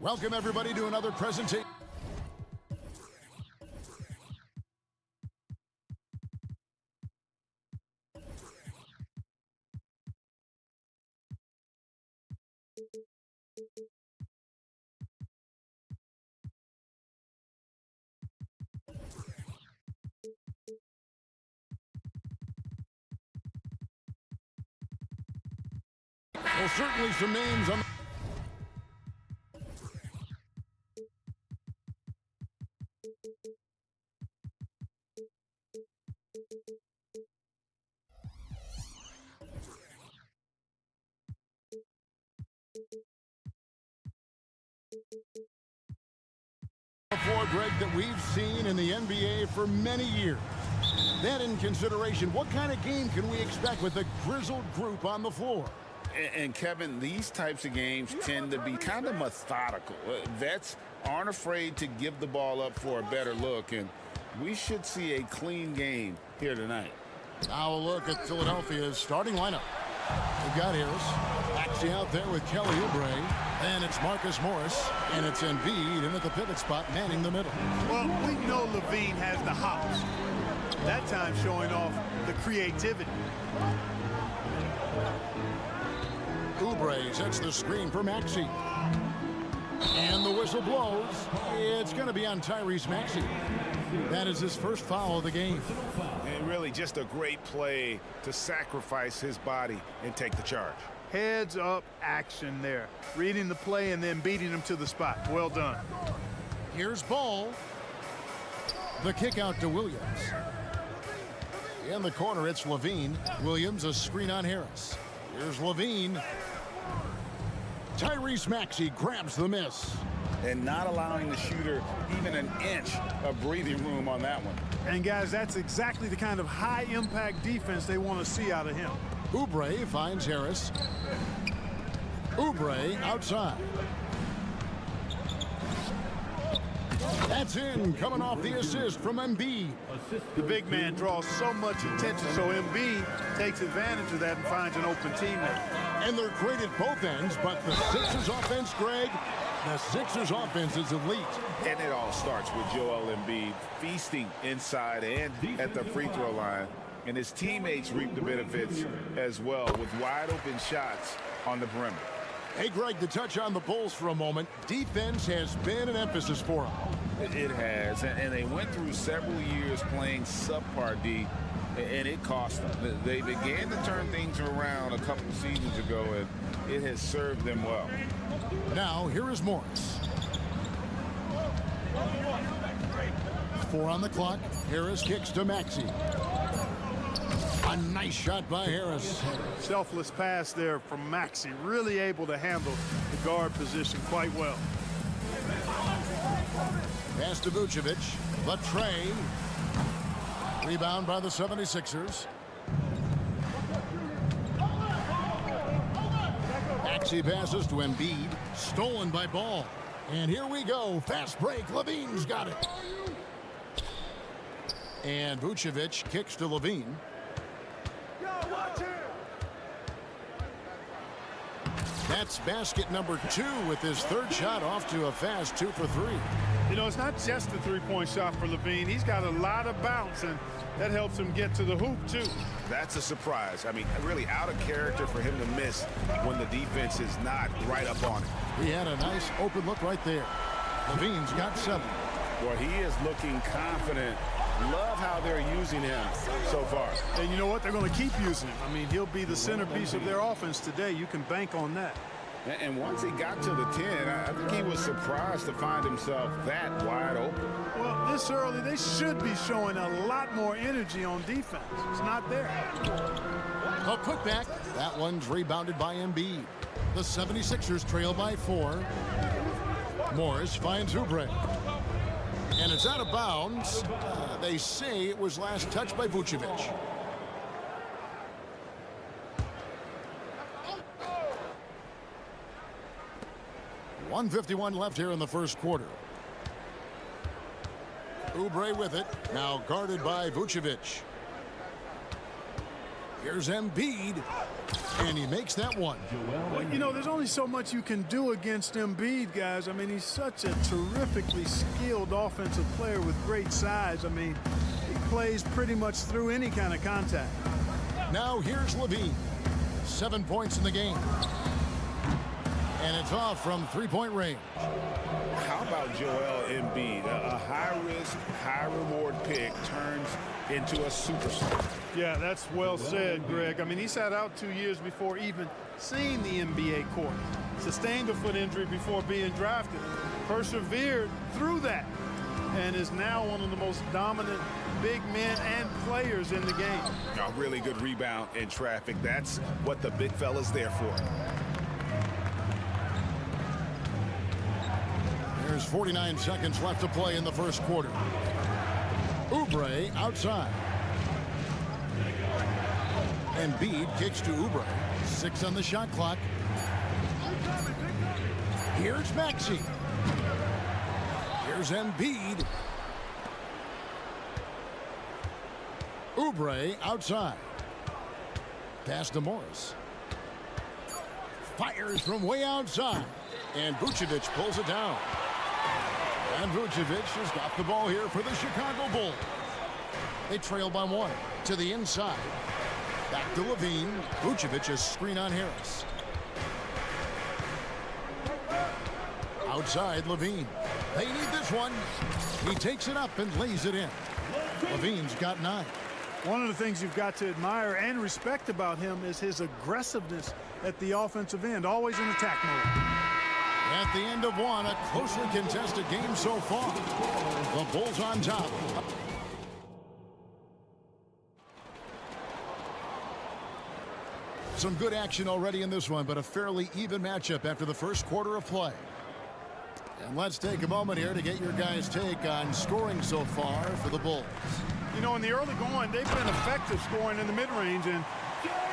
Welcome, everybody, to another presentation. Well, certainly some names on the floor, Greg, that we've seen in the NBA for many years. That in consideration, what kind of game can we expect with a grizzled group on the floor? And Kevin, these types of games tend to be kind of methodical. Vets aren't afraid to give the ball up for a better look, and we should see a clean game here tonight. Now a look at Philadelphia's starting lineup. We've got Harris, Maxey out there with Kelly Oubre, and it's Marcus Morris, and it's Embiid in at the pivot spot, manning the middle. Well, we know Levine has the hops. That time showing off the creativity. Oubre sets the screen for Maxey. And the whistle blows. It's going to be on Tyrese Maxey. That is his first foul of the game. And really just a great play to sacrifice his body and take the charge. Heads up action there. Reading the play and then beating him to the spot. Well done. Here's Ball. The kick out to Williams. In the corner, it's Levine. Williams, a screen on Harris. Here's Levine. Tyrese Maxey grabs the miss. And not allowing the shooter even an inch of breathing room on that one. And guys, that's exactly the kind of high-impact defense they want to see out of him. Oubre finds Harris. Oubre outside. That's in, coming off the assist from Embiid. The big man draws so much attention, so Embiid takes advantage of that and finds an open teammate. And they're great at both ends, but the Sixers offense, Greg, the Sixers offense is elite. And it all starts with Joel Embiid feasting inside and at the free throw line. And his teammates reap the benefits as well with wide open shots on the perimeter. Hey, Greg, to touch on the Bulls for a moment, defense has been an emphasis for them. It has, and they went through several years playing subpar D, and it cost them. They began to turn things around a couple seasons ago, and it has served them well. Now, here is Morris. 4 on the clock. Harris kicks to Maxey. A nice shot by Harris. Selfless pass there from Maxey. Really able to handle the guard position quite well. Pass to Vucevic. The tray. Rebound by the 76ers. Maxey passes to Embiid. Stolen by Ball. And here we go. Fast break. Levine's got it. And Vucevic kicks to Levine. That's basket number 2 with his third shot off to a fast 2 for 3. You know, it's not just the three-point shot for Levine. He's got a lot of bounce, and that helps him get to the hoop, too. That's a surprise. I mean, really out of character for him to miss when the defense is not right up on it. He had a nice open look right there. Levine's got 7. Well, he is looking confident. Love how they're using him so far. And you know what? They're going to keep using him. I mean, he'll be the centerpiece of their offense today. You can bank on that. And once he got to the 10, I think he was surprised to find himself that wide open. Well, this early, they should be showing a lot more energy on defense. It's not there. A putback. That one's rebounded by Embiid. The 76ers trail by 4. Morris finds Oubre. And it's out of bounds. They say it was last touched by Vucevic. .151 left here in the first quarter. Oubre with it. Now guarded by Vucevic. Here's Embiid. And he makes that one. Well, you know, there's only so much you can do against Embiid, guys. I mean, he's such a terrifically skilled offensive player with great size. I mean, he plays pretty much through any kind of contact. Now here's Levine. 7 points in the game. And it's off from three-point range. How about Joel Embiid? A high-risk, high-reward pick turns into a superstar. Yeah, that's well said, Greg. I mean, he sat out 2 years before even seeing the NBA court. Sustained a foot injury before being drafted. Persevered through that. And is now one of the most dominant big men and players in the game. A really good rebound in traffic. That's what the big fella's there for. There's 49 seconds left to play in the first quarter. Oubre outside. Embiid kicks to Oubre. 6 on the shot clock. Here's Maxey. Here's Embiid. Oubre outside. Pass to Morris. Fires from way outside. And Vucevic pulls it down. And Vucevic has got the ball here for the Chicago Bulls. They trail by 1 to the inside. Back to Levine. Vucevic a screen on Harris. Outside Levine. They need this one. He takes it up and lays it in. Levine's got 9. One of the things you've got to admire and respect about him is his aggressiveness at the offensive end, always in attack mode. At the end of 1, a closely contested game so far. The Bulls on top. Some good action already in this one, but a fairly even matchup after the first quarter of play. And let's take a moment here to get your guys' take on scoring so far for the Bulls. You know, in the early going, they've been effective scoring in the mid-range, and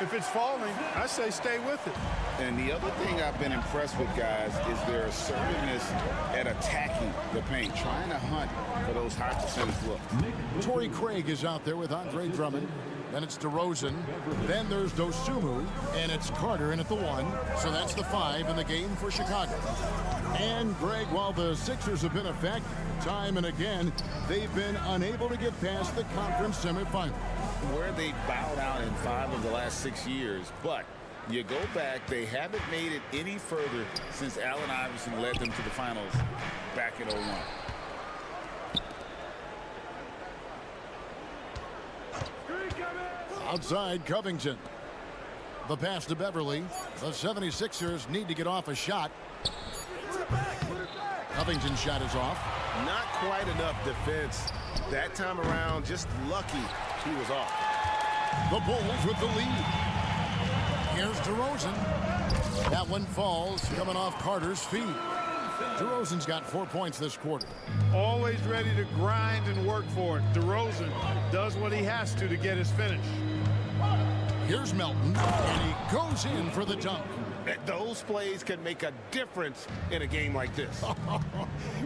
if it's falling, I say stay with it. And the other thing I've been impressed with, guys, is their assertiveness at attacking the paint, trying to hunt for those high percentage looks. Torrey Craig is out there with Andre Drummond. Then it's DeRozan. Then there's Dosunmu. And it's Carter in at the 1. So that's the 5 in the game for Chicago. And, Greg, while the Sixers have been effective time and again, they've been unable to get past the conference semifinal. Where they bowed out in 5 of the last 6 years. But you go back, they haven't made it any further since Allen Iverson led them to the finals back in 01. Outside Covington. The pass to Beverly. The 76ers need to get off a shot. Covington's shot is off. Not quite enough defense that time around. Just lucky he was off. The Bulls with the lead. Here's DeRozan. That one falls, coming off Carter's feet. DeRozan's got 4 points this quarter. Always ready to grind and work for it. DeRozan does what he has to get his finish. Here's Melton, and he goes in for the dunk. Those plays can make a difference in a game like this.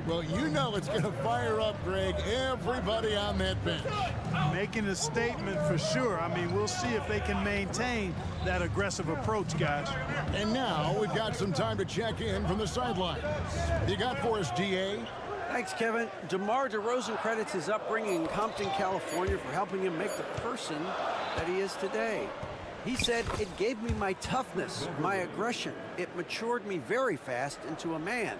Well, you know it's going to fire up, Greg, everybody on that bench. Making a statement for sure. I mean, we'll see if they can maintain that aggressive approach, guys. And now we've got some time to check in from the sidelines. You got for us, D.A.? Thanks, Kevin. DeMar DeRozan credits his upbringing in Compton, California for helping him make the person that he is today. He said, "It gave me my toughness, my aggression. It matured me very fast into a man.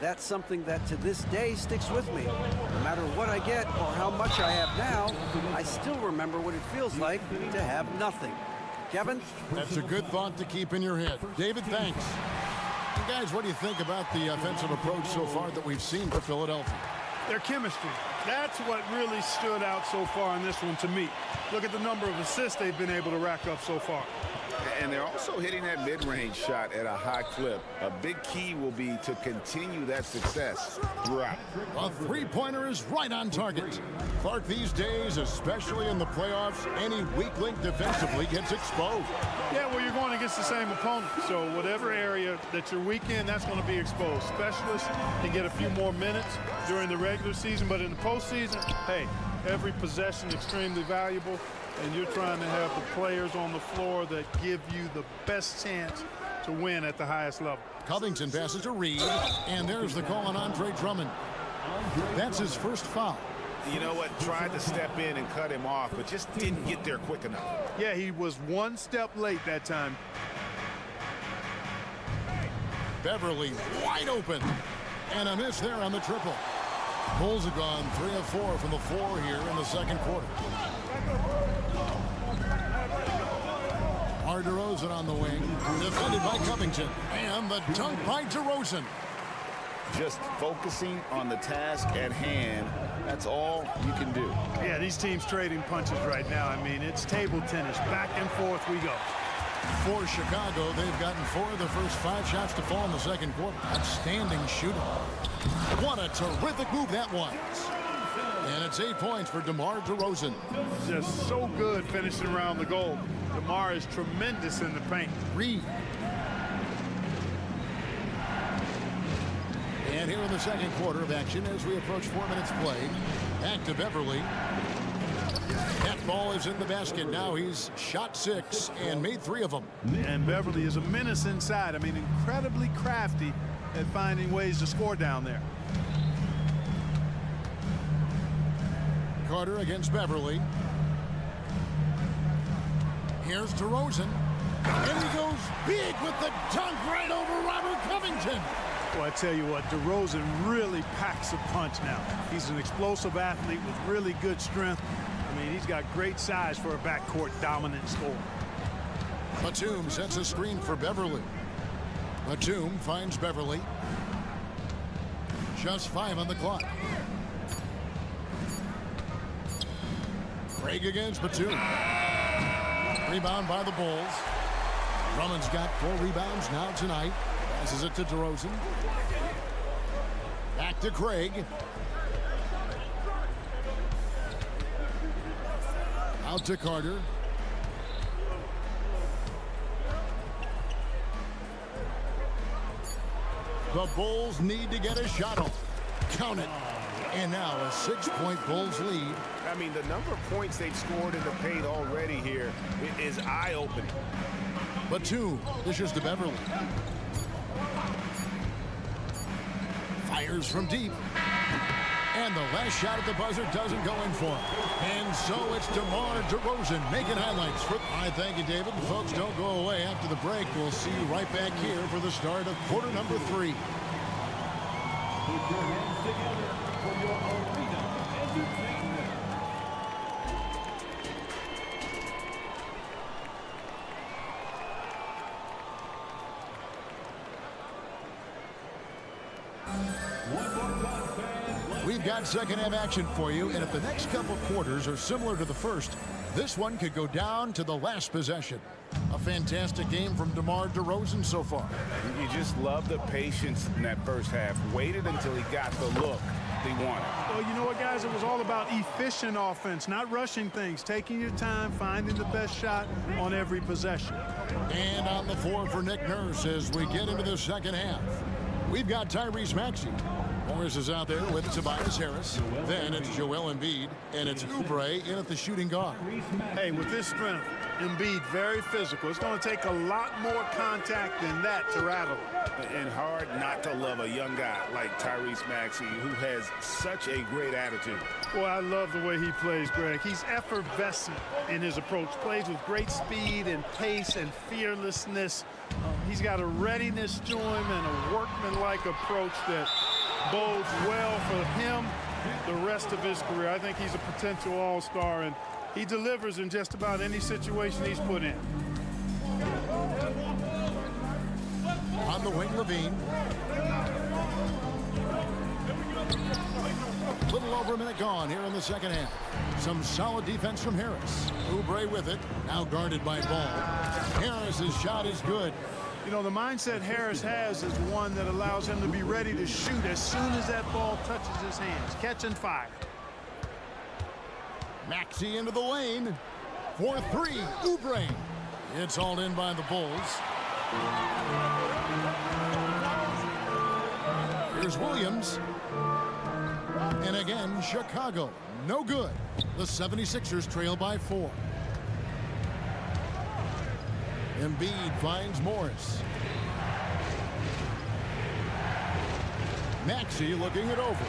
That's something that to this day sticks with me. No matter what I get or how much I have now, I still remember what it feels like to have nothing." Kevin? That's a good thought to keep in your head. David, thanks. And guys, what do you think about the offensive approach so far that we've seen for Philadelphia? Their chemistry. That's what really stood out so far in this one to me. Look at the number of assists they've been able to rack up so far. And they're also hitting that mid-range shot at a high clip. A big key will be to continue that success throughout. A three-pointer is right on target. Clark, these days, especially in the playoffs, any weak link defensively gets exposed. Yeah, well, you're going against the same opponent. So whatever area that you're weak in, that's going to be exposed. Specialists can get a few more minutes during the regular season, but in the postseason, hey, every possession extremely valuable. and you're trying to have the players on the floor that give you the best chance to win at the highest level. Covington passes to Reed, and there's the call on Andre Drummond. That's his first foul. You know what? Tried to step in and cut him off, but just didn't get there quick enough. Yeah, he was one step late that time. Beverly wide open, and a miss there on the triple. Bulls have gone 3 of 4 from the floor here in the second quarter. DeRozan on the wing, defended by Covington, and the dunk by DeRozan. Just focusing on the task at hand. That's all you can do. Yeah, these teams trading punches right now. I mean, it's table tennis. Back and forth we go. For Chicago, they've gotten 4 of the first 5 shots to fall in the second quarter. Outstanding shooting. What a terrific move that was. And it's 8 points for DeMar DeRozan. Just so good finishing around the goal. DeMar is tremendous in the paint. Reed. And here in the second quarter of action as we approach 4 minutes play. Back to Beverly. That ball is in the basket. Now he's shot 6 and made 3 of them. And Beverly is a menace inside. I mean, incredibly crafty at finding ways to score down there. Carter against Beverly. Here's DeRozan. And he goes big with the dunk right over Robert Covington. Well, I tell you what, DeRozan really packs a punch now. He's an explosive athlete with really good strength. I mean, he's got great size for a backcourt dominant scorer. Batum sets a screen for Beverly. Batum finds Beverly. Just 5 on the clock. Craig against Batum. Rebound by the Bulls. Drummond's got 4 rebounds now tonight. Passes it to DeRozan. Back to Craig. Out to Carter. The Bulls need to get a shot off. Count it. And now a 6-point Bulls lead. I mean, the number of points they've scored in the paint already here is eye-opening. Batum dishes to Beverly. Fires from deep. And the last shot at the buzzer doesn't go in for him. And so it's DeMar DeRozan making highlights. I thank you, David. Folks, don't go away after the break. We'll see you right back here for the start of quarter number 3. Put your hands together for your arena entertainment. We've got second half action for you, and if the next couple quarters are similar to the first, this one could go down to the last possession. A fantastic game from DeMar DeRozan so far. You just love the patience in that first half. Waited until he got the look he wanted. Well, you know what, guys? It was all about efficient offense, not rushing things, taking your time, finding the best shot on every possession. And on the floor for Nick Nurse as we get into the second half. We've got Tyrese Maxey. Morris is out there with Tobias Harris. Then it's Joel Embiid, and it's Oubre in at the shooting guard. Hey, with this strength, Embiid very physical. It's going to take a lot more contact than that to rattle. And hard not to love a young guy like Tyrese Maxey, who has such a great attitude. Boy, I love the way he plays, Greg. He's effervescent in his approach. Plays with great speed and pace and fearlessness. He's got a readiness to him and a workmanlike approach that bodes well for him the rest of his career. I think he's a potential all-star, and he delivers in just about any situation he's put in. On the wing, Levine. Little over a minute gone here in the second half. Some solid defense from Harris. Oubre with it, now guarded by Ball. Harris's shot is good. You know, the mindset Harris has is one that allows him to be ready to shoot as soon as that ball touches his hands. Catch and fire. Maxey into the lane. For 3, Oubre. It's hauled in by the Bulls. Here's Williams. And again, Chicago. No good. The 76ers trail by 4. Embiid finds Morris. Maxey looking it over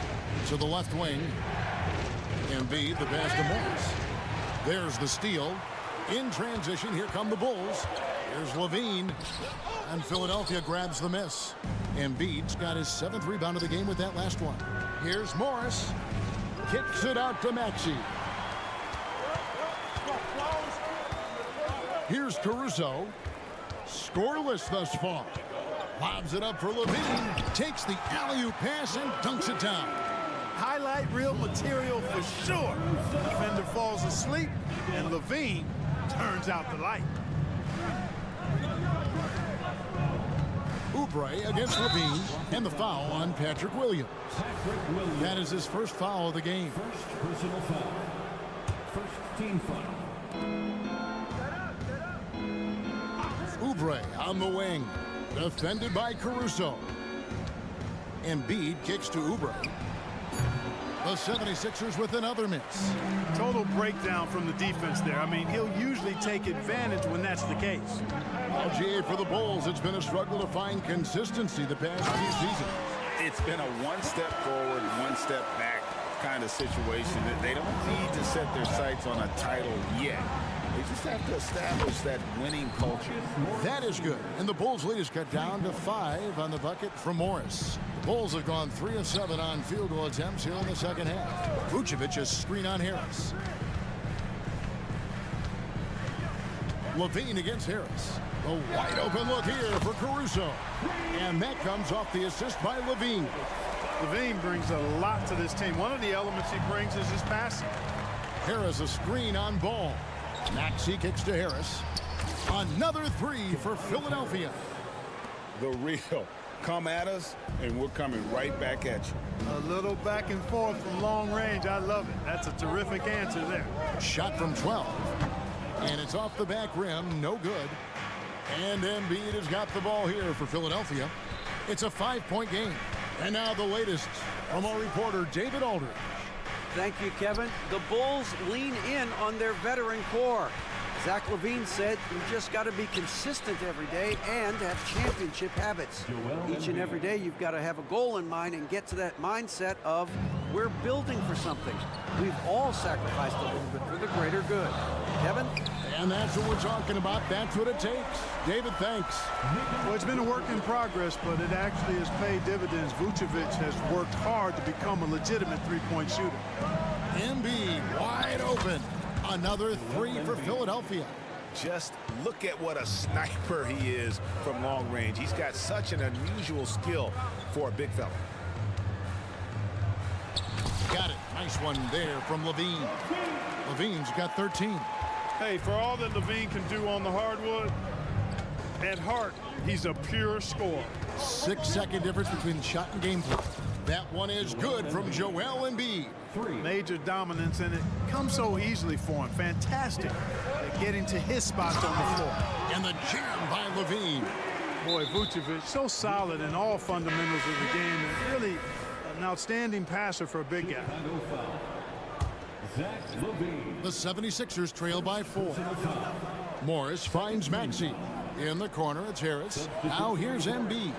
to the left wing. Embiid, the pass to Morris. There's the steal. In transition, here come the Bulls. Here's Levine. And Philadelphia grabs the miss. Embiid's got his 7th rebound of the game with that last one. Here's Morris. Kicks it out to Maxey. Here's Caruso. Scoreless thus far. Lobs it up for Levine. Takes the alley-oop pass and dunks it down. Highlight reel material for sure. The defender falls asleep, and Levine turns out the light. Oubre against Levine, and the foul on Patrick Williams. That is his first foul of the game. First personal foul. First team foul. Oubre on the wing, defended by Caruso. Embiid kicks to Oubre. The 76ers with another miss. Total breakdown from the defense there. I mean, he'll usually take advantage when that's the case. Well, GA, for the Bulls, it's been a struggle to find consistency the past few seasons. It's been a one step forward, one step back kind of situation. That they don't need to set their sights on a title yet. They just have to establish that winning culture. That is good. And the Bulls' lead is cut down to 5 on the bucket from Morris. The Bulls have gone 3 of 7 on field goal attempts here in the second half. Vucevic a screen on Harris. Levine against Harris. A wide open look here for Caruso. And that comes off the assist by Levine. Levine brings a lot to this team. One of the elements he brings is his passing. Harris a screen on Ball. Maxey kicks to Harris. Another 3 for Philadelphia. The real. Come at us, and we're coming right back at you. A little back and forth from long range. I love it. That's a terrific answer there. Shot from 12. And it's off the back rim. No good. And Embiid has got the ball here for Philadelphia. It's a 5-point game. And now the latest from our reporter, David Aldridge. Thank you, Kevin. The Bulls lean in on their veteran core. Zach LaVine said, you just got to be consistent every day and have championship habits. Each and every day, you've got to have a goal in mind and get to that mindset of we're building for something. We've all sacrificed a little bit for the greater good. Kevin? And that's what we're talking about. That's what it takes. David, thanks. Well, it's been a work in progress, but it actually has paid dividends. Vucevic has worked hard to become a legitimate three-point shooter. Embiid wide open. Another 3 for Philadelphia. Just look at what a sniper he is from long range. He's got such an unusual skill for a big fella. Got it. Nice one there from Levine. Levine's got 13. Hey, for all that Levine can do on the hardwood, at heart, he's a pure scorer. 6-second difference between shot and game play. That one is good from Joel Embiid. Major dominance, and it comes so easily for him. Fantastic at getting to his spots on the floor. And the jam by Levine. Boy, Vucevic, so solid in all fundamentals of the game, and really an outstanding passer for a big guy. The 76ers trail by 4. Morris finds Maxey. In the corner, it's Harris. Now here's Embiid.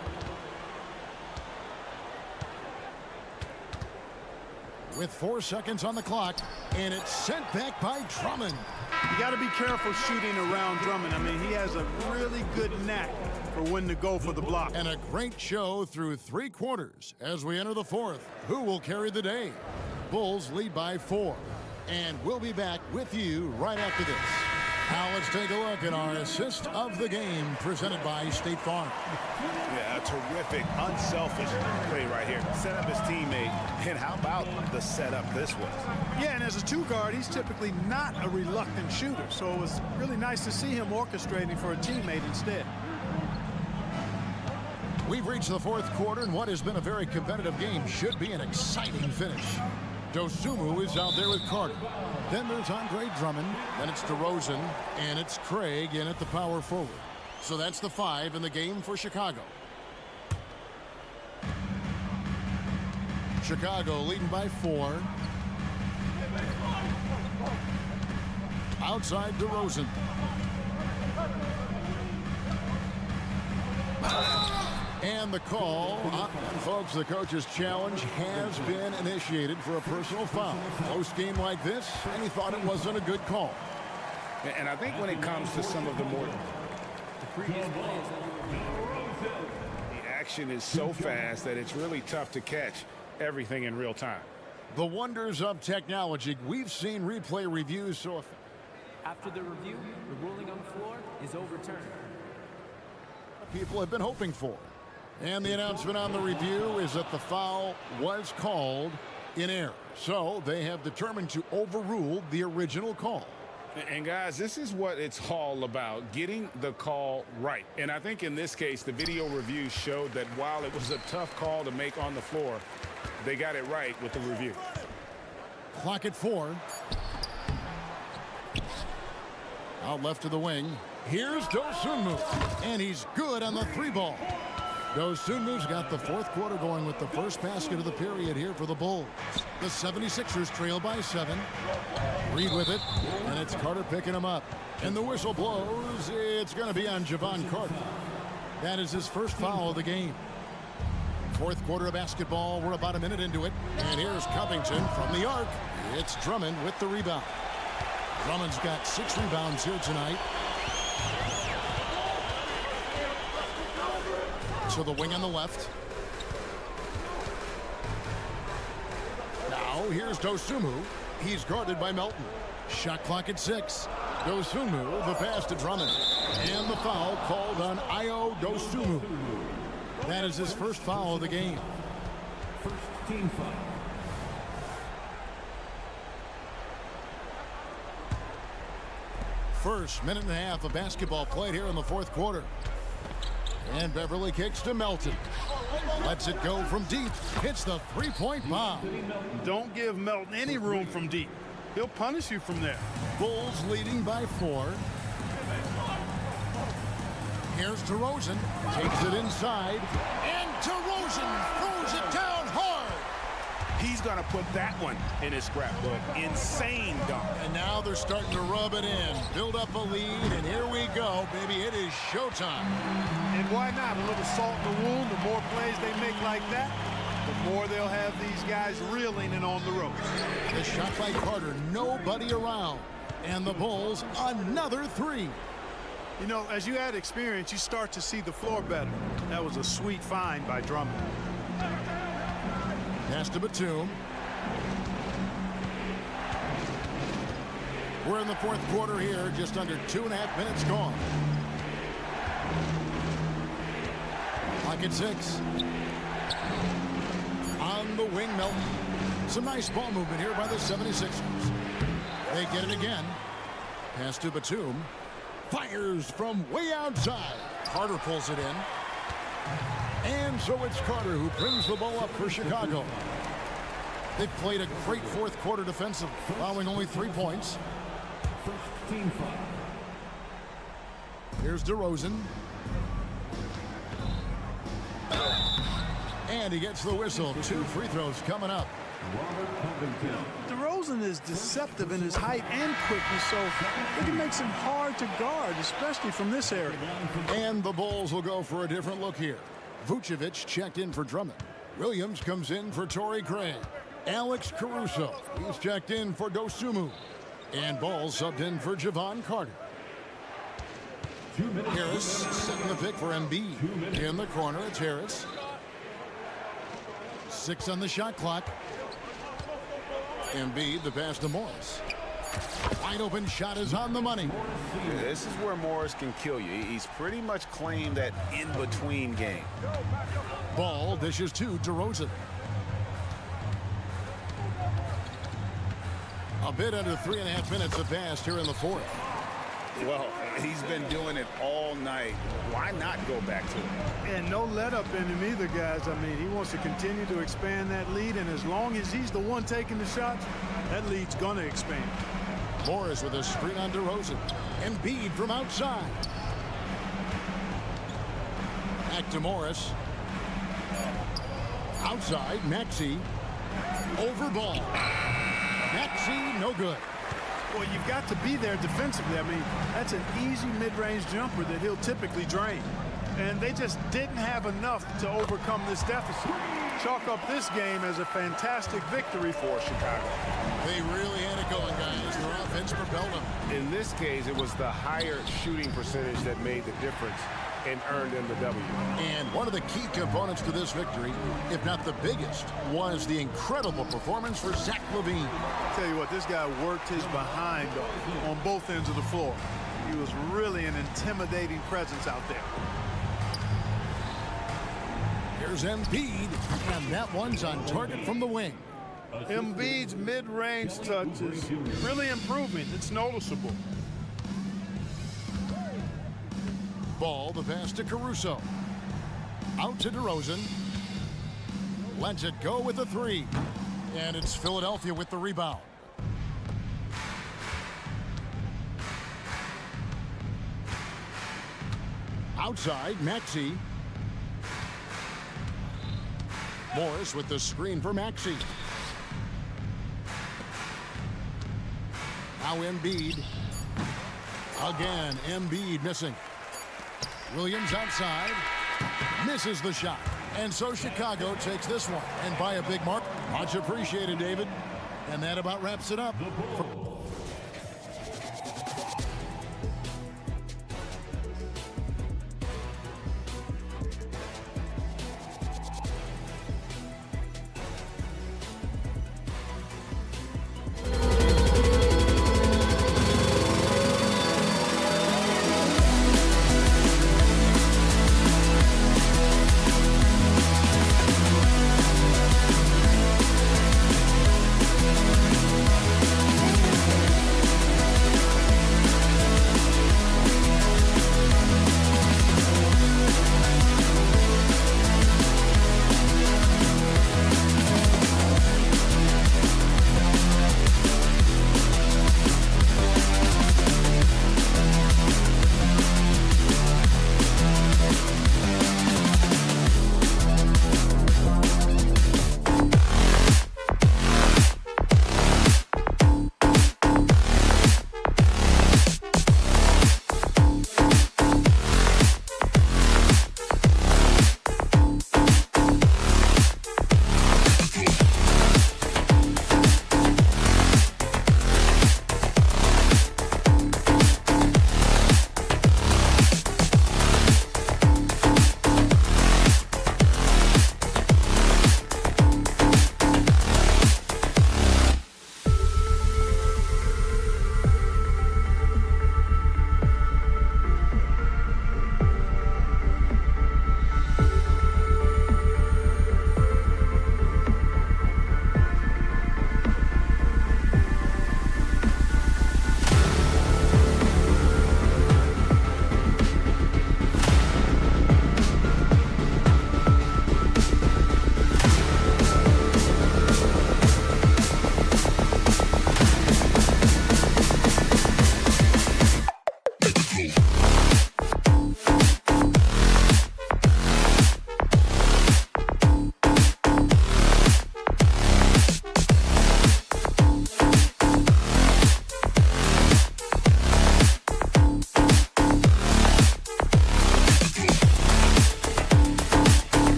With 4 seconds on the clock, and it's sent back by Drummond. You got to be careful shooting around Drummond. I mean, he has a really good knack for when to go for the block. And a great show through 3 quarters as we enter the 4th. Who will carry the day? Bulls lead by 4. And we'll be back with you right after this. Now let's take a look at our assist of the game presented by State Farm. Yeah, a terrific, unselfish play right here. Set up his teammate, and how about the setup this was? Yeah, and as a 2-guard, he's typically not a reluctant shooter, so it was really nice to see him orchestrating for a teammate instead. We've reached the 4th quarter, and what has been a very competitive game should be an exciting finish. Dosunmu is out there with Carter. Then there's Andre Drummond. Then it's DeRozan. And it's Craig in at the power forward. So that's the 5 in the game for Chicago. Chicago leading by 4. Outside DeRozan. And the call, folks, the coach's challenge has been initiated for a personal foul. Close game like this, and he thought it wasn't a good call. And I think when it comes to some of the more... The action is so fast that it's really tough to catch everything in real time. The wonders of technology. We've seen replay reviews so... After the review, the ruling on the floor is overturned. People have been hoping for. And the announcement on the review is that the foul was called in error. So they have determined to overrule the original call. And guys, this is what it's all about, getting the call right. And I think in this case, the video review showed that while it was a tough call to make on the floor, they got it right with the review. Clock at 4. Out left to the wing. Here's Dosunmu. And he's good on the 3-ball. Dosunmu's got the fourth quarter going with the first basket of the period here for the Bulls. The 76ers trail by 7. Reed with it, and it's Carter picking him up. And the whistle blows. It's going to be on Javon Carter. That is his first foul of the game. Fourth quarter of basketball. We're about a minute into it. And here's Covington from the arc. It's Drummond with the rebound. Drummond's got 6 rebounds here tonight. So the wing on the left. Now here's Dosunmu. He's guarded by Melton. Shot clock at 6. Dosunmu, the pass to Drummond. And the foul called on Ayo Dosunmu. That is his first foul of the game. First team foul. First minute and a half of basketball played here in the fourth quarter. And Beverly kicks to Melton. Lets it go from deep. Hits the 3-point bomb. Don't give Melton any room from deep. He'll punish you from there. Bulls leading by 4. Here's DeRozan. Takes it inside. And DeRozan throws it down hard. He's going to put that one in his scrapbook. Insane dunk. And now they're starting to rub it in. Build up a lead, and here we go, baby. It is showtime. And why not? A little salt in the wound. The more plays they make like that, the more they'll have these guys reeling and on the ropes. The shot by Carter, nobody around. And the Bulls, another 3. You know, as you add experience, you start to see the floor better. That was a sweet find by Drummond. Pass to Batum. We're in the fourth quarter here, just under 2.5 minutes gone. Clock at 6. On the wing, Melton. Some nice ball movement here by the 76ers. They get it again. Pass to Batum. Fires from way outside. Carter pulls it in. And so it's Carter who brings the ball up for Chicago. They've played a great fourth quarter defensive, allowing only 3 points. First team foul. Here's DeRozan. And he gets the whistle. 2 free throws coming up. DeRozan is deceptive in his height and quickness, so it can make him hard to guard, especially from this area. And the Bulls will go for a different look here. Vucevic checked in for Drummond. Williams comes in for Torrey Craig. Alex Caruso, he's checked in for Dosunmu. And Ball subbed in for Javon Carter. Harris setting the pick for Embiid. In the corner, it's Harris. 6 on the shot clock. Embiid, the pass to Morris. Wide open shot is on the money. This is where Morris can kill you. He's pretty much claimed that in-between game. Ball dishes to DeRozan. A bit under 3.5 minutes have passed here in the fourth. Well, he's been doing it all night. Why not go back to it? And no let up in him either, guys. I mean, he wants to continue to expand that lead, and as long as he's the one taking the shots, that lead's going to expand. Morris with a screen on DeRozan. Embiid from outside. Back to Morris. Outside, Maxey. Over Ball. Maxey, no good. Well, you've got to be there defensively. I mean, that's an easy mid-range jumper that he'll typically drain. and they just didn't have enough to overcome this deficit. Chalk up this game as a fantastic victory for Chicago. They really had it going, guys. Their offense propelled them. In this case, it was the higher shooting percentage that made the difference and earned them the W. And one of the key components to this victory, if not the biggest, was the incredible performance for Zach LaVine. Tell you what, this guy worked his behind off on both ends of the floor. He was really an intimidating presence out there. Here's Embiid, and that one's on target from the wing. Embiid's mid-range touch is really improving. It's noticeable. Ball, the pass to Caruso. Out to DeRozan. Lets it go with the three. And it's Philadelphia with the rebound. Outside, Maxey. Morris with the screen for Maxey. Now Embiid. Again, Embiid missing. Williams outside. Misses the shot. And so Chicago takes this one. And by a big mark. Much appreciated, David. And that about wraps it up.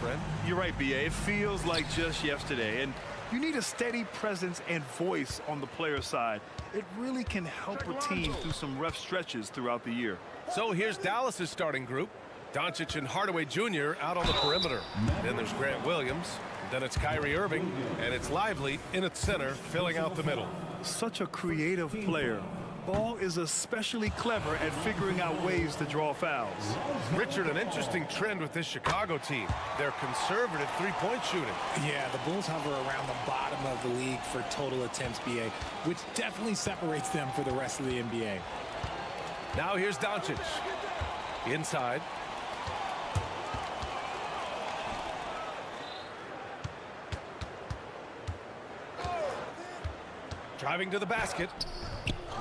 Trent. You're right, B.A. It feels like just yesterday, and you need a steady presence and voice on the player side. It really can help a team through some rough stretches throughout the year. So here's Dallas's starting group. Doncic and Hardaway Jr. out on the perimeter. Then there's Grant Williams. Then it's Kyrie Irving. And it's Lively in its center, filling out the middle. Such a creative player. Ball is especially clever at figuring out ways to draw fouls. Richard, an interesting trend with this Chicago team. They're conservative three-point shooting. Yeah, the Bulls hover around the bottom of the league for total attempts, BA, which definitely separates them for the rest of the NBA. Now here's Doncic. Inside. Driving to the basket.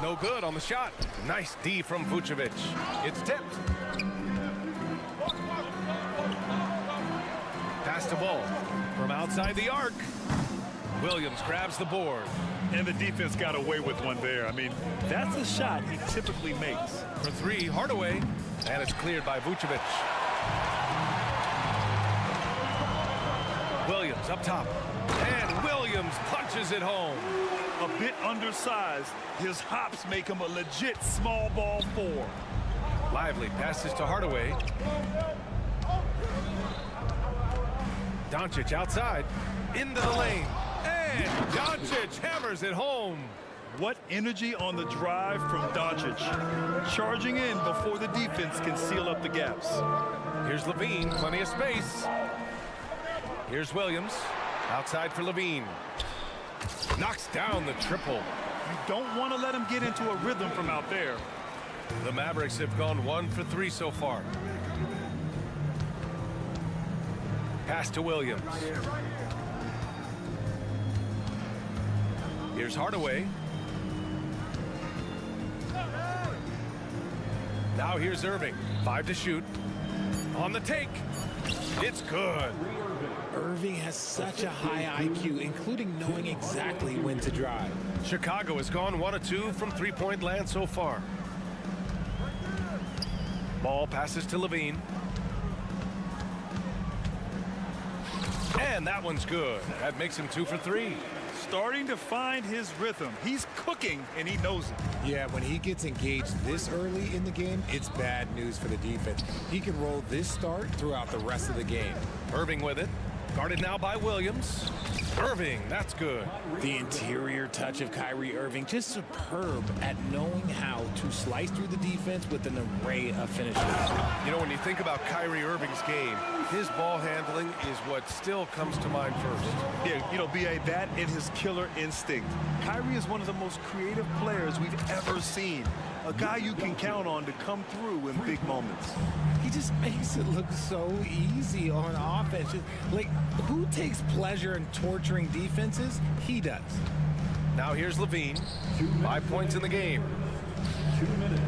No good on the shot. Nice D from Vucevic. It's tipped. Pass to Ball from outside the arc. Williams grabs the board. And the defense got away with one there. I mean, that's a shot he typically makes. For three, Hardaway. And it's cleared by Vucevic. Williams up top. And Williams punches it home. A bit undersized, his hops make him a legit small ball four. Lively passes to Hardaway. Doncic outside, into the lane. And Doncic hammers it home. What energy on the drive from Doncic. Charging in before the defense can seal up the gaps. Here's Levine, plenty of space. Here's Williams, outside for Levine. Knocks down the triple. You don't want to let him get into a rhythm from out there. The Mavericks have gone 1 for 3 so far. Pass to Williams. Here's Hardaway. Now here's Irving. 5 to shoot. On the take. It's good. Irving has such a high IQ, including knowing exactly when to drive. Chicago has gone 1 of 2 from three-point land so far. Ball passes to Levine. And that one's good. That makes him 2 for 3. Starting to find his rhythm. He's cooking, and he knows it. Yeah, when he gets engaged this early in the game, it's bad news for the defense. He can roll this start throughout the rest of the game. Irving with it. Guarded now by Williams. Irving, that's good. The interior touch of Kyrie Irving, just superb at knowing how to slice through the defense with an array of finishes. You know, when you think about Kyrie Irving's game, his ball handling is what still comes to mind first. Yeah, you know, B.A., that and his killer instinct. Kyrie is one of the most creative players we've ever seen. A guy you can count on to come through in big moments. He just makes it look so easy on offense. Like, who takes pleasure in torturing defenses? He does. Now here's Levine. 5 points in the game. 2 minutes.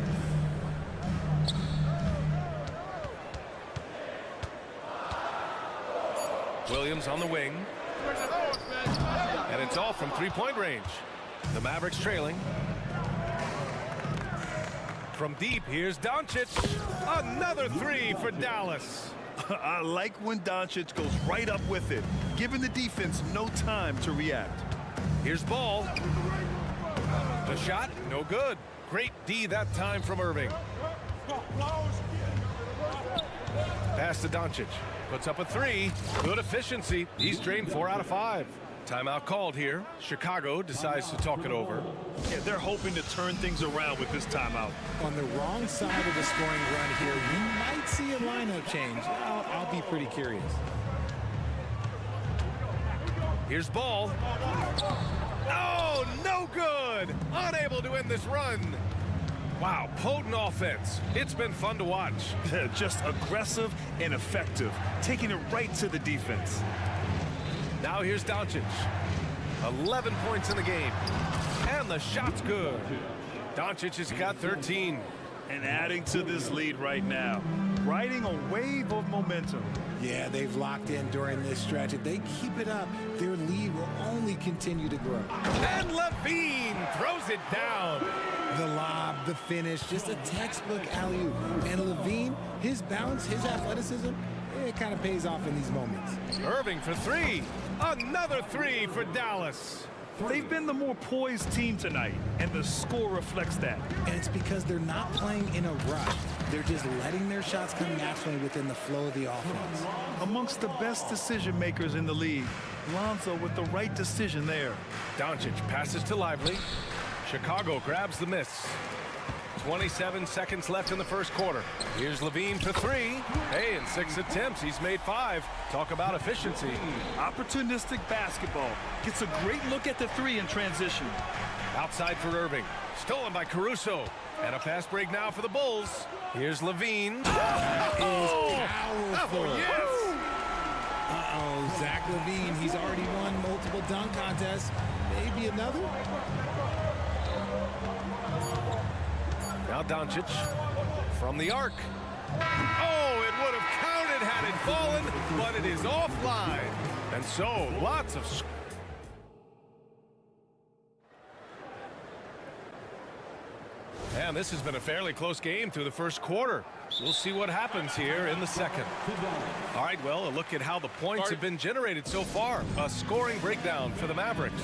Williams on the wing. And it's all from three-point range. The Mavericks trailing. From deep, here's Doncic. Another 3 for Dallas. I like when Doncic goes right up with it, giving the defense no time to react. Here's Ball. The shot, no good. Great D that time from Irving. Pass to Doncic. Puts up a 3. Good efficiency. He's drained 4 out of 5. Timeout called here. Chicago decides to talk it over. Yeah, they're hoping to turn things around with this timeout. On the wrong side of the scoring run here, you might see a lineup change. I'll be pretty curious. Here's Ball. Oh, no good. Unable to end this run. Wow, potent offense. It's been fun to watch. Just aggressive and effective, taking it right to the defense. Now here's Doncic. 11 points in the game. And the shot's good. Doncic has got 13. And adding to this lead right now. Riding a wave of momentum. Yeah, they've locked in during this stretch. If they keep it up, their lead will only continue to grow. And Levine throws it down. The lob, the finish, just a textbook alley-oop. And Levine, his bounce, his athleticism, it kind of pays off in these moments. Irving for three. Another three for Dallas. They've been the more poised team tonight, and the score reflects that. And it's because they're not playing in a rush. They're just letting their shots come naturally within the flow of the offense. Amongst the best decision makers in the league, Lonzo with the right decision there. Doncic passes to Lively. Chicago grabs the miss. 27 seconds left in the first quarter. Here's Levine for three. Hey, in 6 attempts, he's made 5. Talk about efficiency. Opportunistic basketball. Gets a great look at the three in transition. Outside for Irving. Stolen by Caruso. And a fast break now for the Bulls. Here's Levine. Powerful. Oh, yes! Uh-oh, Zach LaVine, he's already won multiple dunk contests. Maybe another? Now Doncic from the arc. Oh, it would have counted had it fallen, but it is offline. And so, lots of... And this has been a fairly close game through the first quarter. We'll see what happens here in the second. All right, well, a look at how the points have been generated so far. A scoring breakdown for the Mavericks.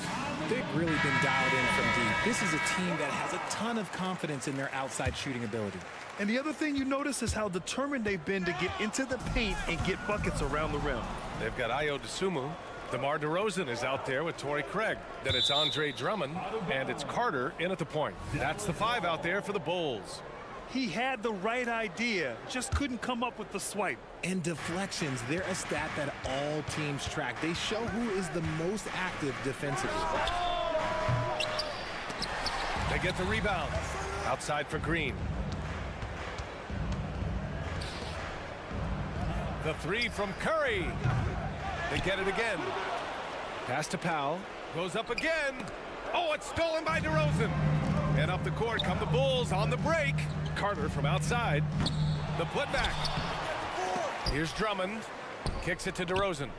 They've really been dialed in from deep. This is a team that has a ton of confidence in their outside shooting ability. And the other thing you notice is how determined they've been to get into the paint and get buckets around the rim. They've got Ayo Dosunmu. DeMar DeRozan is out there with Torrey Craig. Then it's Andre Drummond, and it's Carter in at the point. That's the 5 out there for the Bulls. He had the right idea, just couldn't come up with the swipe. And deflections, they're a stat that all teams track. They show who is the most active defensively. They get the rebound. Outside for Green. The 3 from Curry. They get it again. Pass to Powell. Goes up again. Oh, it's stolen by DeRozan. And up the court come the Bulls on the break. Carter from outside. The putback. Here's Drummond. Kicks it to DeRozan.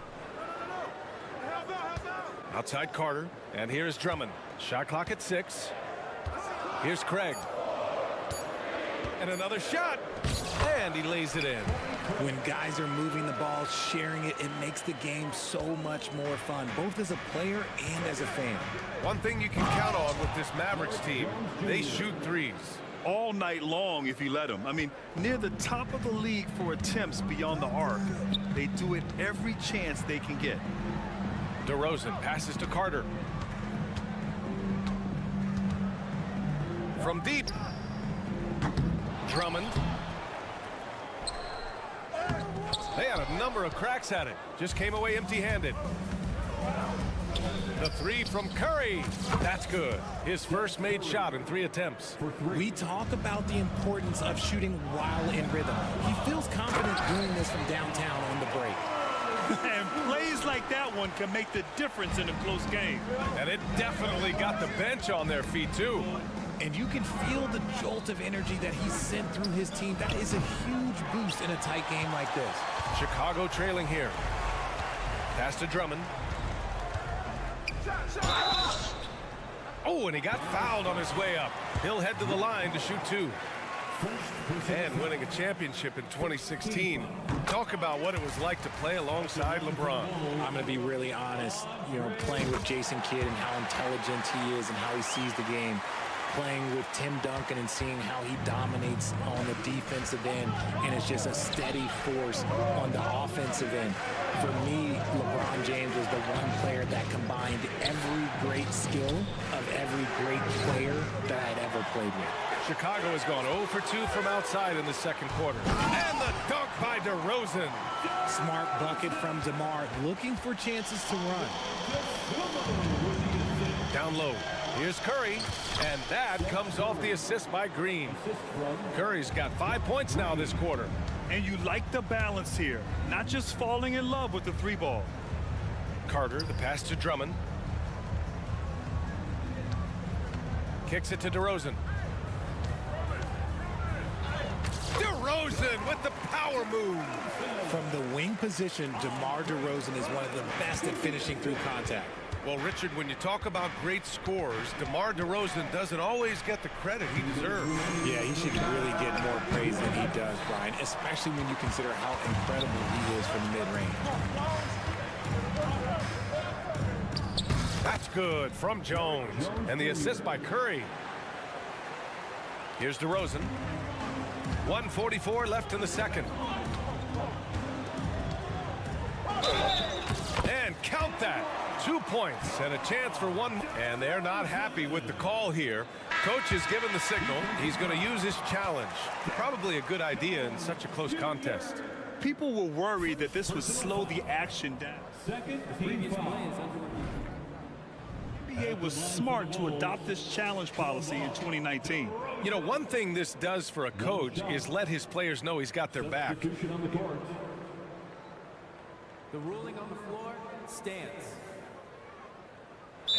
Outside Carter. And here's Drummond. Shot clock at 6. Here's Craig. And another shot. And he lays it in. When guys are moving the ball, sharing it, it makes the game so much more fun, both as a player and as a fan. One thing you can count on with this Mavericks team, they shoot threes. All night long if you let them. I mean, near the top of the league for attempts beyond the arc. They do it every chance they can get. DeRozan passes to Carter. From deep. Drummond. They had a number of cracks at it. Just came away empty-handed. The 3 from Curry. That's good. His first made shot in 3 attempts. We talk about the importance of shooting while in rhythm. He feels confident doing this from downtown on the break. And plays like that one can make the difference in a close game. And it definitely got the bench on their feet, too. And you can feel the jolt of energy that he's sent through his team. That is a huge boost in a tight game like this. Chicago trailing here. Pass to Drummond. Oh, and he got fouled on his way up. He'll head to the line to shoot 2. And winning a championship in 2016. Talk about what it was like to play alongside LeBron. I'm going to be really honest, playing with Jason Kidd and how intelligent he is and how he sees the game. Playing with Tim Duncan and seeing how he dominates on the defensive end and is just a steady force on the offensive end. For me, LeBron James was the one player that combined every great skill of every great player that I'd ever played with. Chicago has gone 0 for 2 from outside in the second quarter. And the dunk by DeRozan. Smart bucket from DeMar, looking for chances to run. Down low. Here's Curry, and that comes off the assist by Green. Curry's got 5 points now this quarter. And you like the balance here, not just falling in love with the 3 ball. Carter, the pass to Drummond. Kicks it to DeRozan. DeRozan with the power move. From the wing position, DeMar DeRozan is one of the best at finishing through contact. Well, Richard, when you talk about great scorers, DeMar DeRozan doesn't always get the credit he deserves. Yeah, he should really get more praise than he does, Brian, especially when you consider how incredible he is from mid-range. That's good from Jones. And the assist by Curry. Here's DeRozan. 1:44 left in the second. And count that. 2 points and a chance for one. And they're not happy with the call here. Coach has given the signal. He's going to use his challenge. Probably a good idea in such a close contest. People were worried that this would slow the action down. Second, Previous team play foul. is under review. NBA was smart to adopt this challenge policy in 2019. You know, one thing this does for a coach is let his players know he's got their back. Substitution on the court. The ruling on the floor stands.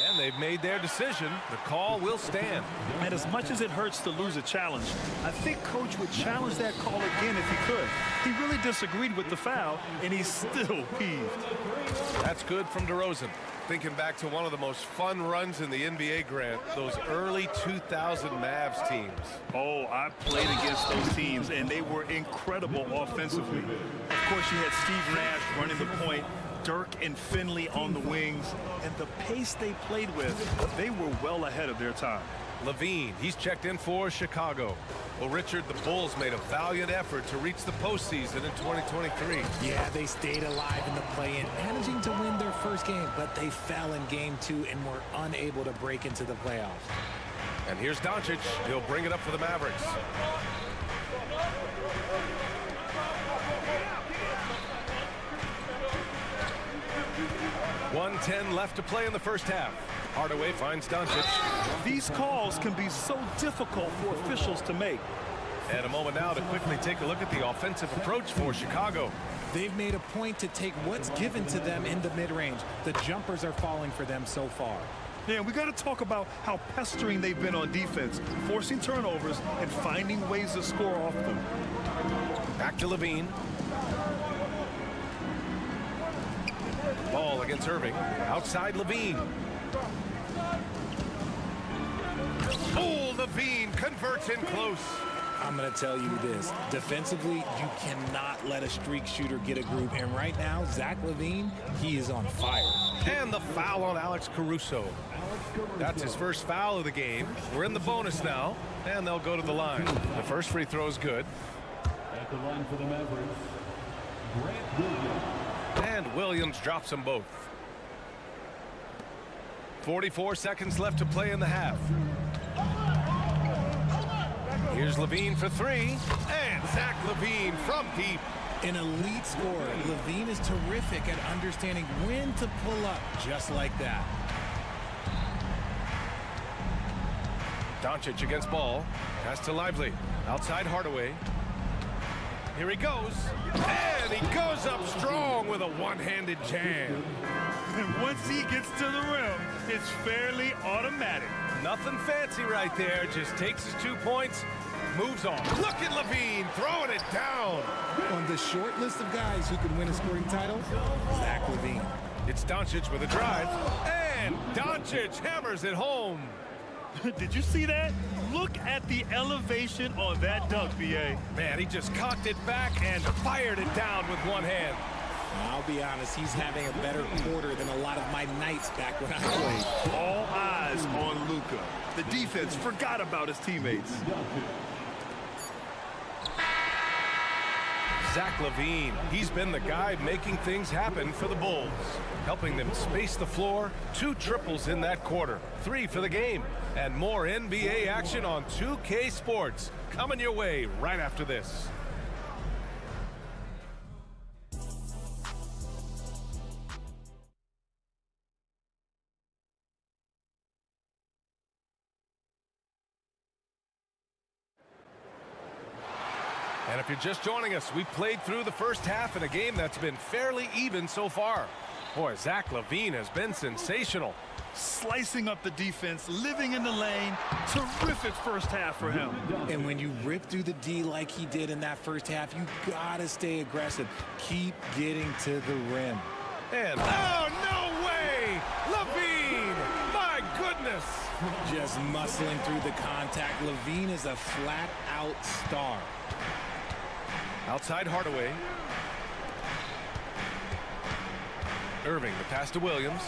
And they've made their decision. The call will stand. And as much as it hurts to lose a challenge, I think Coach would challenge that call again if he could. He really disagreed with the foul, and he's still peeved. That's good from DeRozan. Thinking back to one of the most fun runs in the NBA, Grant, those early 2000 Mavs teams. Oh, I played against those teams, and they were incredible offensively. Of course, you had Steve Nash running the point, Dirk and Finley on the wings, and the pace they played with, they were well ahead of their time. Levine, he's checked in for Chicago. Well, Richard, the Bulls made a valiant effort to reach the postseason in 2023. Yeah, they stayed alive in the play-in, managing to win their first game, but they fell in game 2 and were unable to break into the playoffs. And here's Doncic. He'll bring it up for the Mavericks. .110 left to play in the first half. Hardaway finds Doncic. These calls can be so difficult for officials to make. And a moment now to quickly take a look at the offensive approach for Chicago. They've made a point to take what's given to them in the mid-range. The jumpers are falling for them so far. Yeah, we got to talk about how pestering they've been on defense, forcing turnovers and finding ways to score off them. Back to Levine. Ball against Irving. Outside Levine. Oh, Levine converts in close. I'm going to tell you this. Defensively, you cannot let a streak shooter get a groove. And right now, Zach LaVine, he is on fire. And the foul on Alex Caruso. That's his first foul of the game. We're in the bonus now, and they'll go to the line. The first free throw is good. At the line for the Mavericks, Grant Williams. And Williams drops them both. 44 seconds left to play in the half. Here's Levine for three. And Zach LaVine from deep. An elite scorer. LaVine is terrific at understanding when to pull up just like that. Doncic against ball. Pass to Lively. Outside Hardaway. Here he goes. And he goes up strong with a one-handed jam. And once he gets to the rim, it's fairly automatic. Nothing fancy right there. Just takes his 2 points, moves on. Look at Levine throwing it down. On the short list of guys who could win a scoring title, Zach LaVine. It's Doncic with a drive. And Doncic hammers it home. Did you see that? Look at the elevation on that dunk, B.A. Man, he just cocked it back and fired it down with one hand. I'll be honest, he's having a better quarter than a lot of my nights back when I played. All eyes on Luka. The defense forgot about his teammates. Zach LaVine, he's been the guy making things happen for the Bulls, helping them space the floor. 2 triples in that quarter, 3 for the game, and more NBA action on 2K Sports coming your way right after this. And if you're just joining us, we played through the first half in a game that's been fairly even so far. Boy, Zach LaVine has been sensational. slicing up the defense, living in the lane. Terrific first half for him. And when you rip through the D like he did in that first half, you gotta stay aggressive. Keep getting to the rim. And, oh, no way! Levine! My goodness! Just muscling through the contact. Levine is a flat-out star. Outside Hardaway. Irving, the pass to Williams.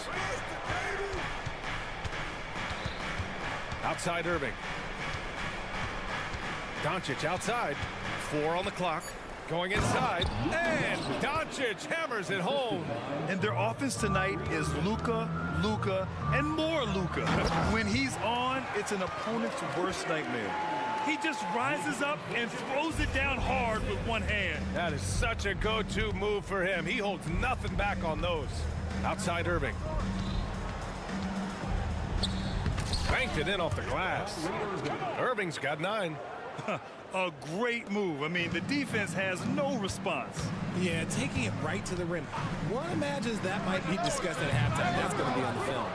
Outside Irving. Doncic outside. 4 on the clock. Going inside. And Doncic hammers it home. And their offense tonight is Luka, Luka, and more Luka. When he's on, it's an opponent's worst nightmare. He just rises up and throws it down hard with one hand. That is such a go-to move for him. He holds nothing back on those. Outside Irving. Banked it in off the glass. Irving's got 9. A great move. I mean, the defense has no response. Yeah, taking it right to the rim. One imagines that might be discussed at halftime. That's going to be on the film.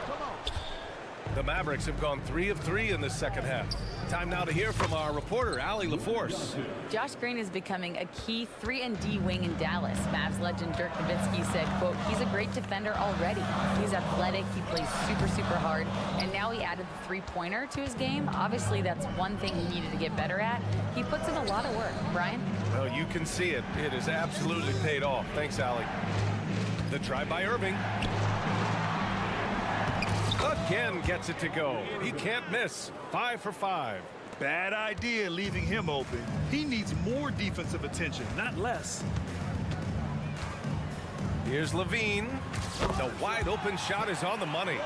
The Mavericks have gone 3 of 3 in this second half. Time now to hear from our reporter, Allie LaForce. Josh Green is becoming a key 3-and-D wing in Dallas. Mavs legend Dirk Nowitzki said, quote, he's a great defender already. He's athletic, he plays super, super hard, and now he added the three-pointer to his game. Obviously, that's one thing he needed to get better at. He puts in a lot of work. Brian? Well, you can see it. It has absolutely paid off. Thanks, Allie. The drive by Irving. Again gets it to go. He can't miss. 5 for 5. Bad idea leaving him open. He needs more defensive attention, not less. Here's Levine. The wide open shot is on the money.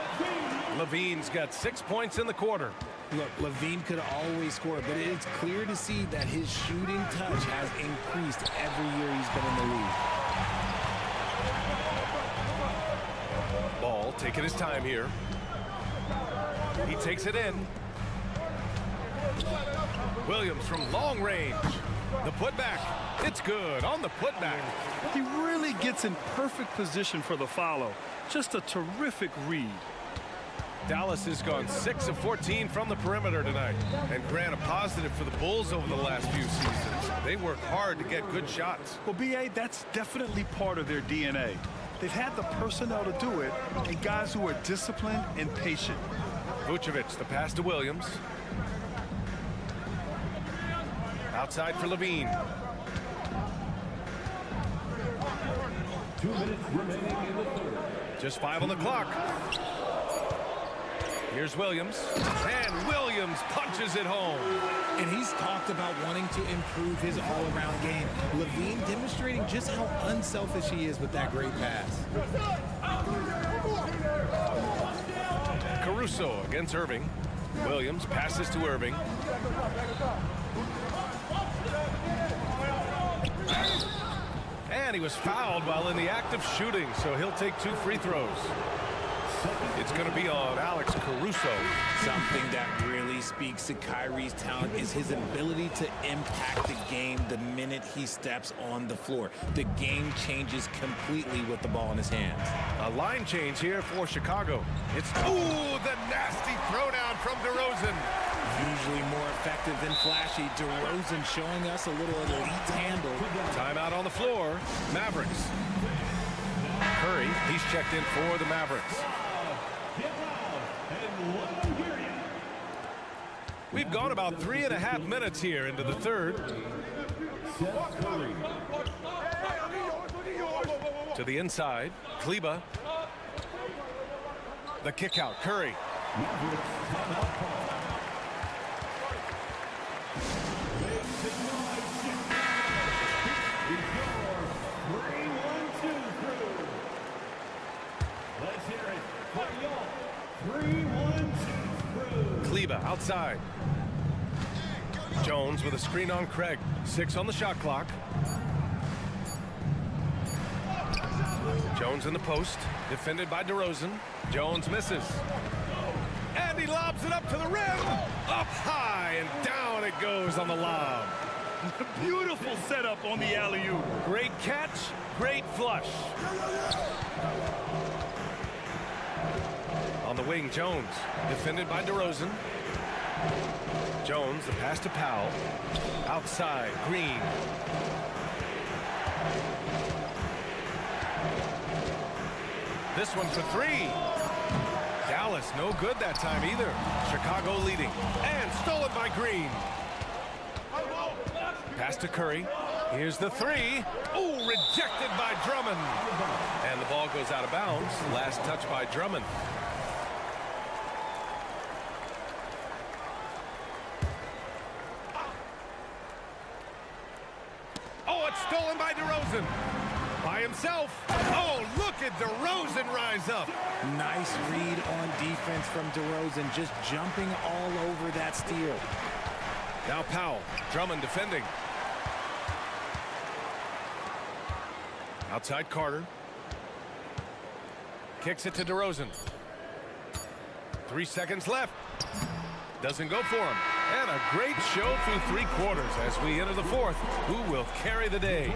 Levine's got 6 points in the quarter. Look, Levine could always score, but it's clear to see that his shooting touch has increased every year he's been in the league. Ball taking his time here. He takes it in. Williams from long range. The putback. It's good on the putback. He really gets in perfect position for the follow. Just a terrific read. Dallas has gone 6 of 14 from the perimeter tonight. And Grant, a positive for the Bulls over the last few seasons. They work hard to get good shots. Well, B.A., that's definitely part of their DNA. They've had the personnel to do it, and guys who are disciplined and patient. Vucevic, the pass to Williams. Outside for Levine. 2 minutes remaining in the third. Just 5 on the clock. Here's Williams. And Williams punches it home. And he's talked about wanting to improve his all-around game. Levine demonstrating just how unselfish he is with that great pass. Caruso against Irving. Williams passes to Irving. And he was fouled while in the act of shooting, so he'll take 2 free throws. It's going to be on Alex Caruso. Something that really speaks to Kyrie's talent is his ability to impact the game the minute he steps on the floor. The game changes completely with the ball in his hands. A line change here for Chicago. It's, ooh, the nasty throwdown from DeRozan. Usually more effective than flashy. DeRozan showing us a little elite handle. Timeout on the floor. Mavericks. Curry, he's checked in for the Mavericks. We've gone about 3.5 minutes here into the third. To the inside, Kleba. The kick out, Curry. Kleba outside. Jones with a screen on Craig. 6 on the shot clock. Jones in the post. Defended by DeRozan. Jones misses. And he lobs it up to the rim. Up high and down it goes on the lob. Beautiful setup on the alley-oop. Great catch, great flush. On the wing, Jones. Defended by DeRozan. Jones, the pass to Powell. Outside, Green. This one for three. Dallas, no good that time either. Chicago leading. And stolen by Green. Pass to Curry. Here's the three. Oh, rejected by Drummond. And the ball goes out of bounds. Last touch by Drummond. Oh, it's stolen by DeRozan. By himself. Oh, look at DeRozan rise up. Nice read on defense from DeRozan, just jumping all over that steal. Now Powell. Drummond defending. Outside Carter. Kicks it to DeRozan. 3 seconds left. Doesn't go for him. And a great show through 3 quarters as we enter the 4th. Who will carry the day?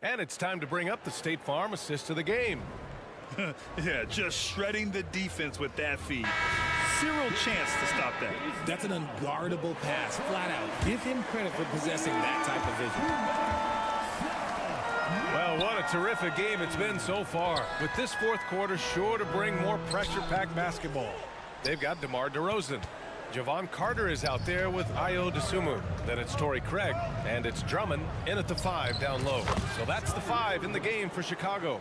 And it's time to bring up the State Farm assist of the game. Yeah, just shredding the defense with that feed. Zero chance to stop that. That's an unguardable pass, flat out. Give him credit for possessing that type of vision. Well, what a terrific game it's been so far. With this 4th quarter sure to bring more pressure-packed basketball. They've got DeMar DeRozan. Javon Carter is out there with Ayo Dosunmu. Then it's Torrey Craig, and it's Drummond in at the 5 down low. So that's the 5 in the game for Chicago.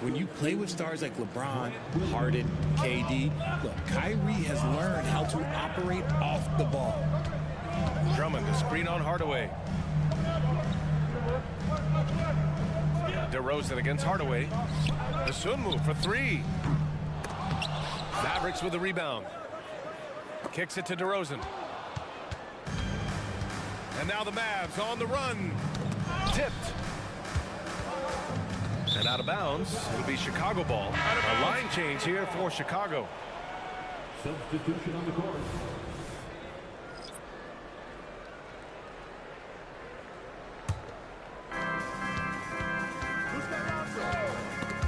When you play with stars like LeBron, Harden, KD, look, Kyrie has learned how to operate off the ball. Drummond, a screen on Hardaway. DeRozan against Hardaway. Dosunmu for 3. Mavericks with the rebound. Kicks it to DeRozan. And now the Mavs on the run. Tipped. And out of bounds. It'll be Chicago ball. A line change here for Chicago. Substitution on the court.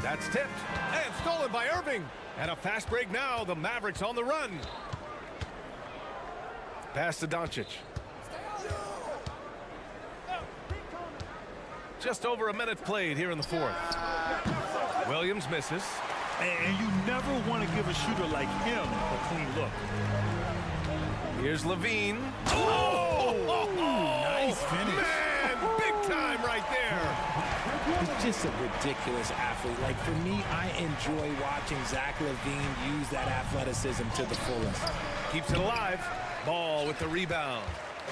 That's tipped. And stolen by Irving. And a fast break now. The Mavericks on the run. Pass to Doncic. Just over a minute played here in the 4th. Williams misses. And you never want to give a shooter like him a clean look. Here's Levine. Oh! Nice finish. Man, big time right there. He's just a ridiculous athlete. Like, for me, I enjoy watching Zach LaVine use that athleticism to the fullest. Keeps it alive. Ball with the rebound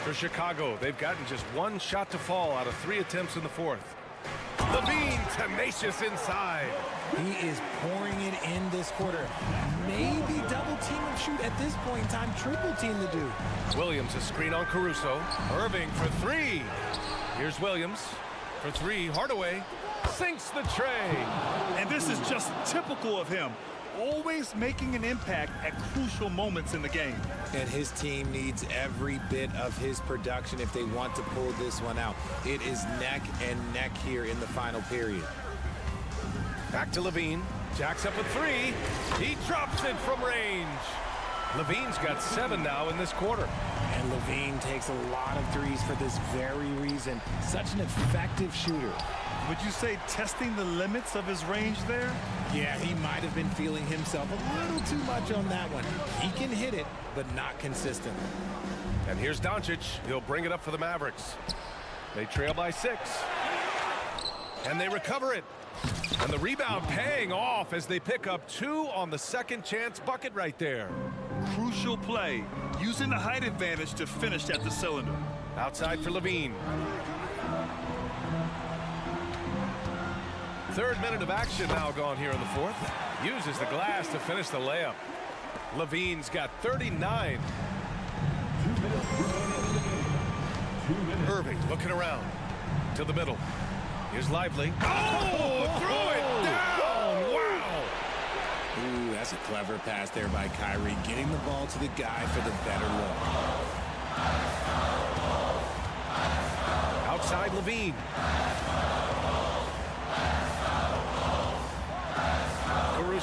for Chicago. They've gotten just 1 shot to fall out of 3 attempts in the 4th. Levine tenacious inside. He is pouring it in this quarter. Maybe double team and shoot at this point in time. Triple team to do. Williams a screen on Caruso. Irving for 3. Here's Williams for 3. Hardaway sinks the tray. And this is just typical of him. Always making an impact at crucial moments in the game. And his team needs every bit of his production if they want to pull this one out. It is neck and neck here in the final period. Back to Levine. Jacks up with 3. He drops it from range. Levine's got 7 now in this quarter. And Levine takes a lot of threes for this very reason. Such an effective shooter. Would you say testing the limits of his range there? Yeah, he might have been feeling himself a little too much on that one. He can hit it, but not consistently. And here's Doncic. He'll bring it up for the Mavericks. They trail by 6. And they recover it. And the rebound paying off as they pick up 2 on the second chance bucket right there. Crucial play, using the height advantage to finish at the cylinder. Outside for Levine. 3rd minute of action now gone here in the 4th. Uses the glass to finish the layup. Levine's got 39. Irving looking around to the middle. Here's Lively. Oh, threw it down. Wow. Ooh, that's a clever pass there by Kyrie, getting the ball to the guy for the better look. Outside Levine.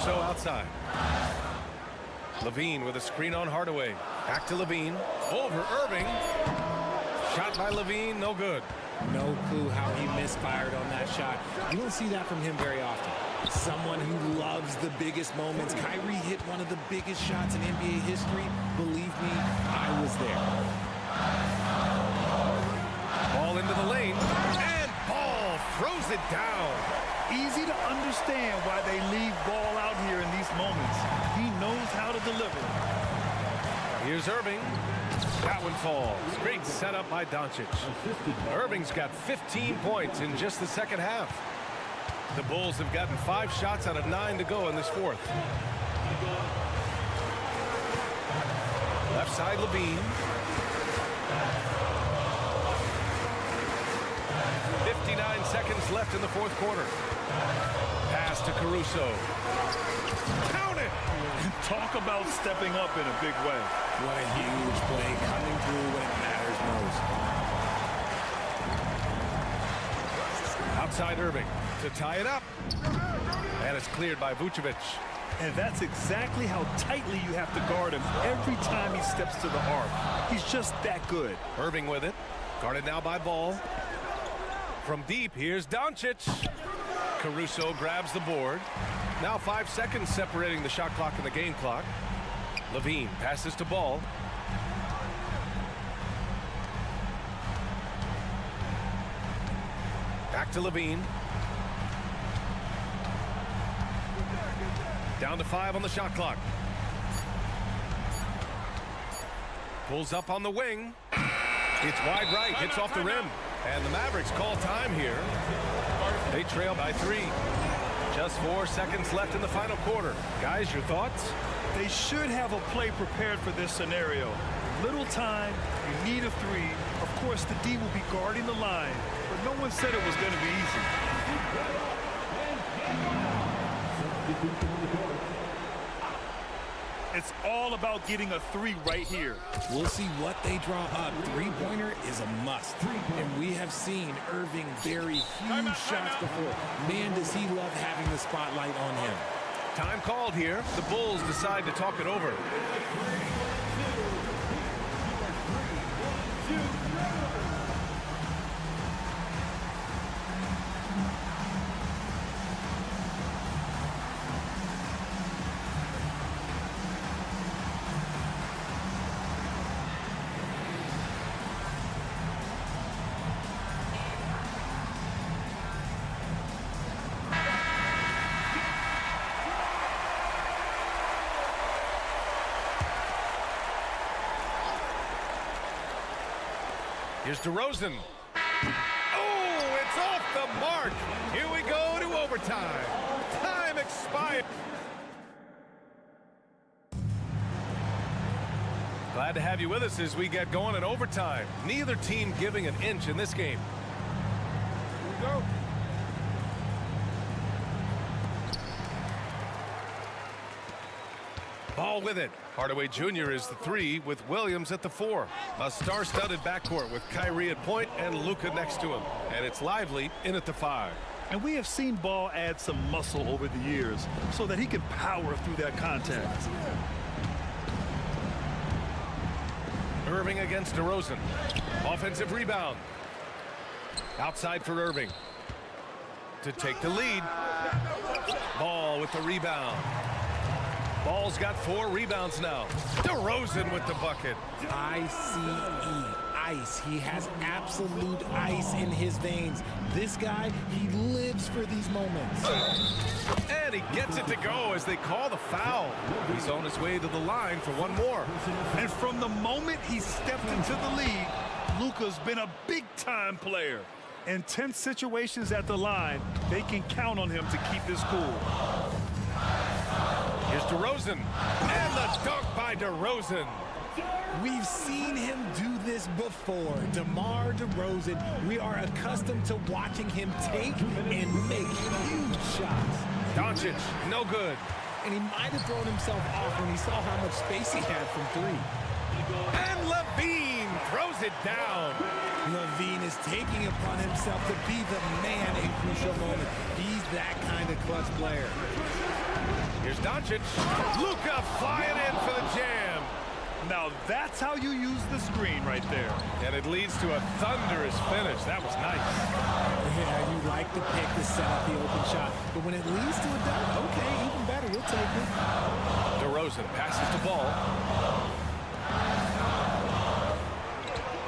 Caruso outside. Levine with a screen on Hardaway. Back to Levine. Over Irving. Shot by Levine, no good. No clue how he misfired on that shot. You don't see that from him very often. Someone who loves the biggest moments. Kyrie hit one of the biggest shots in NBA history. Believe me, I was there. Ball into the lane, and Ball throws it down. Easy to understand why they leave Ball out here in these moments. He knows how to deliver. Here's Irving. That one falls. Great setup by Doncic. Irving's got 15 points in just the second half. The Bulls have gotten 5 shots out of 9 to go in this fourth. Left side, Levine. 59 seconds left in the fourth quarter. Pass to Caruso. Count it! Talk about stepping up in a big way. What a huge play coming through when it matters most. Outside Irving to tie it up. And it's cleared by Vucevic. And that's exactly how tightly you have to guard him every time he steps to the arc. He's just that good. Irving with it. Guarded now by Ball. From deep, here's Doncic. Caruso grabs the board. Now 5 seconds separating the shot clock and the game clock. Levine passes to Ball. Back to Levine. Down to 5 on the shot clock. Pulls up on the wing. It's wide right, hits off the rim. And the Mavericks call time here. They trail by 3. Just 4 seconds left in the final quarter. Guys, your thoughts? They should have a play prepared for this scenario. Little time, you need a 3. Of course, the D will be guarding the line, but no one said it was going to be easy. It's all about getting a 3 right here. We'll see what they draw up. Three-pointer is a must. And we have seen Irving bury huge shots before. Man, does he love having the spotlight on him. Time called here. The Bulls decide to talk it over. Here's DeRozan. Oh, it's off the mark. Here we go to overtime. Time expired. Glad to have you with us as we get going in overtime. Neither team giving an inch in this game. Here we go. Ball with it. Hardaway Jr. is the 3 with Williams at the 4. A star-studded backcourt with Kyrie at point and Luka next to him. And it's lively in at the 5. And we have seen Ball add some muscle over the years so that he can power through that contact. Irving against DeRozan. Offensive rebound. Outside for Irving. To take the lead. Ball with the rebound. Ball's got 4 rebounds now. DeRozan with the bucket. I-C-E, ice. He has absolute ice in his veins. This guy, he lives for these moments. And he gets it to go as they call the foul. He's on his way to the line for one more. And from the moment he stepped into the league, Luka's been a big-time player. In tense situations at the line, they can count on him to keep his cool. Here's DeRozan, and the dunk by DeRozan. We've seen him do this before. DeMar DeRozan, we are accustomed to watching him take and make huge shots. Doncic, no good. And he might have thrown himself off when he saw how much space he had from 3. And Levine throws it down. Levine is taking upon himself to be the man in crucial moment. He's that kind of clutch player. Here's Doncic. Luka flying in for the jam. Now that's how you use the screen right there. And it leads to a thunderous finish. That was nice. Yeah, you like the pick to set up the open shot. But when it leads to a dunk, okay, even better. You'll take it. DeRozan passes the ball.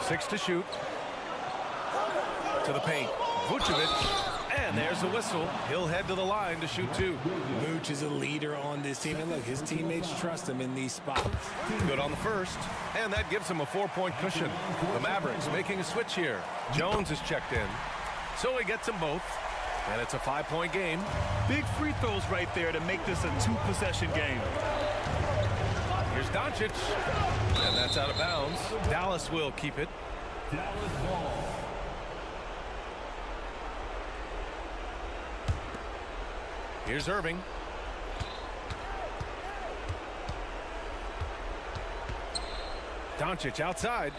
6 to shoot. To the paint. Vucevic. And there's the whistle. He'll head to the line to shoot 2. Vooch is a leader on this team. And look, his teammates trust him in these spots. Good on the first. And that gives him a 4-point cushion. The Mavericks making a switch here. Jones is checked in. So he gets them both. And it's a 5-point game. Big free throws right there to make this a 2-possession game. Here's Doncic. And that's out of bounds. Dallas will keep it. Dallas ball. Here's Irving. Doncic outside.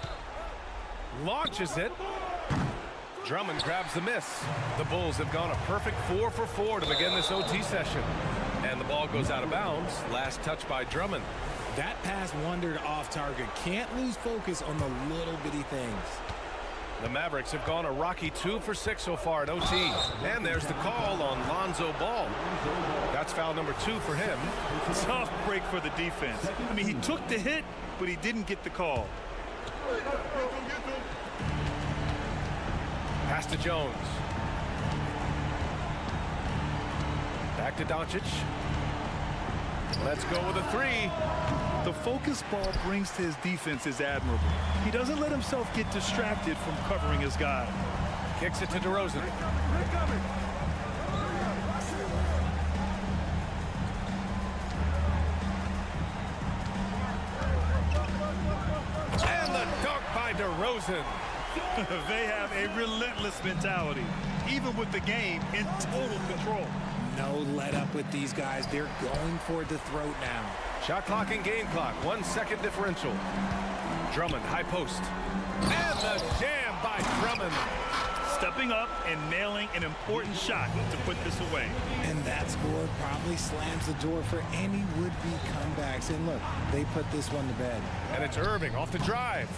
Launches it. Drummond grabs the miss. The Bulls have gone a perfect 4 for 4 to begin this OT session. And the ball goes out of bounds. Last touch by Drummond. That pass wandered off target. Can't lose focus on the little bitty things. The Mavericks have gone a rocky 2 for 6 so far at OT. And there's the call on Lonzo Ball. That's foul number 2 for him. Tough break for the defense. I mean, he took the hit, but he didn't get the call. Pass to Jones. Back to Doncic. Let's go with a 3. The focus ball brings to his defense is admirable. He doesn't let himself get distracted from covering his guy. Kicks it to DeRozan. And the dunk by DeRozan. They have a relentless mentality, even with the game in total control. No let up with these guys. They're going for the throat now. Shot clock and game clock. 1 second differential. Drummond, high post. And the jam by Drummond. Stepping up and nailing an important shot to put this away. And that score probably slams the door for any would-be comebacks. And look, they put this one to bed. And it's Irving off the drive.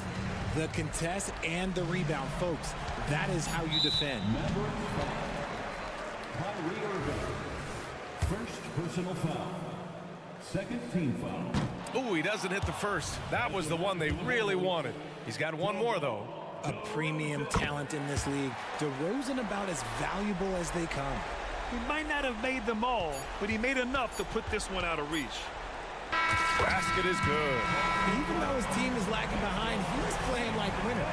The contest and the rebound, folks. That is how you defend. Kyrie Irving. First personal foul. Second team foul. Ooh, he doesn't hit the first. That was the one they really wanted. He's got one more, though. A premium talent in this league. DeRozan about as valuable as they come. He might not have made them all, but he made enough to put this one out of reach. Basket is good. Even though his team is lagging behind, he's playing like a winner.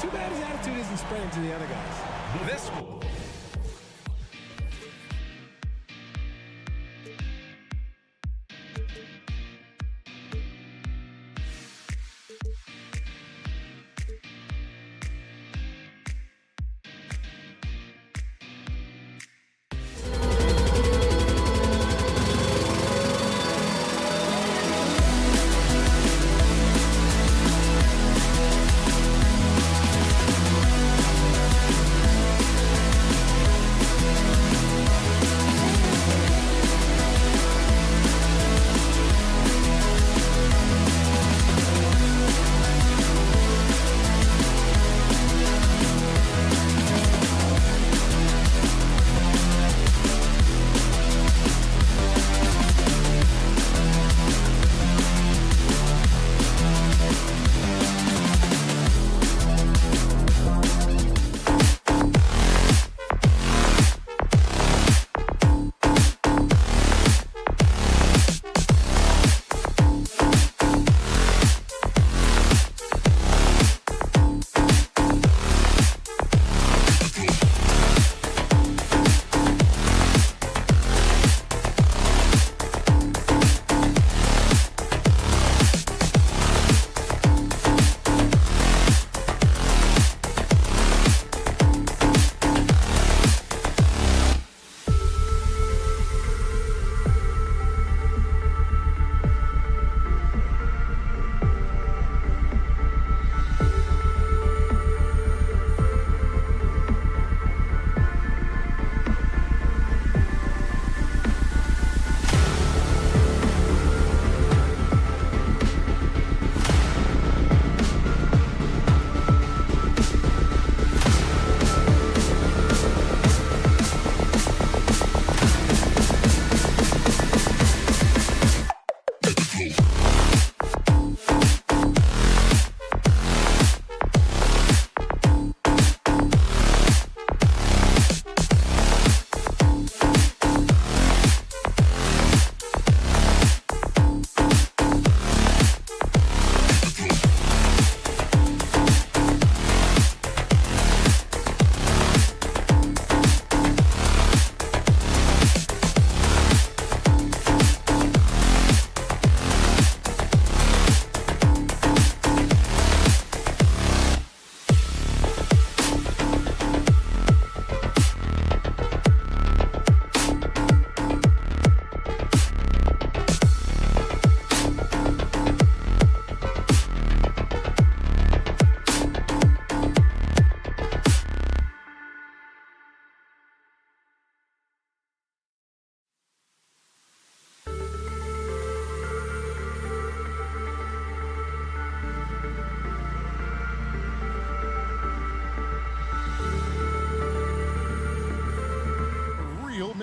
Too bad his attitude isn't spreading to the other guys. This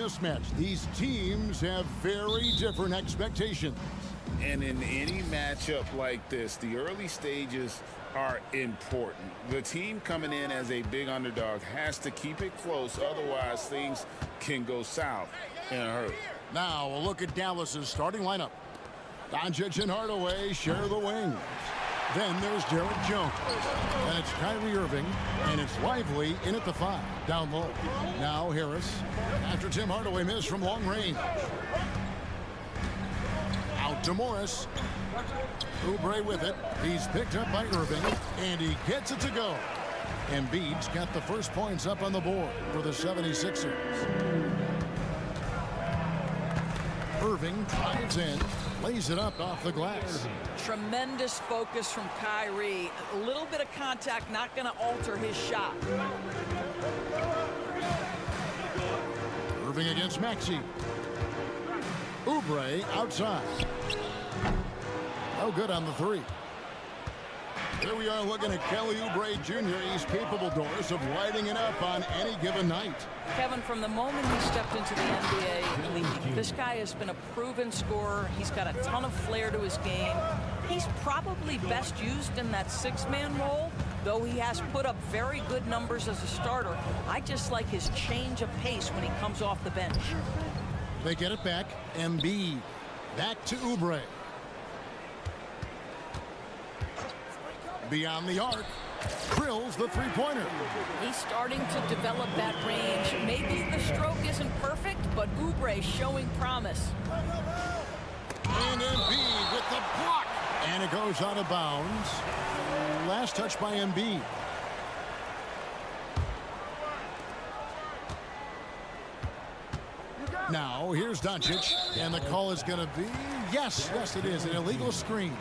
this match. These teams have very different expectations. And in any matchup like this, the early stages are important. The team coming in as a big underdog has to keep it close, otherwise things can go south in a hurry. Now a look at Dallas's starting lineup. Doncic and Hardaway share the wings. Then there's Derek Jones. And it's Kyrie Irving. And it's Lively in at the 5. Down low. Now Harris. After Tim Hardaway missed from long range. Out to Morris. Oubre with it. He's picked up by Irving. And he gets it to go. Embiid's got the first points up on the board for the 76ers. Irving drives in, lays it up off the glass. Tremendous focus from Kyrie. A little bit of contact, not going to alter his shot. Irving against Maxey. Oubre outside. No good on the 3. Here we are looking at Kelly Oubre Jr. He's capable, Doris, of lighting it up on any given night. Kevin, from the moment he stepped into the NBA league, this guy has been a proven scorer. He's got a ton of flair to his game. He's probably best used in that 6-man role, though he has put up very good numbers as a starter. I just like his change of pace when he comes off the bench. They get it back. Embiid back to Oubre. Beyond the arc, drills the 3-pointer. He's starting to develop that range. Maybe the stroke isn't perfect, but Oubre showing promise. And Embiid with the block. And it goes out of bounds. Last touch by Embiid. Now, here's Doncic. And the call is going to be, yes, it is, an illegal screen.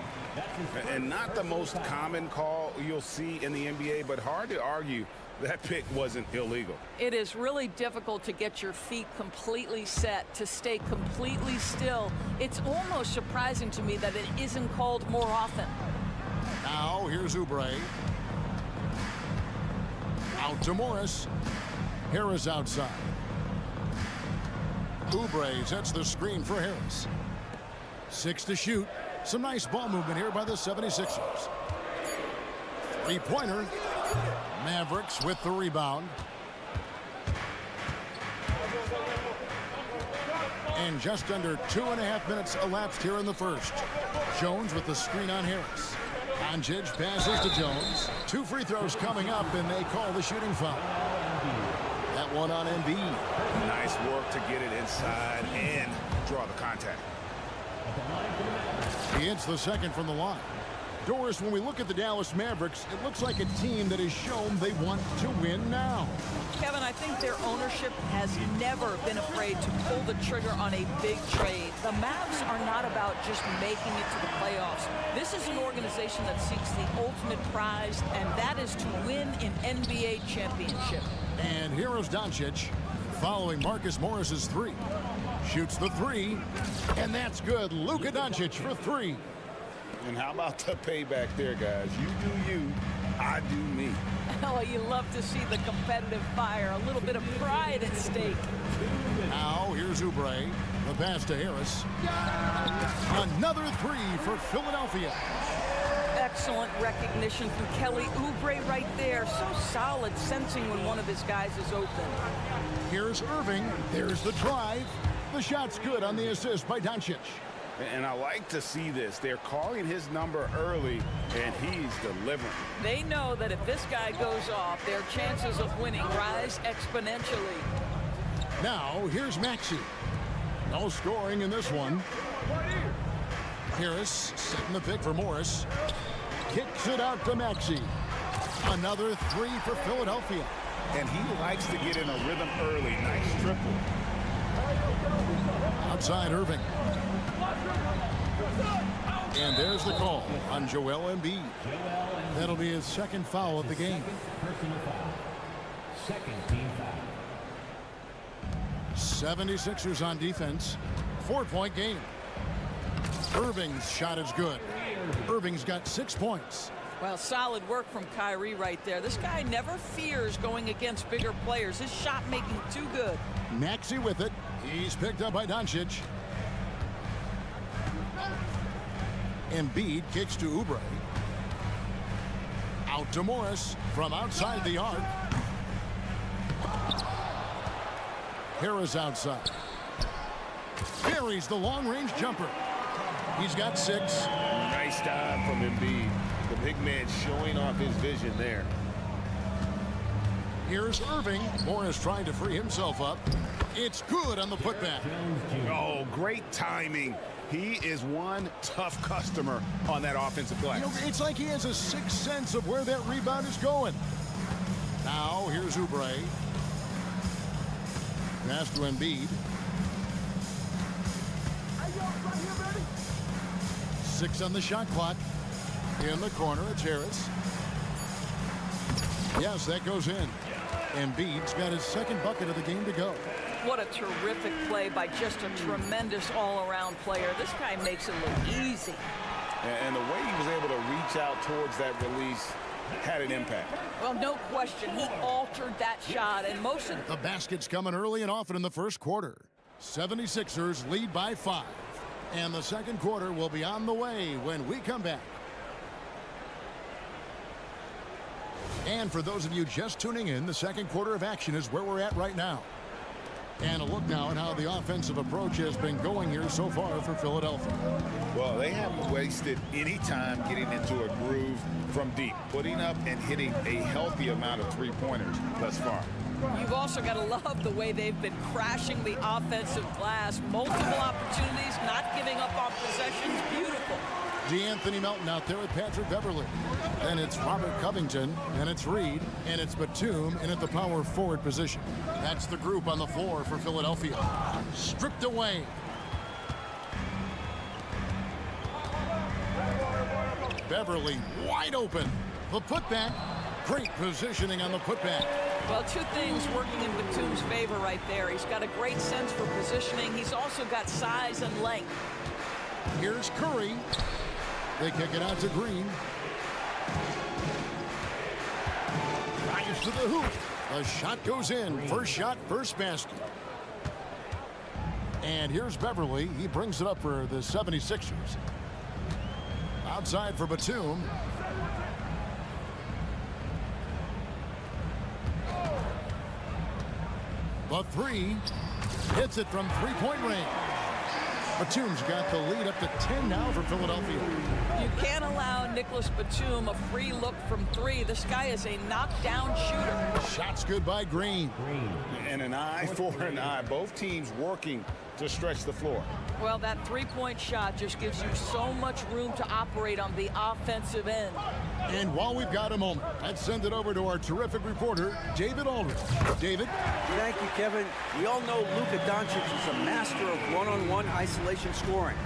And not the most common call you'll see in the NBA, but hard to argue that pick wasn't illegal. It is really difficult to get your feet completely set, to stay completely still. It's almost surprising to me that it isn't called more often. Now, here's Oubre. Out to Morris. Harris outside. Oubre sets the screen for Harris. 6 to shoot. Some nice ball movement here by the 76ers. 3-pointer. Mavericks with the rebound. And just under 2.5 minutes elapsed here in the first. Jones with the screen on Harris. Doncic passes to Jones. 2 free throws coming up, and they call the shooting foul. That one on Embiid. Nice work to get it inside and draw the contact. He hits the second from the line. Doris, when we look at the Dallas Mavericks, it looks like a team that has shown they want to win now. Kevin, I think their ownership has never been afraid to pull the trigger on a big trade. The Mavs are not about just making it to the playoffs. This is an organization that seeks the ultimate prize, and that is to win an NBA championship. And here is Doncic following Marcus Morris's 3. Shoots the 3, and that's good. Luka Doncic for 3. And how about the payback there, guys? You do you, I do me. Oh, you love to see the competitive fire. A little bit of pride at stake. Now, here's Oubre. The pass to Harris. Another 3 for Philadelphia. Excellent recognition from Kelly Oubre right there. So solid, sensing when one of his guys is open. Here's Irving. There's the drive. The shot's good on the assist by Doncic. And I like to see this. They're calling his number early, and he's delivering. They know that if this guy goes off, their chances of winning rise exponentially. Now, here's Maxey. No scoring in this one. Harris setting the pick for Morris. Kicks it out to Maxey. Another 3 for Philadelphia. And he likes to get in a rhythm early. Nice triple. Outside Irving. And there's the call on Joel Embiid. That'll be his second foul of the game. Second team foul. 76ers on defense. 4-point game. Irving's shot is good. Irving's got 6 points. Well, solid work from Kyrie right there. This guy never fears going against bigger players. His shot making too good. Maxey with it. He's picked up by Doncic. Embiid kicks to Oubre. Out to Morris from outside the arc. Harris outside. Buries the long-range jumper. He's got 6. Nice dive from Embiid. The big man showing off his vision there. Here's Irving. Morris trying to free himself up. It's good on the putback. Oh, great timing. He is one tough customer on that offensive glass. You know, it's like he has a sixth sense of where that rebound is going. Now, here's Oubre. Pass to Embiid. 6 on the shot clock. In the corner, it's Harris. Yes, that goes in. Embiid's got his second bucket of the game to go. What a terrific play by just a tremendous all-around player. This guy makes it look easy. And the way he was able to reach out towards that release had an impact. Well, no question. He altered that shot, and most of the basket's coming early and often in the first quarter. 76ers lead by 5. And the second quarter will be on the way when we come back. And for those of you just tuning in, the second quarter of action is where we're at right now. And a look now at how the offensive approach has been going here so far for Philadelphia. Well, they haven't wasted any time getting into a groove from deep, putting up and hitting a healthy amount of three-pointers thus far. You've also got to love the way they've been crashing the offensive glass. Multiple opportunities, not giving up on possessions. Beautiful. DeAnthony Melton out there with Patrick Beverly. And it's Robert Covington, and it's Reed, and it's Batum in at the power forward position. That's the group on the floor for Philadelphia. Stripped away. Beverly wide open. The putback. Great positioning on the putback. Well, 2 things working in Batum's favor right there. He's got a great sense for positioning. He's also got size and length. Here's Curry. They kick it out to Green. Drives to the hoop. The shot goes in. First shot, first basket. And here's Beverly. He brings it up for the 76ers. Outside for Batum. The 3. Hits it from three-point range. Batum's got the lead up to 10 now for Philadelphia. You can't allow Nicholas Batum a free look from 3. This guy is a knockdown shooter. Shots good by Green. And an eye for an eye. Both teams working to stretch the floor. Well, that three-point shot just gives you so much room to operate on the offensive end. And while we've got a moment, let's send it over to our terrific reporter, David Aldridge. David? Thank you, Kevin. We all know Luka Doncic is a master of one-on-one isolation scoring.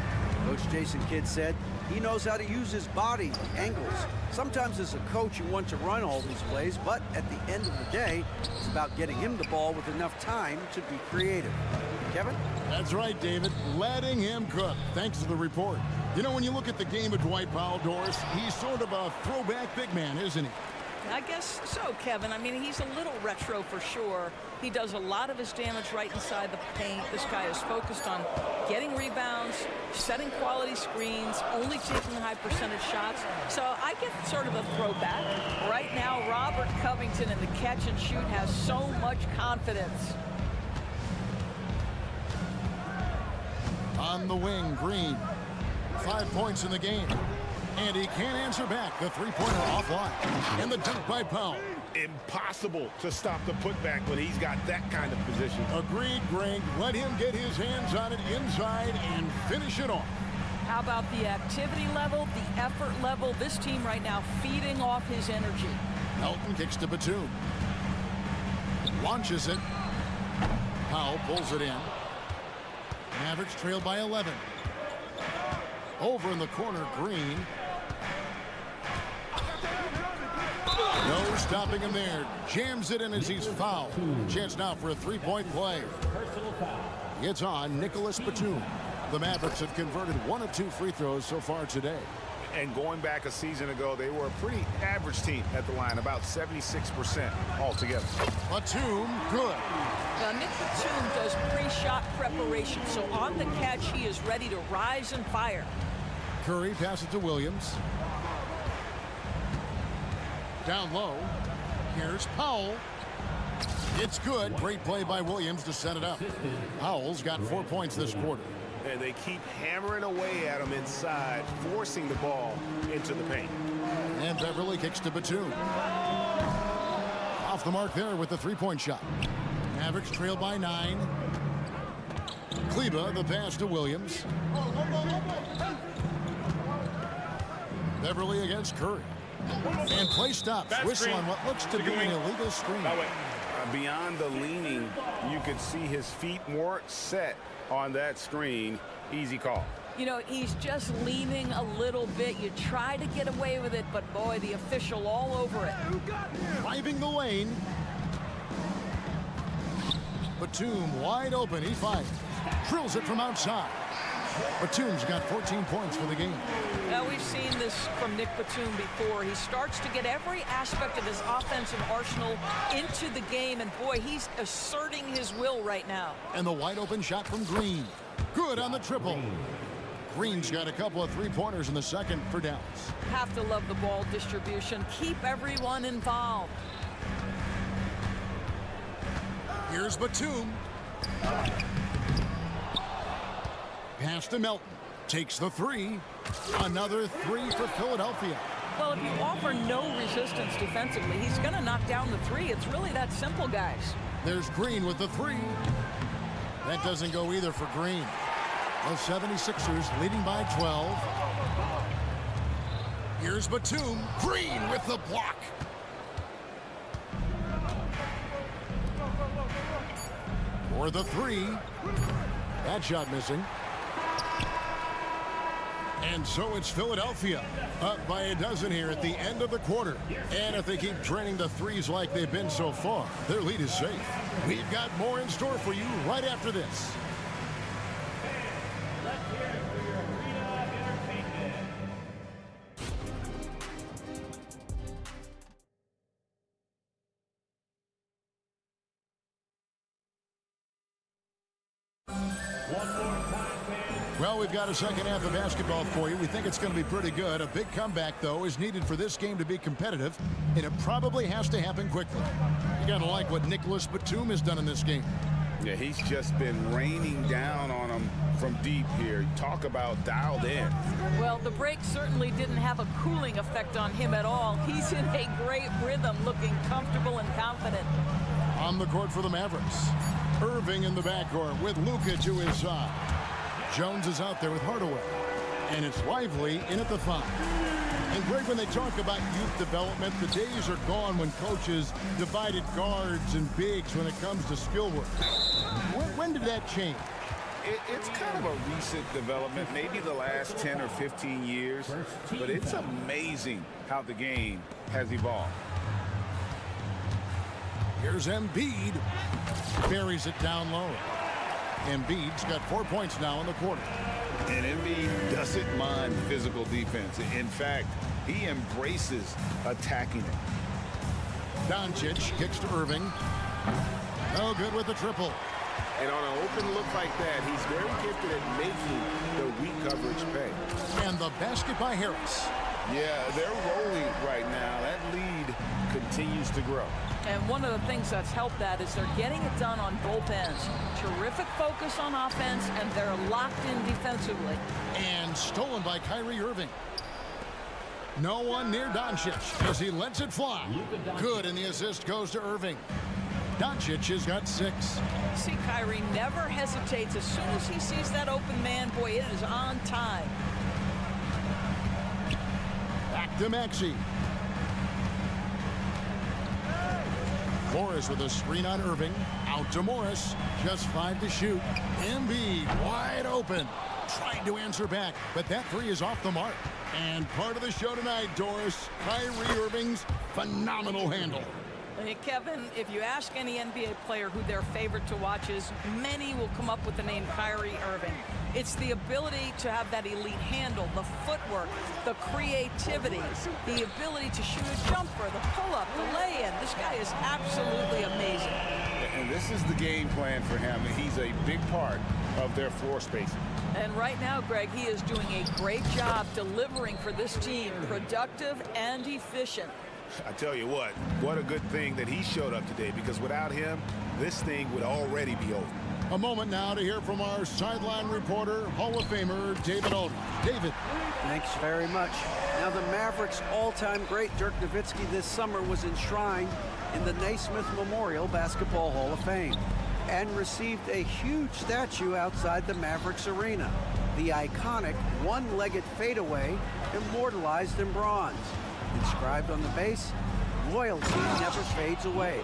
Coach Jason Kidd said he knows how to use his body, angles. Sometimes as a coach you want to run all these plays, but at the end of the day, it's about getting him the ball with enough time to be creative. Kevin? That's right, David. Letting him cook. Thanks to the report. You know, when you look at the game of Dwight Powell, Doris, he's sort of a throwback big man, isn't he? I guess so, Kevin. I mean, he's a little retro for sure. He does a lot of his damage right inside the paint. This guy is focused on getting rebounds, setting quality screens, only taking high percentage shots. So I get sort of a throwback. Right now, Robert Covington in the catch and shoot has so much confidence. On the wing, Green. 5 points in the game. And he can't answer back. The three-pointer offline. And the dunk by Powell. Impossible to stop the putback when he's got that kind of position. Agreed, Greg. Let him get his hands on it inside and finish it off. How about the activity level, the effort level? This team right now feeding off his energy. Melton kicks to Batum. Launches it. Powell pulls it in. Mavericks trail by 11. Over in the corner, Green. No stopping him there. Jams it in as he's fouled. Chance now for a three-point play. It's on Nicholas Batum. The Mavericks have converted 1 of 2 free throws so far today. And going back a season ago, they were a pretty average team at the line, about 76% altogether. Batum, good. Now, Nick Batum does pre-shot preparation, so on the catch, he is ready to rise and fire. Curry passes to Williams. Down low. Here's Powell. It's good. Great play by Williams to set it up. Powell's got 4 points this quarter. And they keep hammering away at him inside, forcing the ball into the paint. And Beverly kicks to Batum. Off the mark there with the three-point shot. Mavericks trail by 9. Kleba, the pass to Williams. Beverly against Curry. And play stops. Whistle on what looks to be an illegal screen. Beyond the leaning, you could see his feet more set on that screen. Easy call. You know, he's just leaning a little bit. You try to get away with it, but boy, the official all over it. Driving the lane. Batum wide open. He fires. Drills it from outside. Batum's got 14 points for the game. Now, we've seen this from Nick Batum before. He starts to get every aspect of his offensive arsenal into the game, and boy, he's asserting his will right now. And the wide open shot from Green. Good on the triple. Green's got a couple of three-pointers in the second for Dallas. Have to love the ball distribution. Keep everyone involved. Here's Batum. Pass to Melton. Takes the three. Another three for Philadelphia. Well, if you offer no resistance defensively, he's going to knock down the three. It's really that simple, guys. There's Green with the three. That doesn't go either for Green. The 76ers leading by 12. Here's Batum. Green with the block. For the three. That shot missing. And so it's Philadelphia up by a dozen here at the end of the quarter. And if they keep draining the threes like they've been so far, their lead is safe. We've got more in store for you right after this. Well, we've got a second half of basketball for you. We think it's going to be pretty good. A big comeback, though, is needed for this game to be competitive, and it probably has to happen quickly. You got to like what Nicholas Batum has done in this game. Yeah, he's just been raining down on him from deep here. Talk about dialed in. Well, the break certainly didn't have a cooling effect on him at all. He's in a great rhythm, looking comfortable and confident. On the court for the Mavericks. Irving in the backcourt with Luka to his side. Jones is out there with Hardaway. And it's Lively in at the 5. And Greg, when they talk about youth development, the days are gone when coaches divided guards and bigs when it comes to skill work. When did that change? It's kind of a recent development, maybe the last 10 or 15 years, but it's amazing how the game has evolved. Here's Embiid. Buries it down low. Embiid's got 4 points now in the quarter. And Embiid doesn't mind physical defense. In fact, he embraces attacking it. Doncic kicks to Irving. No good with the triple. And on an open look like that, he's very gifted at making the weak coverage pay. And the basket by Harris. Yeah, they're rolling right now. That lead continues to grow. And one of the things that's helped that is they're getting it done on both ends. Terrific focus on offense, and they're locked in defensively. And stolen by Kyrie Irving. No one near Doncic as he lets it fly. Good, and the assist goes to Irving. Doncic has got 6. See, Kyrie never hesitates. As soon as he sees that open man, boy, it is on time. Back to Maxey. Morris with a screen on Irving. Out to Morris. Just 5 to shoot. Embiid wide open. Trying to answer back, but that 3 is off the mark. And part of the show tonight, Doris, Kyrie Irving's phenomenal handle. Hey, Kevin, if you ask any NBA player who their favorite to watch is, many will come up with the name Kyrie Irving. It's the ability to have that elite handle, the footwork, the creativity, the ability to shoot a jumper, the pull-up, the lay-in. This guy is absolutely amazing. And this is the game plan for him. He's a big part of their floor spacing. And right now, Greg, he is doing a great job delivering for this team, productive and efficient. I tell you what a good thing that he showed up today, because without him, this thing would already be over. A moment now to hear from our sideline reporter, Hall of Famer David Aldridge. David. Thanks very much. Now, the Mavericks' all-time great Dirk Nowitzki this summer was enshrined in the Naismith Memorial Basketball Hall of Fame and received a huge statue outside the Mavericks arena. The iconic one-legged fadeaway immortalized in bronze. Inscribed on the base, loyalty never fades away.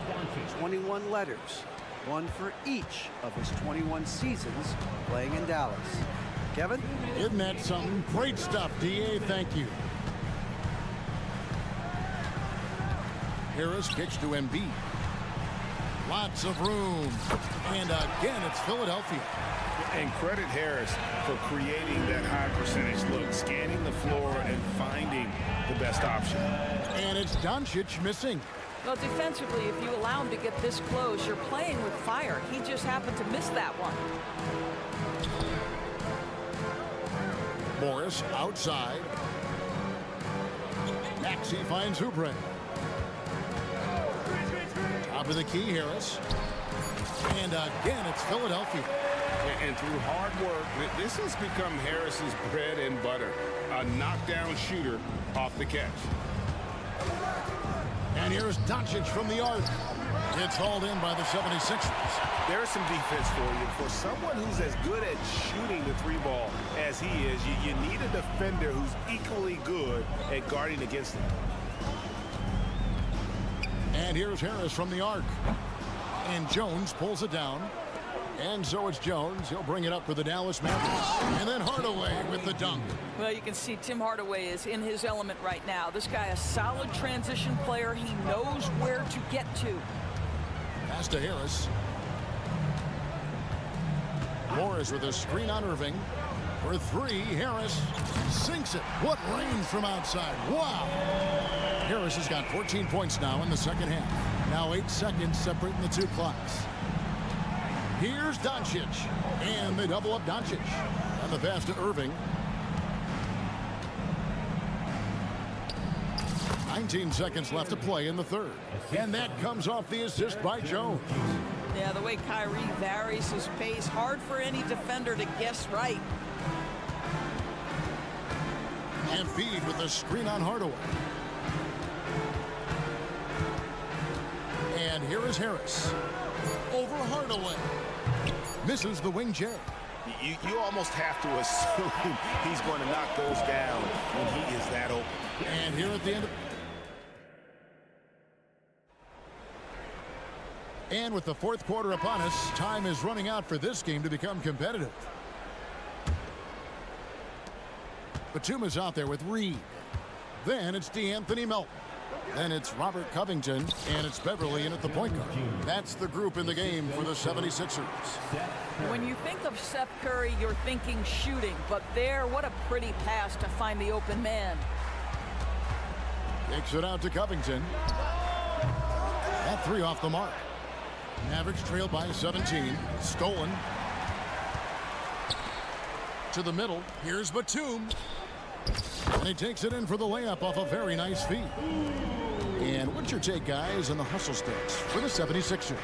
21 letters, one for each of his 21 seasons playing in Dallas. Kevin? Isn't that something? Great stuff, D.A. Thank you. Harris kicks to Embiid. Lots of room. And again, it's Philadelphia. And credit Harris for creating that high percentage look, scanning the floor and finding the best option. And it's Doncic missing. Well, defensively, if you allow him to get this close, you're playing with fire. He just happened to miss that one. Morris outside. Maxey finds Oubre. Top of the key, Harris. And again, it's Philadelphia. And through hard work, this has become Harris's bread and butter. A knockdown shooter off the catch. And here's Doncic from the arc. It's hauled in by the 76ers. There's some defense for you. For someone who's as good at shooting the three ball as he is, you need a defender who's equally good at guarding against him. And here's Harris from the arc. And Jones pulls it down. And so it's Jones. He'll bring it up for the Dallas Mavericks. And then Hardaway with the dunk. Well, you can see Tim Hardaway is in his element right now. This guy, a solid transition player. He knows where to get to. Pass to Harris. Morris with a screen on Irving. For three, Harris sinks it. What range from outside. Wow. Harris has got 14 points now in the second half. Now 8 seconds separating the two clocks. Here's Doncic. And they double up Doncic. And the pass to Irving. 19 seconds left to play in the third. And that comes off the assist by Jones. Yeah, the way Kyrie varies his pace, hard for any defender to guess right. Embiid with a screen on Hardaway. And here is Harris. Over Hardaway. Misses the wing J. You almost have to assume he's going to knock those down when he is that open. And here at the end of... And with the fourth quarter upon us, time is running out for this game to become competitive. Batum is out there with Reed. Then it's DeAnthony Melton. Then it's Robert Covington, and it's Beverly in at the point guard. That's the group in the game for the 76ers. When you think of Seth Curry, you're thinking shooting. But there, what a pretty pass to find the open man. Kicks it out to Covington. That three off the mark. Mavericks trail by 17. Stolen. To the middle. Here's Batum. And he takes it in for the layup off a very nice feed. And what's your take, guys, on the hustle sticks for the 76ers?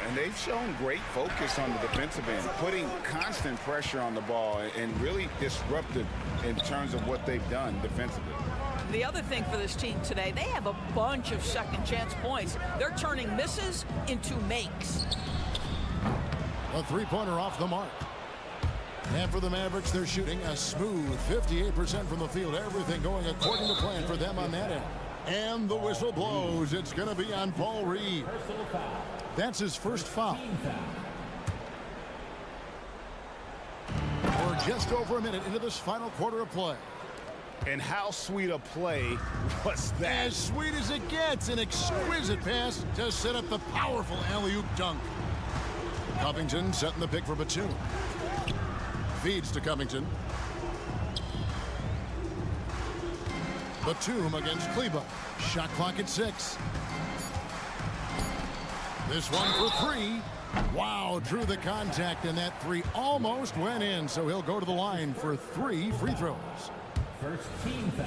And they've shown great focus on the defensive end, putting constant pressure on the ball and really disruptive in terms of what they've done defensively. The other thing for this team today, they have a bunch of second chance points. They're turning misses into makes. A three-pointer off the mark. And for the Mavericks, they're shooting a smooth 58% from the field. Everything going according to plan for them on that end. And the whistle blows. It's going to be on Paul Reed. That's his first foul. We're just over a minute into this final quarter of play. And how sweet a play was that? As sweet as it gets, an exquisite pass to set up the powerful alley-oop dunk. Covington setting the pick for Batum. Feeds to Covington. Batum against Kleba. Shot clock at 6. This one for 3. Wow, drew the contact, and that 3 almost went in, so he'll go to the line for 3 free throws. First team foul.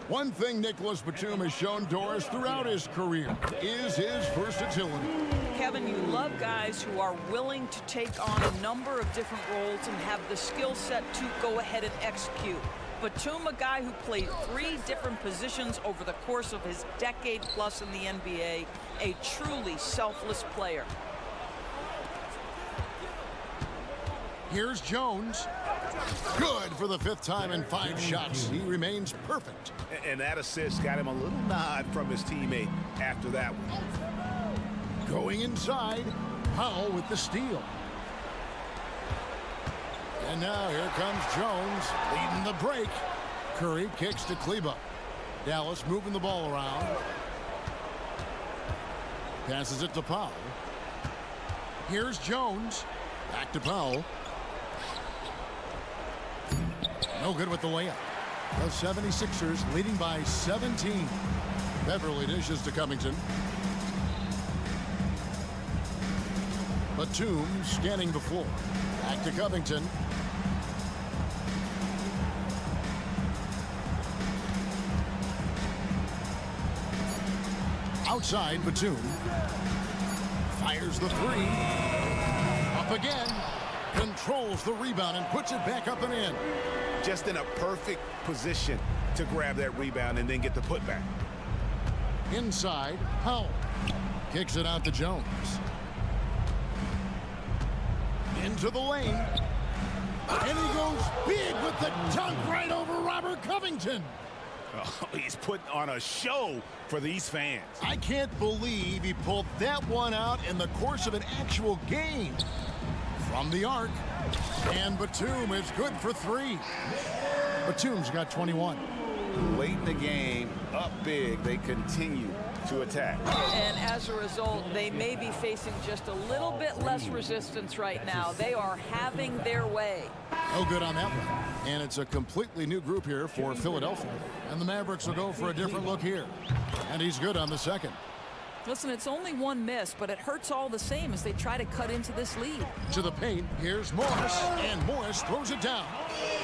One thing Nicholas Batum has shown Doris throughout his career is his versatility. Kevin, you love guys who are willing to take on a number of different roles and have the skill set to go ahead and execute. Batum, a guy who played 3 different positions over the course of his decade plus in the NBA, a truly selfless player. Here's Jones. Good for the 5th time in 5 shots. He remains perfect. And that assist got him a little nod from his teammate after that one. Going inside, Powell with the steal. And now here comes Jones leading the break. Curry kicks to Kleba. Dallas moving the ball around. Passes it to Powell. Here's Jones. Back to Powell. No good with the layup. The 76ers leading by 17. Beverly dishes to Covington. Batum scanning the floor. Back to Covington. Outside, Batum. Fires the 3. Up again. Controls the rebound and puts it back up and in. Just in a perfect position to grab that rebound and then get the putback. Inside, Powell. Kicks it out to Jones. Into the lane. And he goes big with the dunk right over Robert Covington. Oh, he's putting on a show for these fans. I can't believe he pulled that one out in the course of an actual game. From the arc. And Batum is good for 3. Batum's got 21. Late in the game, up big, they continue to attack. And as a result, they may be facing just a little bit less resistance right now. They are having their way. No good on that one. And it's a completely new group here for Philadelphia. And the Mavericks will go for a different look here. And he's good on the second. Listen, it's only 1 miss, but it hurts all the same as they try to cut into this lead. To the paint, here's Morris. And Morris throws it down.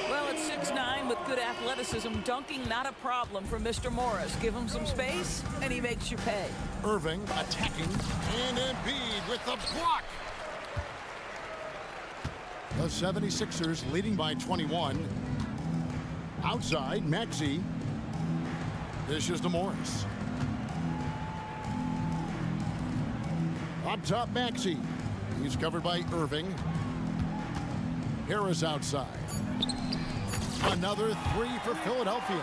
Well, at 6'9" with good athleticism, dunking not a problem for Mr. Morris. Give him some space, and he makes you pay. Irving attacking. And Embiid with the block. The 76ers leading by 21. Outside, Maxey. Dishes to Morris. Up top, Maxey. He's covered by Irving. Harris outside. Another 3 for Philadelphia.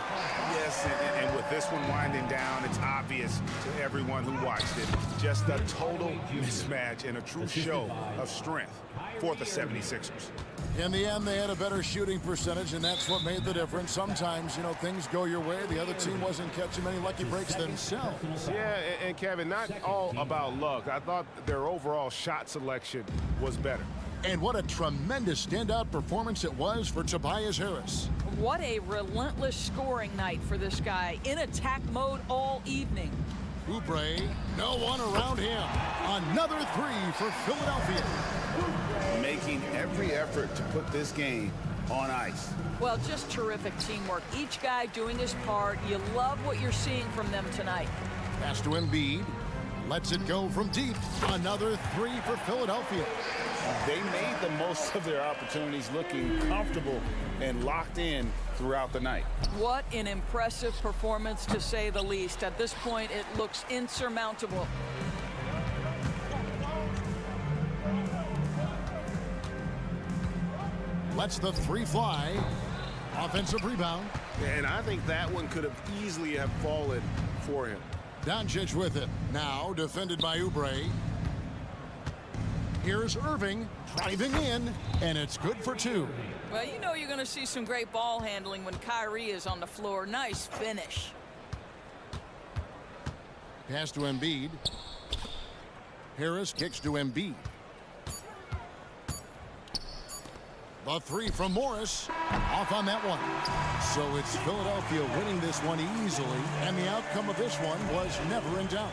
Yes, and with this one winding down, it's obvious to everyone who watched it. Just a total mismatch and a true show of strength for the 76ers. In the end, they had a better shooting percentage, and that's what made the difference. Sometimes, you know, things go your way. The other team wasn't catching many lucky breaks themselves. Yeah, and Kevin, not all about luck. I thought their overall shot selection was better. And what a tremendous standout performance it was for Tobias Harris. What a relentless scoring night for this guy. In attack mode all evening. Oubre, no one around him. Another 3 for Philadelphia. Making every effort to put this game on ice. Well, just terrific teamwork. Each guy doing his part. You love what you're seeing from them tonight. Pass to Embiid. Lets it go from deep. Another 3 for Philadelphia. They made the most of their opportunities, looking comfortable and locked in throughout the night. What an impressive performance, to say the least. At this point, it looks insurmountable. Lets the 3 fly. Offensive rebound. And I think that one could have easily have fallen for him. Doncic with it. Now defended by Oubre. Here's Irving driving in, and it's good for 2. Well, you know you're going to see some great ball handling when Kyrie is on the floor. Nice finish. Pass to Embiid. Harris kicks to Embiid. The three from Morris. Off on that one. So it's Philadelphia winning this one easily, and the outcome of this one was never in doubt.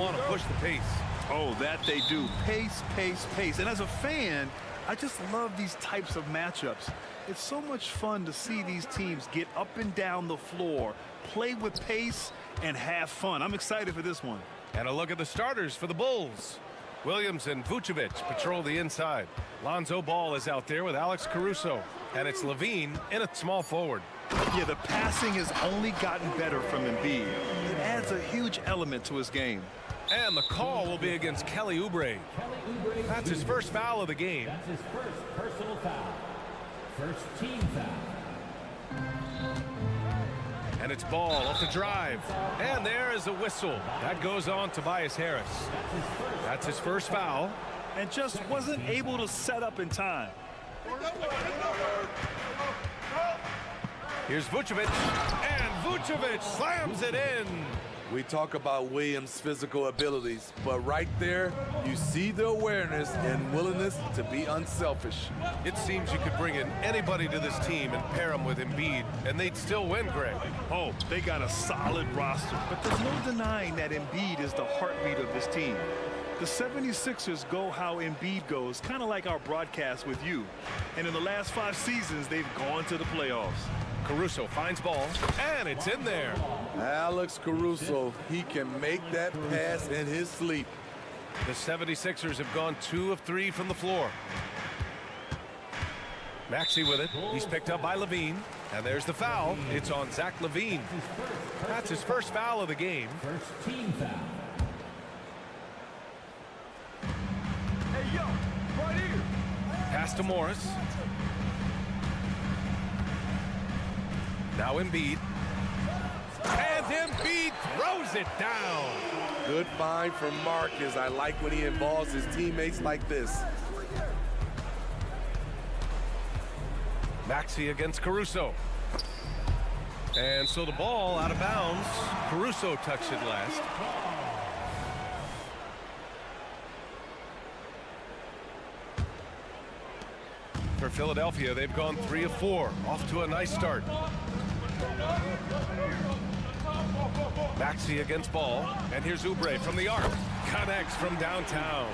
want to push the pace. Oh, that they do. Pace, pace, pace. And as a fan, I just love these types of matchups. It's so much fun to see these teams get up and down the floor, play with pace, and have fun. I'm excited for this one. And a look at the starters for the Bulls. Williams and Vucevic patrol the inside. Lonzo Ball is out there with Alex Caruso. And it's Levine in a small forward. Yeah, the passing has only gotten better from Embiid. It adds a huge element to his game. And the call will be against Kelly Oubre. That's his first foul of the game. That's his first personal foul. First team foul. And it's Ball off the drive. And there is a whistle. That goes on Tobias Harris. That's his first foul. And just wasn't able to set up in time. Here's Vucevic. And Vucevic slams it in. We talk about Williams' physical abilities, but right there, you see the awareness and willingness to be unselfish. It seems you could bring in anybody to this team and pair them with Embiid, and they'd still win, Greg. Oh, they got a solid roster, but there's no denying that Embiid is the heartbeat of this team. The 76ers go how Embiid goes, kind of like our broadcast with you. And in the last 5 seasons, they've gone to the playoffs. Caruso finds Ball, and it's in there. Alex Caruso, he can make that pass in his sleep. The 76ers have gone 2 of 3 from the floor. Maxey with it. He's picked up by Levine. And there's the foul. It's on Zach Levine. That's his first foul of the game. First team foul. Hey, yo, right here. Pass to Morris. Now Embiid. And Embiid throws it down. Good find from Marcus. I like when he involves his teammates like this. Maxey against Caruso. And so the ball out of bounds. Caruso touched it last. For Philadelphia, they've gone 3 of 4. Off to a nice start. Maxey against Ball. And here's Oubre from the arc. Connects from downtown.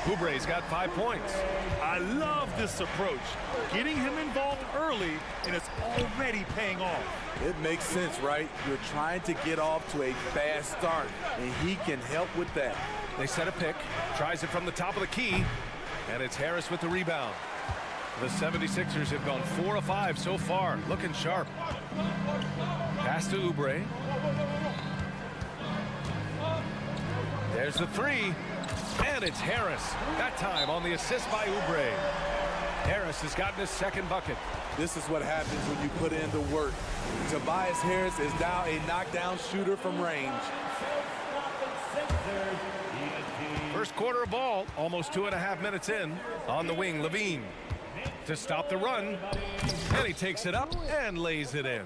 Oubre's got 5 points. I love this approach. Getting him involved early, and it's already paying off. It makes sense, right? You're trying to get off to a fast start, and he can help with that. They set a pick. Tries it from the top of the key. And it's Harris with the rebound. The 76ers have gone 4 of 5 so far, looking sharp. Pass to Oubre. There's the 3, and it's Harris. That time on the assist by Oubre. Harris has gotten his second bucket. This is what happens when you put in the work. Tobias Harris is now a knockdown shooter from range. First quarter of ball, almost 2.5 minutes in. On the wing, Levine. To stop the run, and he takes it up and lays it in.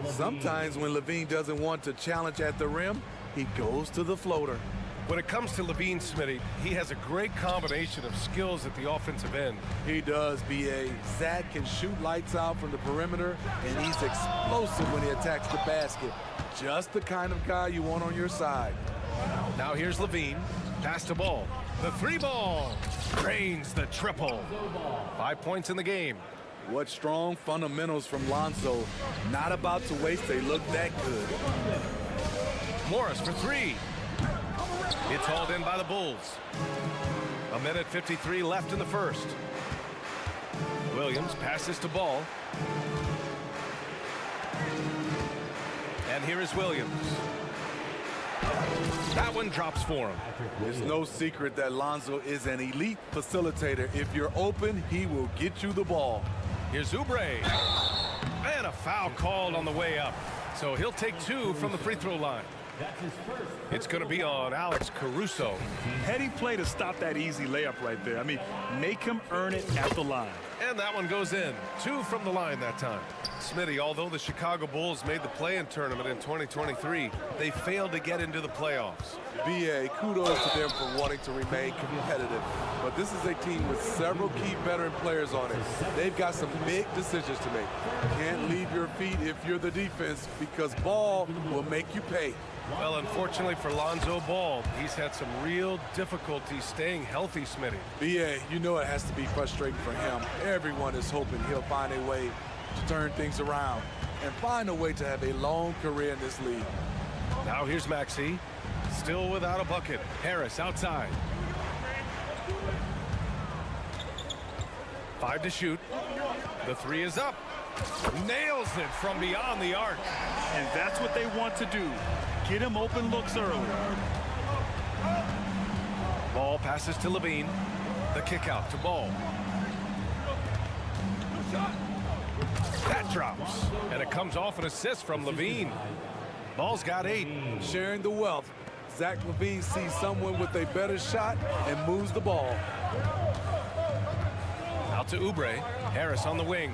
Sometimes when Levine doesn't want to challenge at the rim, he goes to the floater. When it comes to Levine, Smitty, he has a great combination of skills at the offensive end. He does, B.A. Zach can shoot lights out from the perimeter, and he's explosive when he attacks the basket. Just the kind of guy you want on your side. Now here's Levine. Pass to Ball. The 3 ball. Drains the triple. 5 points in the game. What strong fundamentals from Lonzo. Not about to waste a look that good. Morris for 3. It's hauled in by the Bulls. 1:53 left in the first. Williams passes to Ball. And here is Williams. That one drops for him. It's no secret that Lonzo is an elite facilitator. If you're open, he will get you the ball. Here's Oubre. And a foul called on the way up. So he'll take 2 from the free throw line. It's going to be on Alex Caruso. Heady play to stop that easy layup right there. I mean, make him earn it at the line. And that one goes in. 2 from the line that time. Smitty, although the Chicago Bulls made the play-in tournament in 2023, they failed to get into the playoffs. BA, kudos to them for wanting to remain competitive. But this is a team with several key veteran players on it. They've got some big decisions to make. Can't leave your feet if you're the defense, because ball will make you pay. Well, unfortunately for Lonzo Ball, he's had some real difficulty staying healthy, Smitty. BA, you know it has to be frustrating for him. Everyone is hoping he'll find a way to turn things around and find a way to have a long career in this league. Now here's Maxey, still without a bucket. Harris outside. 5 to shoot. The 3 is up. Nails it from beyond the arc. And that's what they want to do. Get him open looks early. Ball passes to Levine. The kick out to Ball. That drops. And it comes off an assist from Levine. Ball's got 8. Sharing the wealth. Zach LaVine sees someone with a better shot and moves the ball. Out to Oubre. Harris on the wing.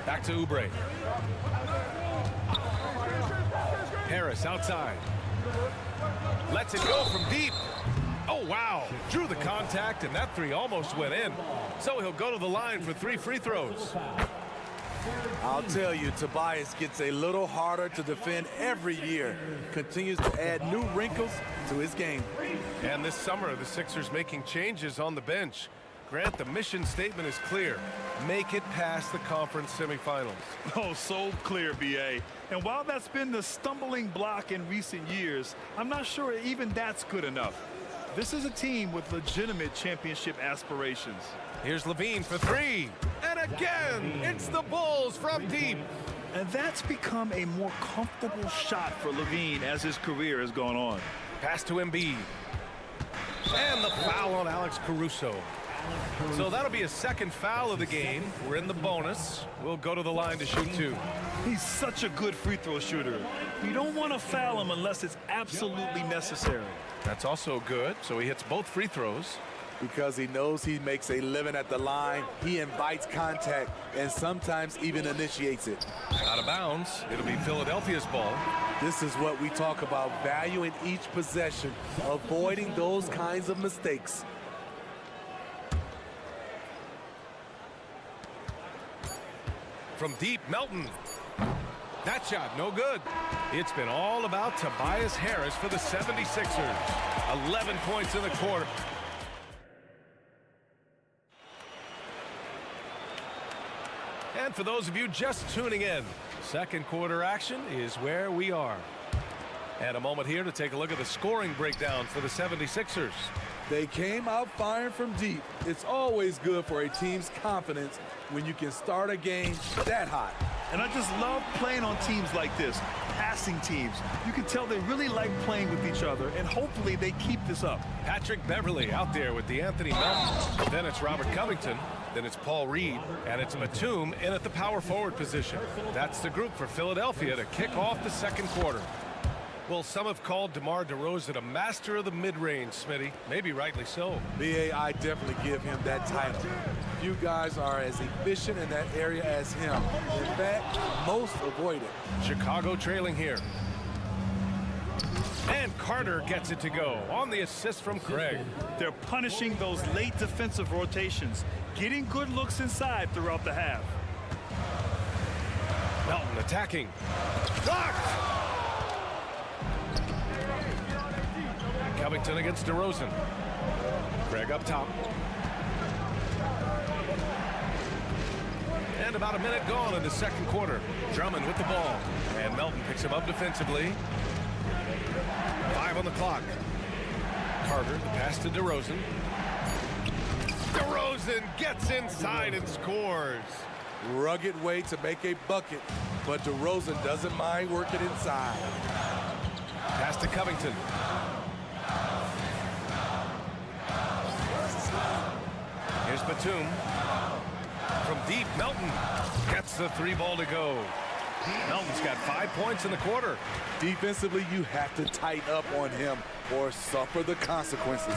Back to Oubre. Harris outside. Lets it go from deep. Oh, wow. Drew the contact, and that 3 almost went in. So he'll go to the line for 3 free throws. I'll tell you, Tobias gets a little harder to defend every year. Continues to add new wrinkles to his game. And this summer, the Sixers making changes on the bench. Grant, the mission statement is clear. Make it past the conference semifinals. Oh, so clear, BA. And while that's been the stumbling block in recent years, I'm not sure even that's good enough. This is a team with legitimate championship aspirations. Here's Levine for 3. And again, it's the Bulls from deep. And that's become a more comfortable shot for Levine as his career has gone on. Pass to Embiid. And the foul on Alex Caruso. So that'll be a second foul of the game. We're in the bonus. We'll go to the line to shoot 2. He's such a good free throw shooter. You don't want to foul him unless it's absolutely necessary. That's also good. So he hits both free throws. Because he knows he makes a living at the line, he invites contact and sometimes even initiates it. Out of bounds. It'll be Philadelphia's ball. This is what we talk about, valuing each possession, avoiding those kinds of mistakes. From deep, Melton. That shot, no good. It's been all about Tobias Harris for the 76ers. 11 points in the quarter. And for those of you just tuning in, second quarter action is where we are. And a moment here to take a look at the scoring breakdown for the 76ers. They came out firing from deep. It's always good for a team's confidence when you can start a game that hot. And I just love playing on teams like this, passing teams. You can tell they really like playing with each other, and hopefully they keep this up. Patrick Beverly out there with DeAnthony Melton. Then it's Robert Covington. Then it's Paul Reed. And it's Batum in at the power forward position. That's the group for Philadelphia to kick off the second quarter. Well, some have called DeMar DeRozan a master of the mid-range, Smitty. Maybe rightly so. BA, I definitely give him that title. Few guys are as efficient in that area as him. In fact, most avoid it. Chicago trailing here. And Carter gets it to go on the assist from Craig. They're punishing those late defensive rotations, getting good looks inside throughout the half. Melton attacking. Blocked! Covington against DeRozan. Craig up top. And about a minute gone in the second quarter. Drummond with the ball. And Melton picks him up defensively. 5 on the clock. Carter, the pass to DeRozan. DeRozan gets inside and scores. Rugged way to make a bucket, but DeRozan doesn't mind working inside. Pass to Covington. Here's Batum. From deep, Melton gets the 3 ball to go. Melton's got 5 points in the quarter. Defensively, you have to tighten up on him. or suffer the consequences.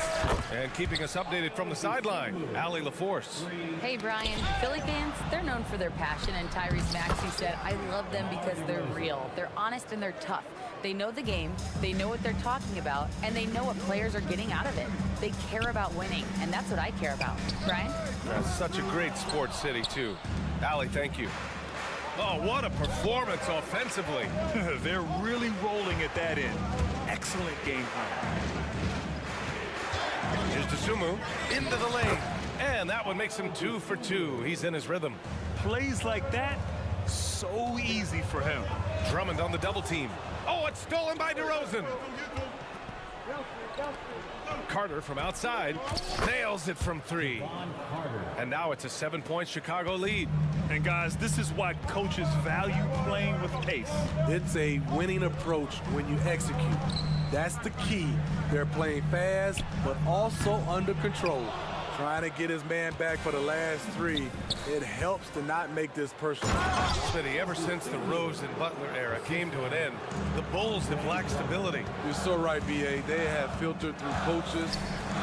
And keeping us updated from the sideline, Allie LaForce. Hey, Brian. Philly fans, they're known for their passion, and Tyrese Maxey said, I love them because they're real. They're honest and they're tough. They know the game, they know what they're talking about, and they know what players are getting out of it. They care about winning, and that's what I care about. Brian? That's such a great sports city, too. Allie, thank you. Oh, what a performance offensively. They're really rolling at that end. Excellent game plan. Here's DeSumo into the lane. And that one makes him 2 for 2. He's in his rhythm. Plays like that, so easy for him. Drummond on the double team. Oh, it's stolen by DeRozan. Carter from outside nails it from 3. And now it's a 7-point Chicago lead. And guys, this is why coaches value playing with pace. It's a winning approach when you execute. That's the key. They're playing fast, but also under control. Trying to get his man back for the last 3. It helps to not make this personal. Smitty, ever since the Rose and Butler era came to an end, the Bulls have lacked stability. You're so right, B.A. They have filtered through coaches.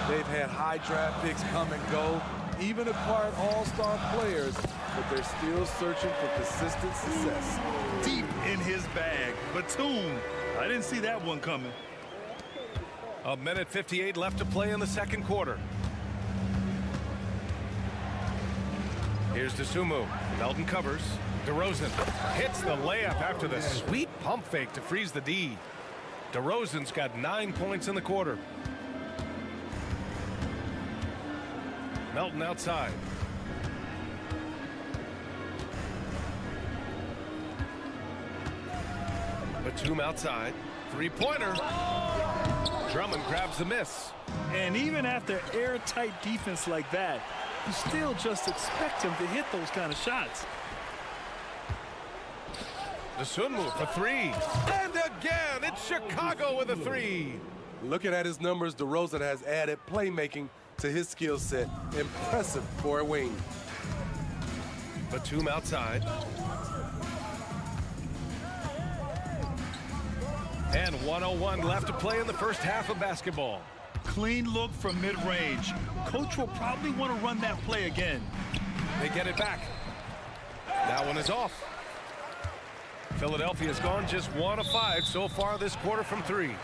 They've had high draft picks come and go, even acquired all-star players, but they're still searching for consistent success. Deep in his bag. Batum. I didn't see that one coming. 1:58 left to play in the second quarter. Here's DeSumo. Melton covers. DeRozan hits the layup after the sweet pump fake to freeze the D. DeRozan's got 9 points in the quarter. Melton outside. Batum outside. Three-pointer. Drummond grabs the miss. And even after airtight defense like that, you still just expect him to hit those kind of shots. DeSumo for 3. And again, it's Chicago with a 3. Looking at his numbers, DeRozan has added playmaking to his skill set. Impressive for a wing. Batum outside. And 1:01 left to play in the first half of basketball. Clean look from mid-range. Coach will probably want to run that play again. They get it back. That one is off. Philadelphia's gone just 1 of 5 so far this quarter from 3.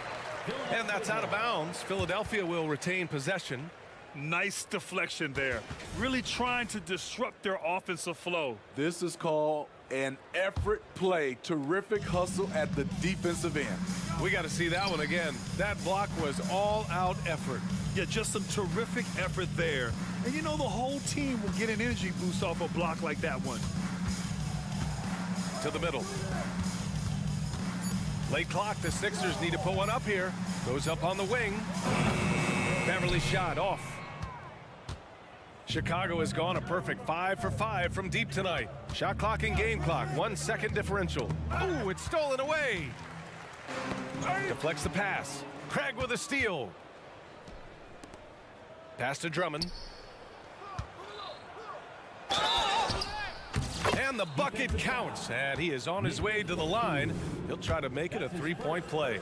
And that's out of bounds. Philadelphia will retain possession. Nice deflection there. Really trying to disrupt their offensive flow. This is called an effort play. Terrific hustle at the defensive end. We got to see that one again. That block was all-out effort. Yeah, just some terrific effort there. And you know the whole team will get an energy boost off a block like that one. To the middle. Late clock. The Sixers need to put one up here. Goes up on the wing. Beverly shot off. Chicago has gone a perfect 5 for 5 from deep tonight. Shot clock and game clock. 1 second differential. Oh, it's stolen away. Deflects the pass. Craig with a steal. Pass to Drummond. And the bucket counts. And he is on his way to the line. He'll try to make it a 3-point play.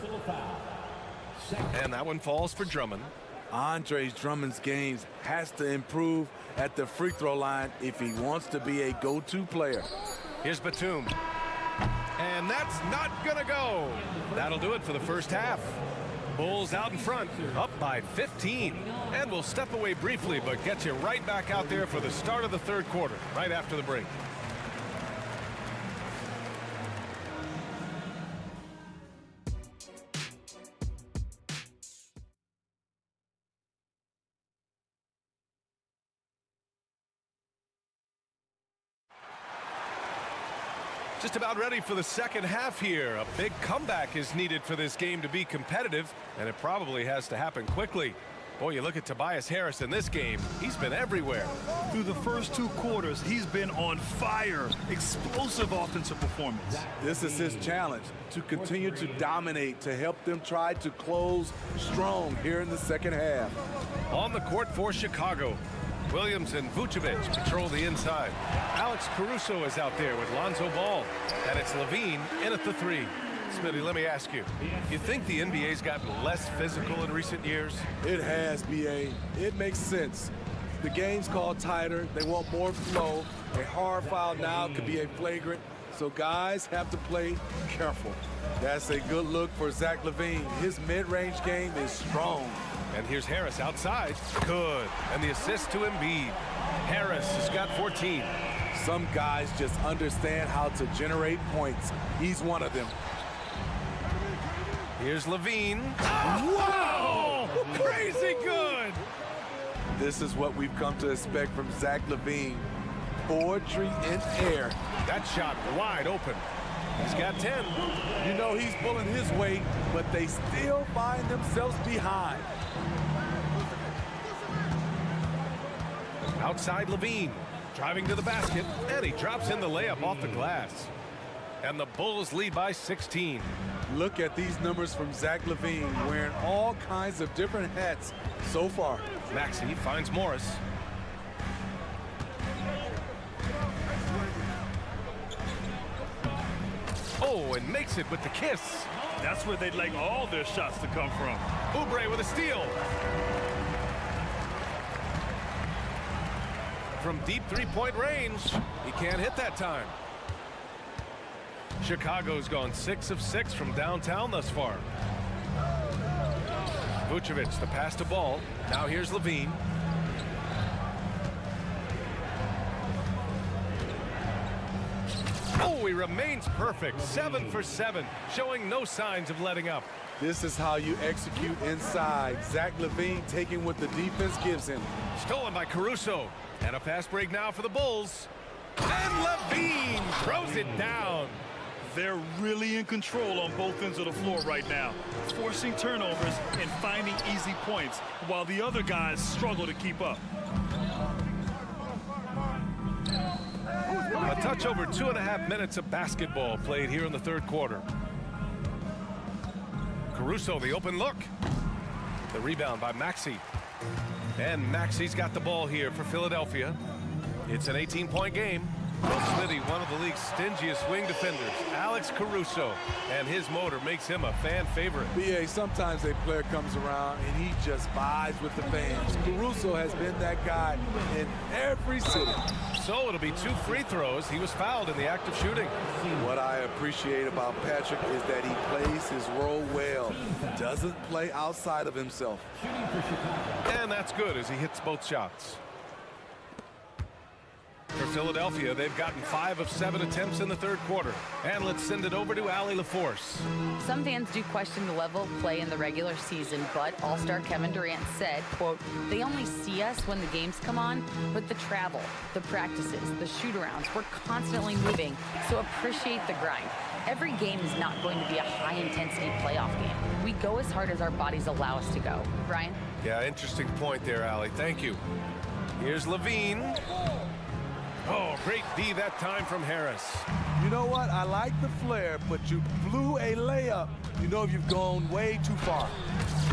And that one falls for Drummond. Andre Drummond's games has to improve at the free throw line if he wants to be a go-to player. Here's Batum. And that's not gonna go. That'll do it for the first half. Bulls out in front, up by 15. And we'll step away briefly, but get you right back out there for the start of the third quarter, right after the break. Just about ready for the second half here. A big comeback is needed for this game to be competitive, and it probably has to happen quickly. Boy, you look at Tobias Harris in this game. He's been everywhere. Through the first 2 quarters, he's been on fire. Explosive offensive performance. This is his challenge, to continue to dominate, to help them try to close strong here in the second half. On the court for Chicago, Williams and Vucevic patrol the inside. Alex Caruso is out there with Lonzo Ball. And it's Levine in at the 3. Smitty, let me ask you. You think the NBA's gotten less physical in recent years? It has, B.A. It makes sense. The game's called tighter. They want more flow. A hard foul now could be a flagrant, so guys have to play careful. That's a good look for Zach LaVine. His mid-range game is strong. And here's Harris outside. Good. And the assist to Embiid. Harris has got 14. Some guys just understand how to generate points. He's one of them. Here's LaVine. Wow! Crazy good! This is what we've come to expect from Zach LaVine. Poetry in air. That shot wide open. He's got 10. You know he's pulling his weight, but they still find themselves behind. Outside LaVine, driving to the basket, and he drops in the layup off the glass. And the Bulls lead by 16. Look at these numbers from Zach LaVine, wearing all kinds of different hats so far. Maxey finds Morris. Oh, and makes it with the kiss. That's where they'd like all their shots to come from. Oubre with a steal. From deep three-point range, he can't hit that time. Chicago's gone 6 of 6 from downtown thus far. Vucevic, the pass to Ball. Now here's LaVine. Oh, he remains perfect. 7 for 7, showing no signs of letting up. This is how you execute inside. Zach LaVine taking what the defense gives him. Stolen by Caruso. And a fast break now for the Bulls. And LaVine throws it down. They're really in control on both ends of the floor right now, forcing turnovers and finding easy points, while the other guys struggle to keep up. A touch over 2.5 minutes of basketball played here in the third quarter. Caruso, the open look. The rebound by Maxey. And Maxey's got the ball here for Philadelphia. It's an 18-point game. Well, Smitty, one of the league's stingiest wing defenders, Alex Caruso, and his motor makes him a fan favorite. B.A., sometimes a player comes around and he just vibes with the fans. Caruso has been that guy in every city. So it'll be 2 free throws. He was fouled in the act of shooting. What I appreciate about Patrick is that he plays his role well, doesn't play outside of himself. And that's good as he hits both shots. For Philadelphia, they've gotten 5 of 7 attempts in the third quarter. And let's send it over to Allie LaForce. Some fans do question the level of play in the regular season, but All-Star Kevin Durant said, quote, "They only see us when the games come on, but the travel, the practices, the shoot-arounds, we're constantly moving, so appreciate the grind. Every game is not going to be a high-intensity playoff game. We go as hard as our bodies allow us to go." Brian? Yeah, interesting point there, Allie. Thank you. Here's LaVine. Oh, great D that time from Harris. You know what? I like the flair, but you blew a layup. You know you've gone way too far.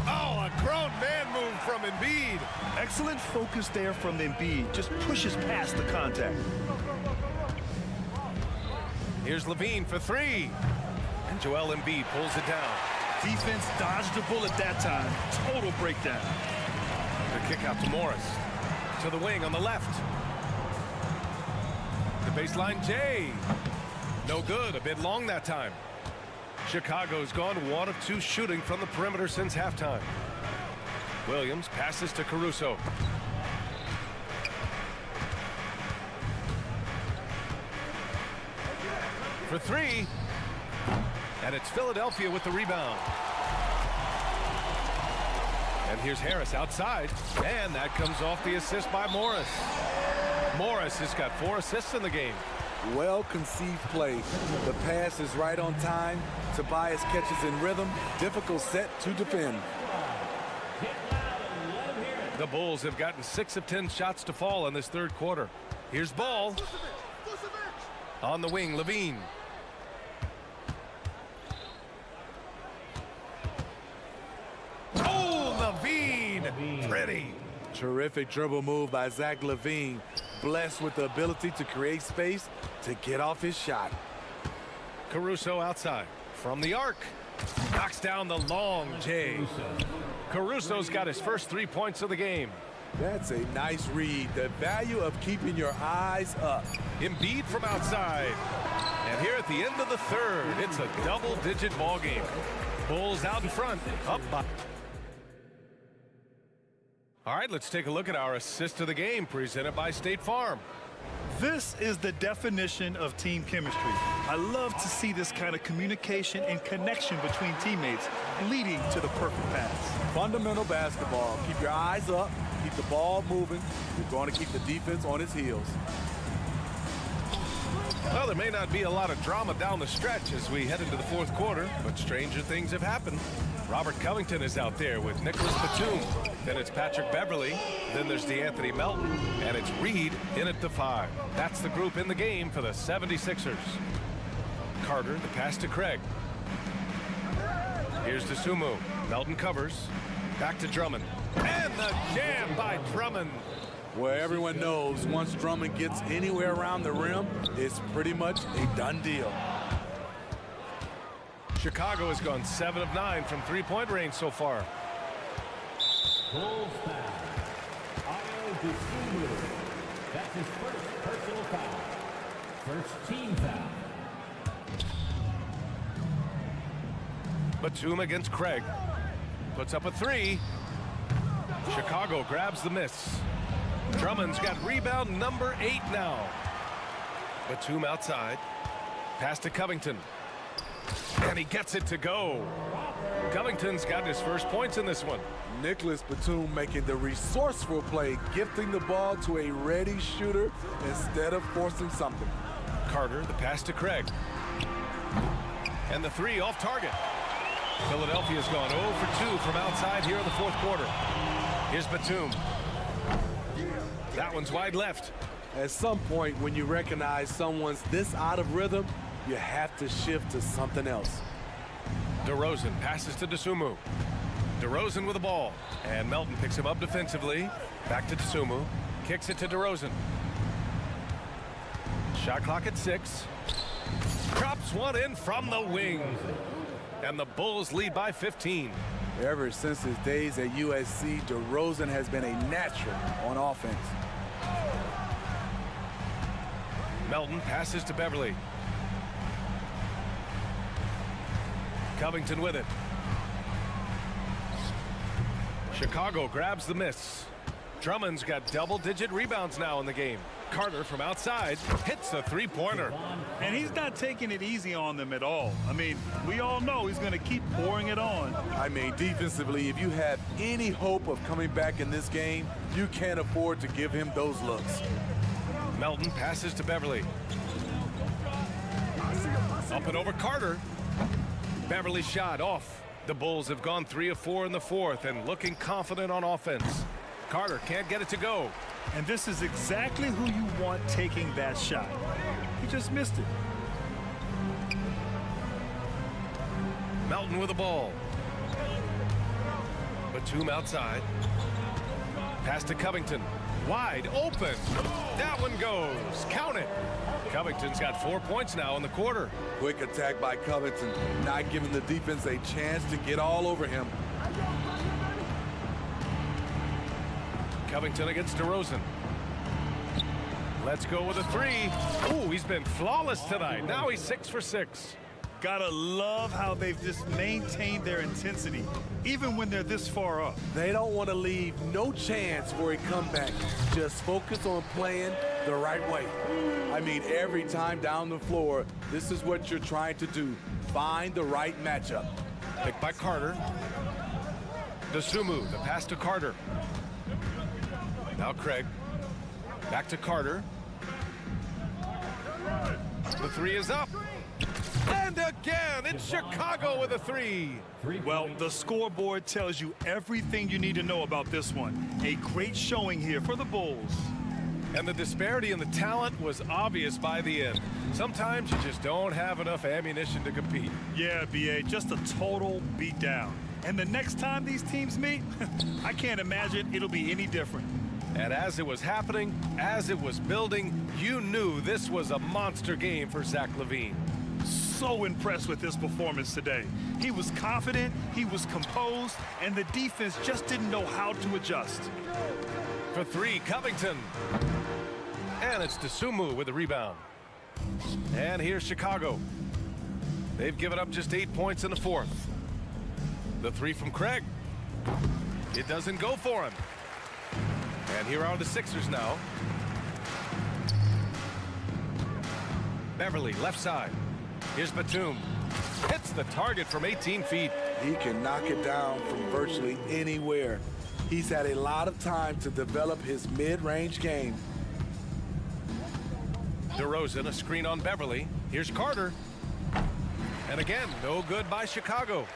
Oh, a grown man move from Embiid. Excellent focus there from Embiid. Just pushes past the contact. Here's LaVine for 3. And Joel Embiid pulls it down. Defense dodged the bullet that time. Total breakdown. The kick out to Morris. To the wing on the left. The baseline J. No good, a bit long that time. Chicago's gone 1 of 2 shooting from the perimeter since halftime. Williams passes to Caruso. For 3. And it's Philadelphia with the rebound. And here's Harris outside. And that comes off the assist by Morris. Morris has got 4 assists in the game. Well-conceived play. The pass is right on time. Tobias catches in rhythm. Difficult set to defend. The Bulls have gotten 6 of 10 shots to fall in this third quarter. Here's Ball. On the wing, LaVine. Oh, LaVine! Pretty. Terrific dribble move by Zach LaVine. Blessed with the ability to create space to get off his shot. Caruso outside. From the arc. Knocks down the long J. Caruso's got his first 3 points of the game. That's a nice read. The value of keeping your eyes up. Embiid from outside. And here at the end of the third, it's a double-digit ball game. Bulls out in front, up by. All right, let's take a look at our assist of the game presented by State Farm. This is the definition of team chemistry. I love to see this kind of communication and connection between teammates leading to the perfect pass. Fundamental basketball. Keep your eyes up. Keep the ball moving. You're going to keep the defense on its heels. Well, there may not be a lot of drama down the stretch as we head into the fourth quarter, but stranger things have happened. Robert Covington is out there with Nicholas Batum. Then it's Patrick Beverly. Then there's DeAnthony Melton. And it's Reed in at the 5. That's the group in the game for the 76ers. Carter, the pass to Craig. Here's DeSumo. Melton covers. Back to Drummond. And the jam by Drummond. Well, everyone knows once Drummond gets anywhere around the rim, it's pretty much a done deal. Chicago has gone 7 of 9 from three-point range so far. Bulls foul. DeSumo. That's his first personal foul. First team foul. Batum against Craig. Puts up a 3. Chicago grabs the miss. Drummond's got rebound number 8 now. Batum outside. Pass to Covington. And he gets it to go. Covington's got his first points in this one. Nicholas Batum making the resourceful play, gifting the ball to a ready shooter instead of forcing something. Carter, the pass to Craig. And the 3 off target. Philadelphia's gone 0 for 2 from outside here in the fourth quarter. Here's Batum. That one's wide left. At some point, when you recognize someone's this out of rhythm, you have to shift to something else. DeRozan passes to DeSumo. DeRozan with the ball. And Melton picks him up defensively. Back to DeSumo. Kicks it to DeRozan. Shot clock at 6. Drops one in from the wing. And the Bulls lead by 15. Ever since his days at USC, DeRozan has been a natural on offense. Melton passes to Beverly. Covington with it. Chicago grabs the miss. Drummond's got double-digit rebounds now in the game. Carter from outside hits a three-pointer. And he's not taking it easy on them at all. I mean, we all know he's going to keep pouring it on. I mean, defensively, if you have any hope of coming back in this game, you can't afford to give him those looks. Melton passes to Beverly. Up and over Carter. Beverly shot off. The Bulls have gone 3 of 4 in the fourth and looking confident on offense. Carter can't get it to go. And this is exactly who you want taking that shot. He just missed it. Melton with the ball. Batum outside. Pass to Covington. Wide open. That one goes. Count it. Covington's got 4 points now in the quarter. Quick attack by Covington, not giving the defense a chance to get all over him. Covington against DeRozan. Let's go with a 3. Ooh, he's been flawless tonight. Now he's 6 for 6. Gotta love how they've just maintained their intensity, even when they're this far up. They don't want to leave no chance for a comeback. Just focus on playing the right way. I mean, every time down the floor, this is what you're trying to do. Find the right matchup. Picked by Carter. DeSumo, the pass to Carter. Now Craig. Back to Carter. The 3 is up. And again, it's Chicago with a 3. Well, the scoreboard tells you everything you need to know about this one. A great showing here for the Bulls. And the disparity in the talent was obvious by the end. Sometimes you just don't have enough ammunition to compete. Yeah, B.A., just a total beatdown. And the next time these teams meet, I can't imagine it'll be any different. And as it was happening, as it was building, you knew this was a monster game for Zach LaVine. so impressed with his performance today. He was confident, he was composed, and the defense just didn't know how to adjust. For three, Covington. And it's Dosunmu with the rebound. And here's Chicago. They've given up just 8 points in the fourth. The three from Craig. It doesn't go for him. And here are the Sixers now. Beverly, left side. Here's Batum. Hits the target from 18 feet. He can knock it down from virtually anywhere. He's had a lot of time to develop his mid-range game. DeRozan, a screen on Beverly. Here's Carter. And again, no good by Chicago.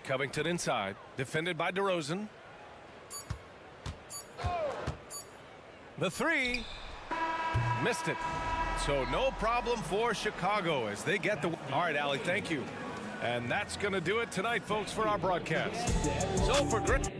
Covington inside, defended by DeRozan. The three, missed it. So no problem for Chicago as they get the... All right, Allie, thank you. And that's going to do it tonight, folks, for our broadcast. So for Grit...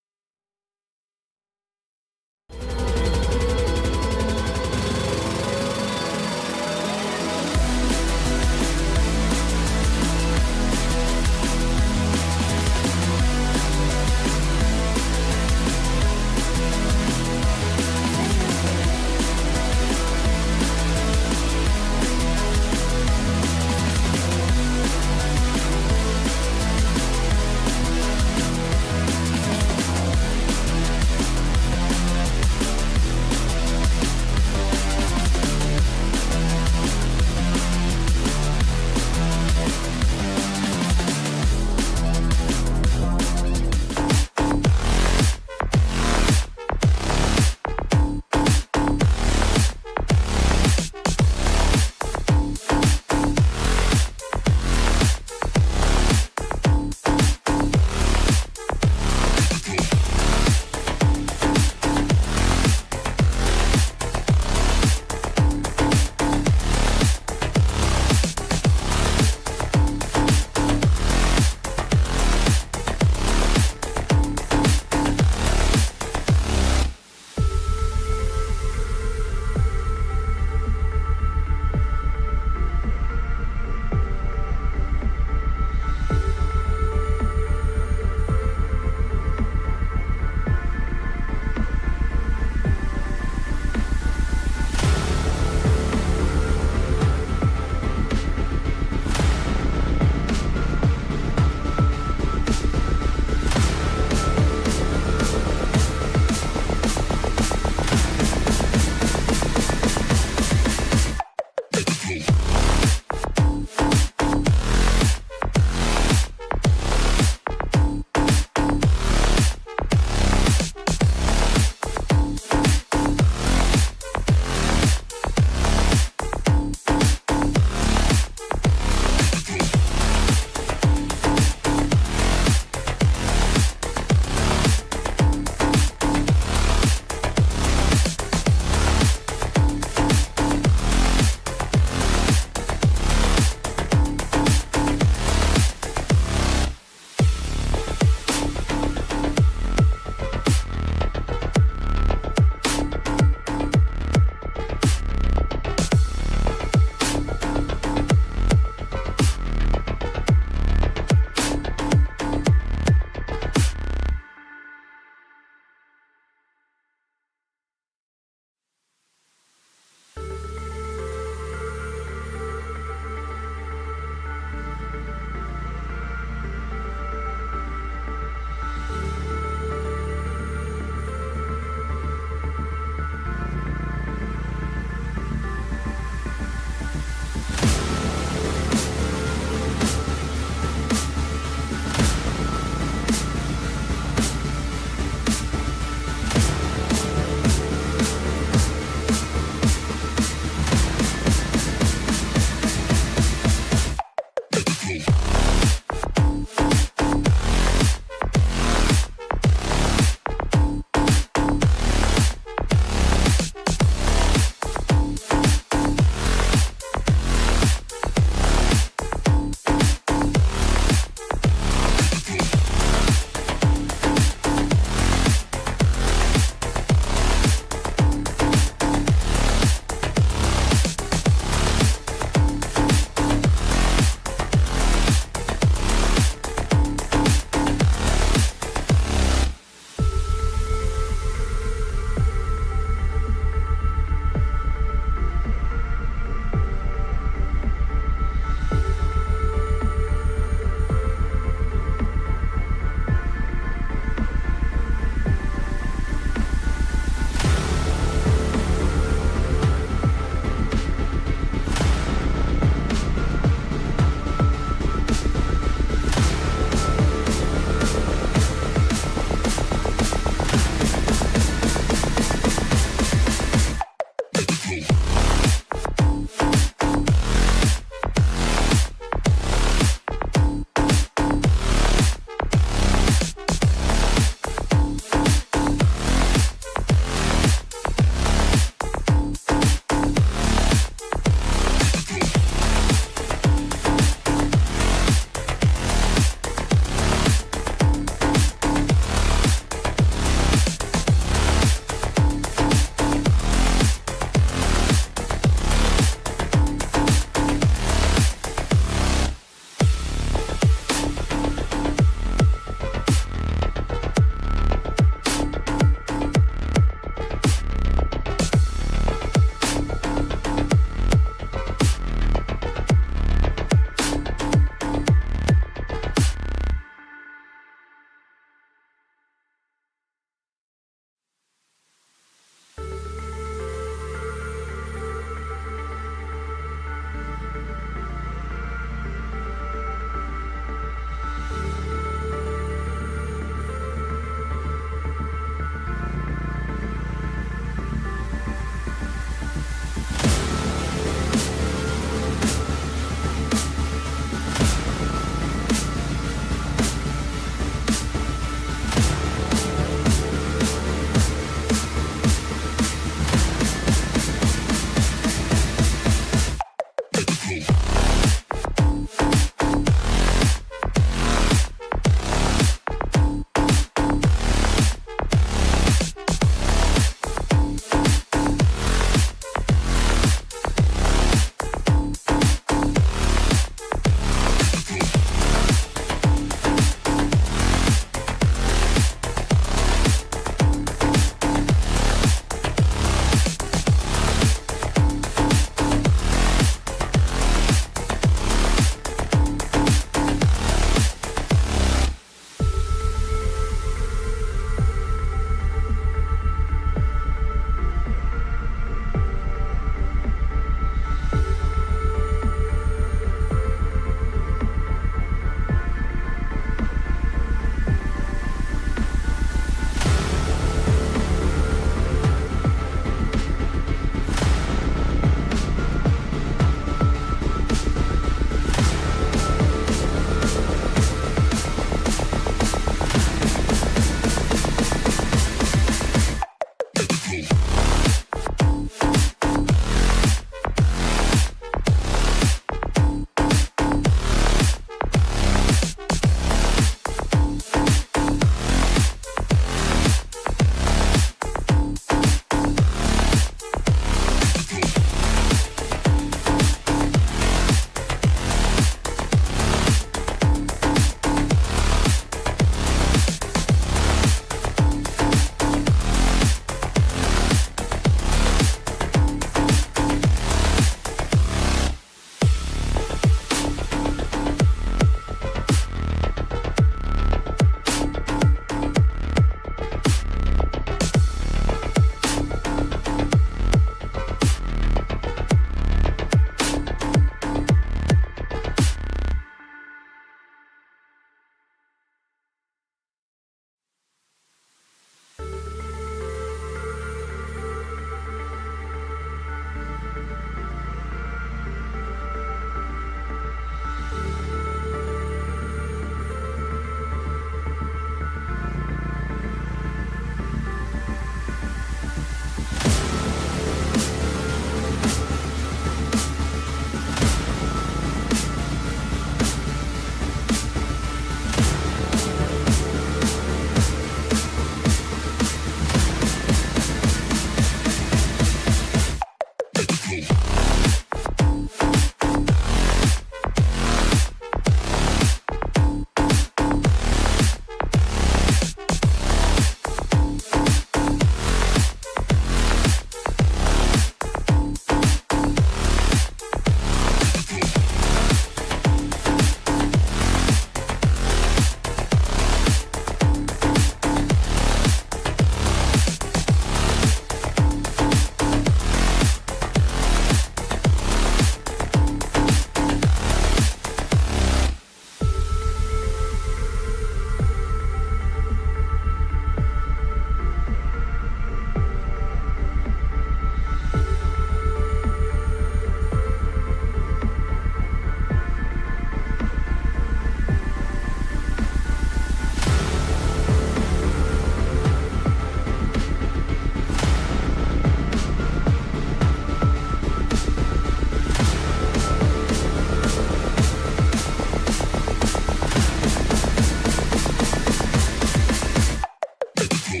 And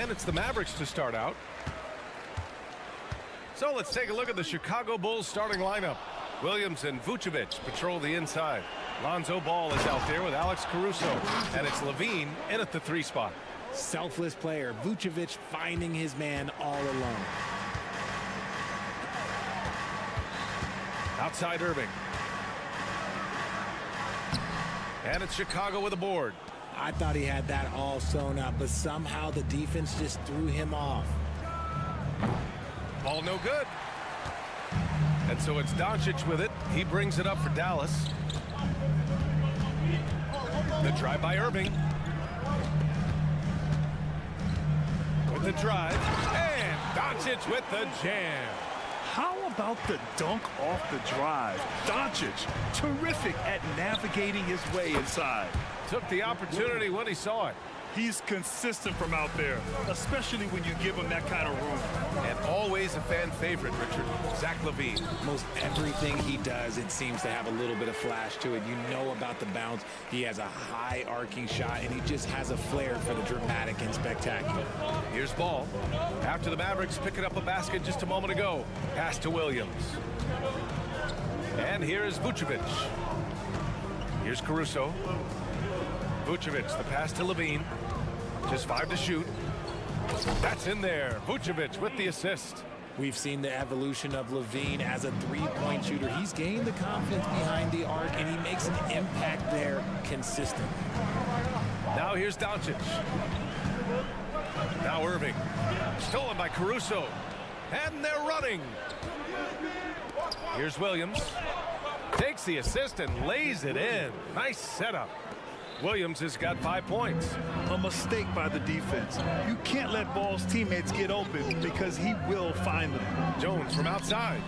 it's the Mavericks to start out. So let's take a look at the Chicago Bulls starting lineup. Williams and Vucevic patrol the inside. Lonzo Ball is out there with Alex Caruso. And it's Levine in at the 3 spot. Selfless player. Vucevic finding his man all alone. Outside Irving. And it's Chicago with a board. I thought he had that all sewn up, but somehow the defense just threw him off. Ball no good. And so it's Doncic with it. He brings it up for Dallas. The drive by Irving. With the drive. And Doncic with the jam. How about the dunk off the drive? Doncic, terrific at navigating his way inside. Took the opportunity when he saw it. He's consistent from out there, especially when you give him that kind of room. And always a fan favorite, Richard. Zach LaVine. Most everything he does, it seems to have a little bit of flash to it. You know about the bounce. He has a high arcing shot, and he just has a flair for the dramatic and spectacular. Here's Ball. After the Mavericks picking up a basket just a moment ago. Pass to Williams. And here's Vucevic. Here's Caruso. Vucevic, the pass to Levine. Just 5 to shoot. That's in there. Vucevic with the assist. We've seen the evolution of Levine as a three-point shooter. He's gained the confidence behind the arc, and he makes an impact there consistent. Now here's Doncic. Now Irving. Stolen by Caruso. And they're running. Here's Williams. Takes the assist and lays it in. Nice setup. Williams has got 5 points. A mistake by the defense. You can't let Ball's teammates get open because he will find them. Jones from outside.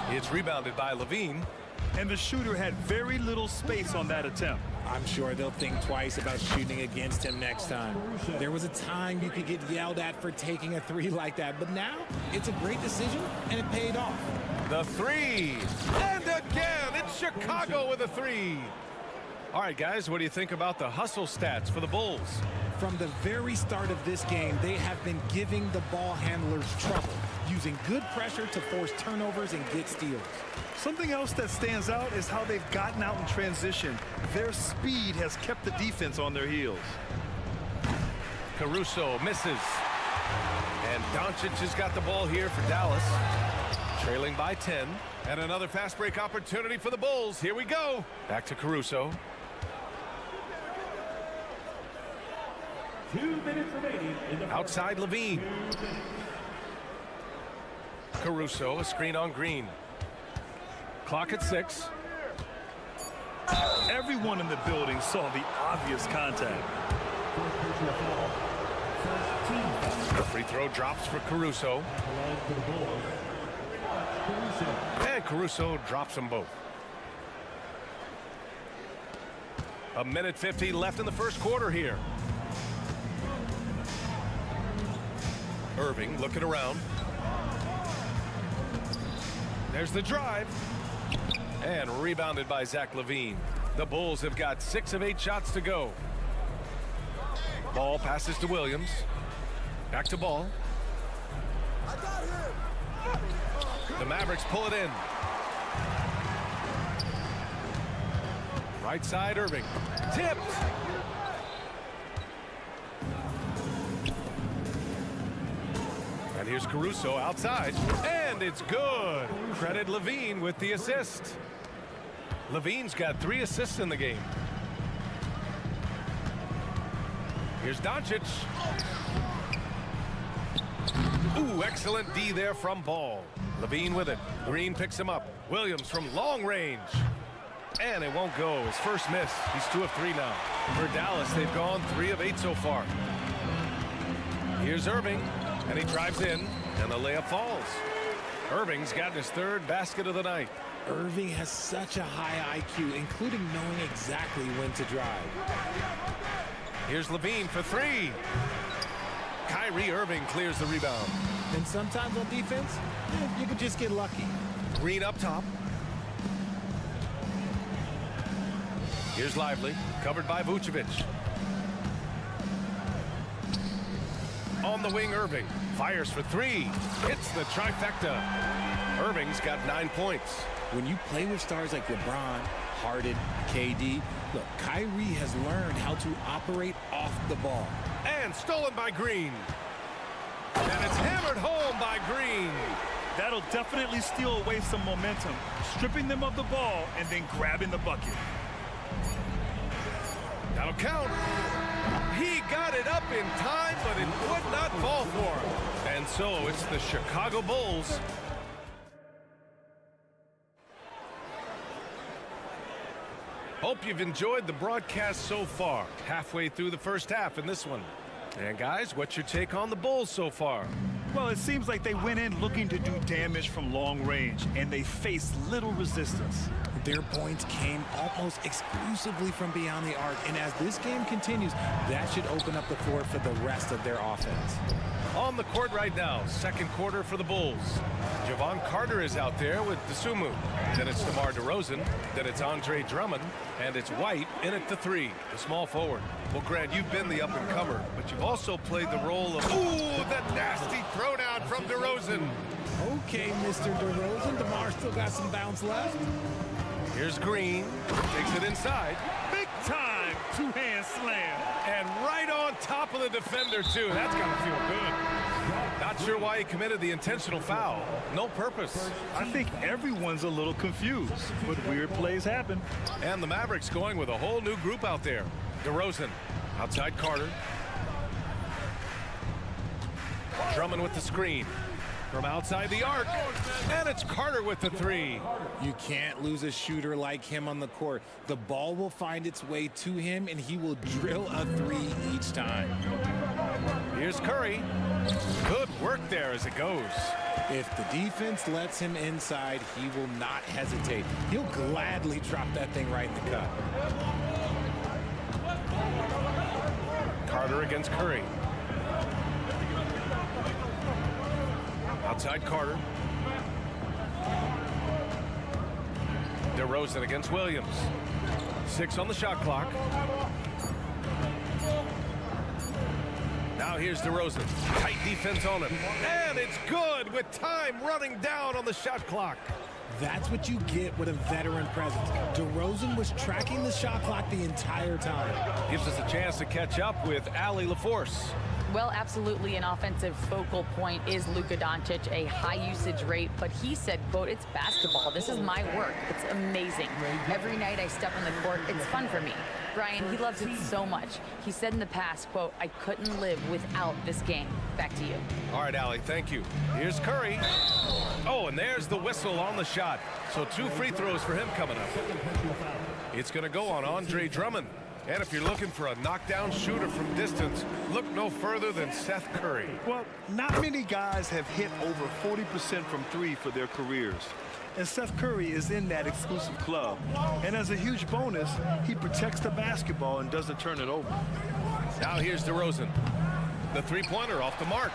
It's rebounded by Levine. And the shooter had very little space on that attempt. I'm sure they'll think twice about shooting against him next time. There was a time you could get yelled at for taking a 3 like that, but now it's a great decision, and it paid off. The 3. And again, it's Chicago with a 3. All right, guys, what do you think about the hustle stats for the Bulls? From the very start of this game, they have been giving the ball handlers trouble, using good pressure to force turnovers and get steals. Something else that stands out is how they've gotten out in transition. Their speed has kept the defense on their heels. Caruso misses. And Doncic has got the ball here for Dallas. Trailing by 10. And another fast break opportunity for the Bulls. Here we go. Back to Caruso. 2 minutes remaining in the outside Levine. Caruso, a screen on Green. Clock at 6. Everyone in the building saw the obvious contact. The free throw drops for Caruso. And Caruso drops them both. 1:50 left in the first quarter here. Irving looking around. There's the drive. And rebounded by Zach LaVine. The Bulls have got 6 of 8 shots to go. Ball passes to Williams. Back to Ball. The Mavericks pull it in. Right side, Irving. Tipped. And here's Caruso outside. And it's good. Credit Levine with the assist. Levine's got 3 assists in the game. Here's Doncic. Ooh, excellent D there from Ball. Levine with it. Green picks him up. Williams from long range. And it won't go. His first miss. He's 2 of 3 now. For Dallas, they've gone 3 of 8 so far. Here's Irving. And he drives in. And the layup falls. Irving's gotten his 3rd basket of the night. Irving has such a high IQ, including knowing exactly when to drive. Here's Levine for three. Kyrie Irving clears the rebound. And sometimes on defense, you could just get lucky. Green up top. Here's Lively, covered by Vucevic. On the wing, Irving fires for three. Hits the trifecta. Irving's got 9 points. When you play with stars like LeBron, Harden, KD, look, Kyrie has learned how to operate off the ball. And stolen by Green. And it's hammered home by Green. That'll definitely steal away some momentum, stripping them of the ball and then grabbing the bucket. That'll count. He got it up in time, but it would not fall for him. And so it's the Chicago Bulls. Hope you've enjoyed the broadcast so far. Halfway through the first half in this one. And guys, what's your take on the Bulls so far? Well, it seems like they went in looking to do damage from long range, and they faced little resistance. Their points came almost exclusively from beyond the arc, and as this game continues, that should open up the floor for the rest of their offense. On the court right now, second quarter for the Bulls. Javon Carter is out there with Dosunmu. Then it's DeMar DeRozan. Then it's Andre Drummond. And it's White in at the three, the small forward. Well, Grant, you've been the up-and-comer, but you've also played the role of... Ooh, that nasty throwdown from DeRozan. Okay, Mr. DeRozan. DeMar still got some bounce left. Here's Green. Takes it inside. Big time two-hand slam. And right on top of the defender, too. That's got to feel good. Not sure why he committed the intentional foul. No purpose. I think everyone's a little confused, but weird plays happen. And the Mavericks going with a whole new group out there. DeRozan outside Carter. Drummond with the screen. From outside the arc. And it's Carter with the three. You can't lose a shooter like him on the court. The ball will find its way to him, and he will drill a three each time. Here's Curry. Good work there as it goes. If the defense lets him inside, he will not hesitate. He'll gladly drop that thing right in the cup. Carter against Curry. Outside Carter. DeRozan against Williams. 6 on the shot clock. Now here's DeRozan. Tight defense on him. And it's good with time running down on the shot clock. That's what you get with a veteran presence. DeRozan was tracking the shot clock the entire time. Gives us a chance to catch up with Allie LaForce. Well, absolutely an offensive focal point is Luka Doncic, a high usage rate, but he said, quote, it's basketball. This is my work. It's amazing. Every night I step on the court, it's fun for me. Brian, he loves it so much. He said in the past, quote, I couldn't live without this game. Back to you. All right, Allie, thank you. Here's Curry. Oh, and there's the whistle on the shot. So 2 free throws for him coming up. It's going to go on Andre Drummond. And if you're looking for a knockdown shooter from distance, look no further than Seth Curry. Well, not many guys have hit over 40% from three for their careers. And Seth Curry is in that exclusive club. And as a huge bonus, he protects the basketball and doesn't turn it over. Now here's DeRozan. The three-pointer off the mark.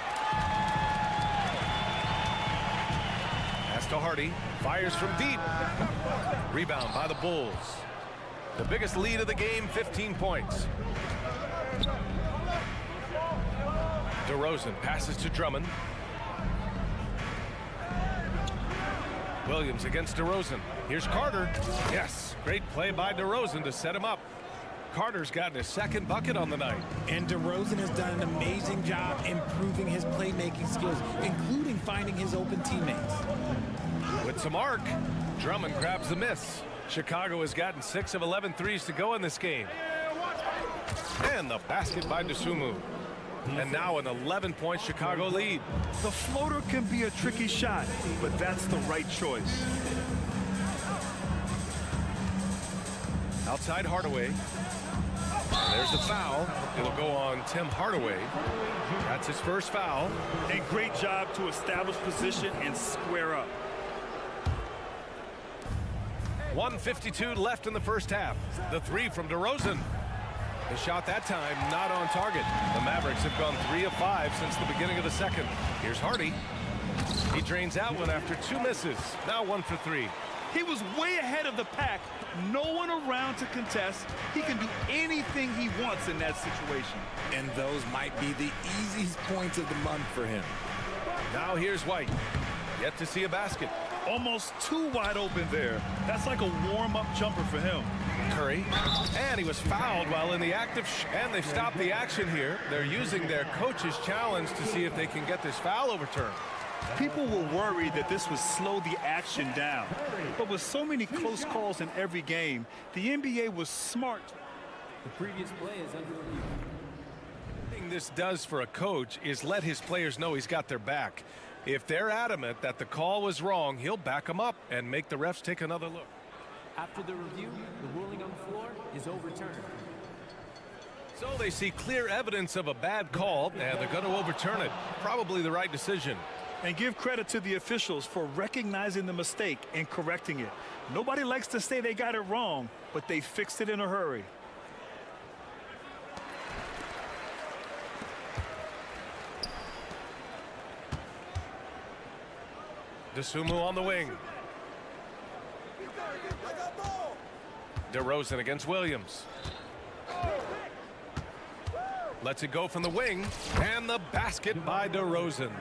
Pass to Hardy. Fires from deep. Rebound by the Bulls. The biggest lead of the game, 15 points. DeRozan passes to Drummond. Williams against DeRozan. Here's Carter. Yes, great play by DeRozan to set him up. Carter's gotten his second bucket on the night. And DeRozan has done an amazing job improving his playmaking skills, including finding his open teammates. With some arc, Drummond grabs the miss. Chicago has gotten 6 of 11 threes to go in this game. And the basket by Dosunmu. And now an 11-point Chicago lead. The floater can be a tricky shot, but that's the right choice. Outside Hardaway. There's the foul. It'll go on Tim Hardaway. That's his first foul. A great job to establish position and square up. 1:52 left in the first half. The three from DeRozan. The shot that time not on target. The Mavericks have gone 3 of 5 since the beginning of the second. Here's Hardy. He drains that one after 2 misses. Now 1 for 3. He was way ahead of the pack. No one around to contest. He can do anything he wants in that situation. And those might be the easiest points of the month for him. Now here's White. Yet to see a basket. Almost too wide open there. That's like a warm-up jumper for him. Curry. And he was fouled while in the active. And they've stopped the action here. They're using their coach's challenge to see if they can get this foul overturned. People were worried that this would slow the action down. But with so many close calls in every game, the NBA was smart. The previous play is under review. The thing this does for a coach is let his players know he's got their back. If they're adamant that the call was wrong, he'll back them up and make the refs take another look. After the review, the ruling on the floor is overturned. So they see clear evidence of a bad call, and they're going to overturn it. Probably the right decision. And give credit to the officials for recognizing the mistake and correcting it. Nobody likes to say they got it wrong, but they fixed it in a hurry. DeSumo on the wing. DeRozan against Williams. Lets it go from the wing, and the basket by DeRozan.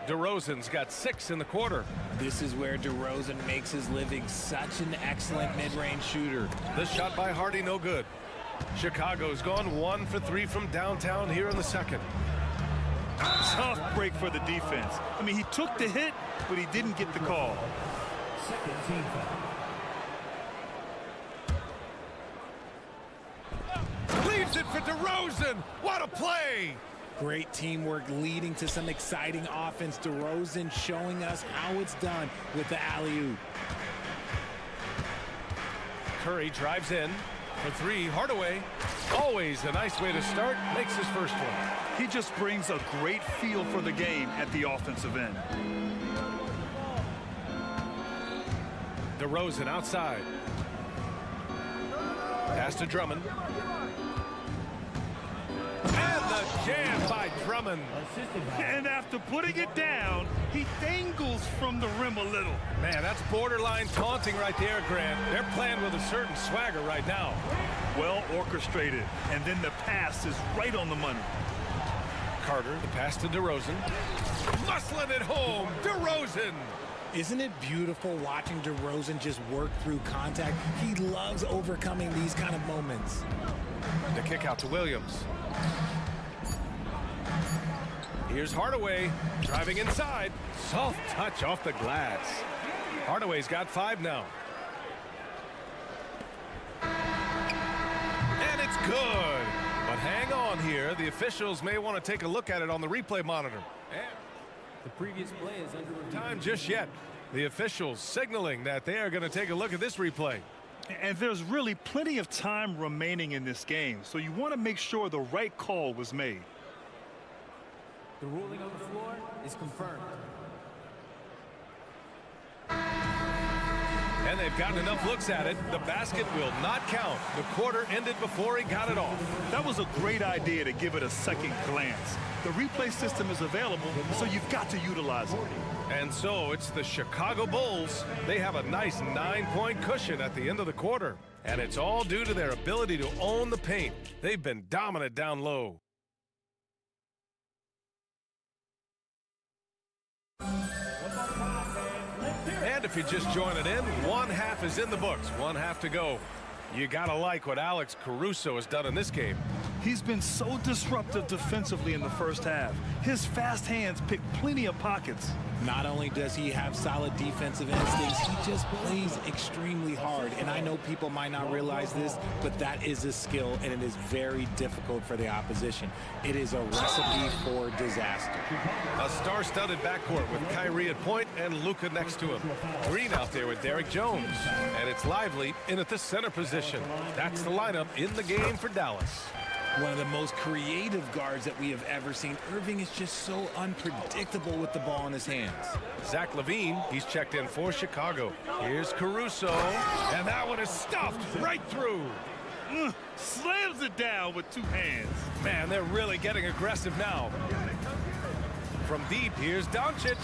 DeRozan's got 6 in the quarter. This is where DeRozan makes his living, such an excellent mid-range shooter. The shot by Hardy no good. Chicago's gone 1 for 3 from downtown here in the second. Tough break for the defense. I mean, he took the hit, but he didn't get the call. Second team foul. Leaves it for DeRozan. What a play! Great teamwork leading to some exciting offense. DeRozan showing us how it's done with the alley-oop. Curry drives in for 3. Hardaway. Always a nice way to start. Makes his first one. He just brings a great feel for the game at the offensive end. DeRozan outside. Pass to Drummond. And the jam by Drummond. And after putting it down, he dangles from the rim a little. Man, that's borderline taunting right there, Grant. They're playing with a certain swagger right now. Well orchestrated. And then the pass is right on the money. Carter, the pass to DeRozan. Muscling it home. DeRozan. Isn't it beautiful watching DeRozan just work through contact? He loves overcoming these kind of moments. The kick out to Williams. Here's Hardaway driving inside. Soft touch off the glass. Hardaway's got 5 now. And it's good. But hang on here. The officials may want to take a look at it on the replay monitor. And the previous play is under review. Time just yet. The officials signaling that they are going to take a look at this replay. And there's really plenty of time remaining in this game, so you want to make sure the right call was made. The ruling on the floor is confirmed. And they've gotten enough looks at it. The basket will not count. The quarter ended before he got it off. That was a great idea to give it a second glance. The replay system is available, so you've got to utilize it. And so it's the Chicago Bulls. They have a nice 9-point cushion at the end of the quarter. And it's all due to their ability to own the paint. They've been dominant down low. And if you're just joining in, 1/2 is in the books. 1/2 to go. You gotta like what Alex Caruso has done in this game. He's been so disruptive defensively in the first half. His fast hands pick plenty of pockets. Not only does he have solid defensive instincts, he just plays extremely hard. And I know people might not realize this, but that is a skill, and it is very difficult for the opposition. It is a recipe for disaster. A star-studded backcourt with Kyrie at point and Luka next to him. Green out there with Derrick Jones. And it's Lively in at the center position. That's the lineup in the game for Dallas. One of the most creative guards that we have ever seen. Irving is just so unpredictable with the ball in his hands. Zach LaVine, he's checked in for Chicago. Here's Caruso, and that one is stuffed right through. Slams it down with 2 hands. Man, they're really getting aggressive now. From deep, here's Doncic.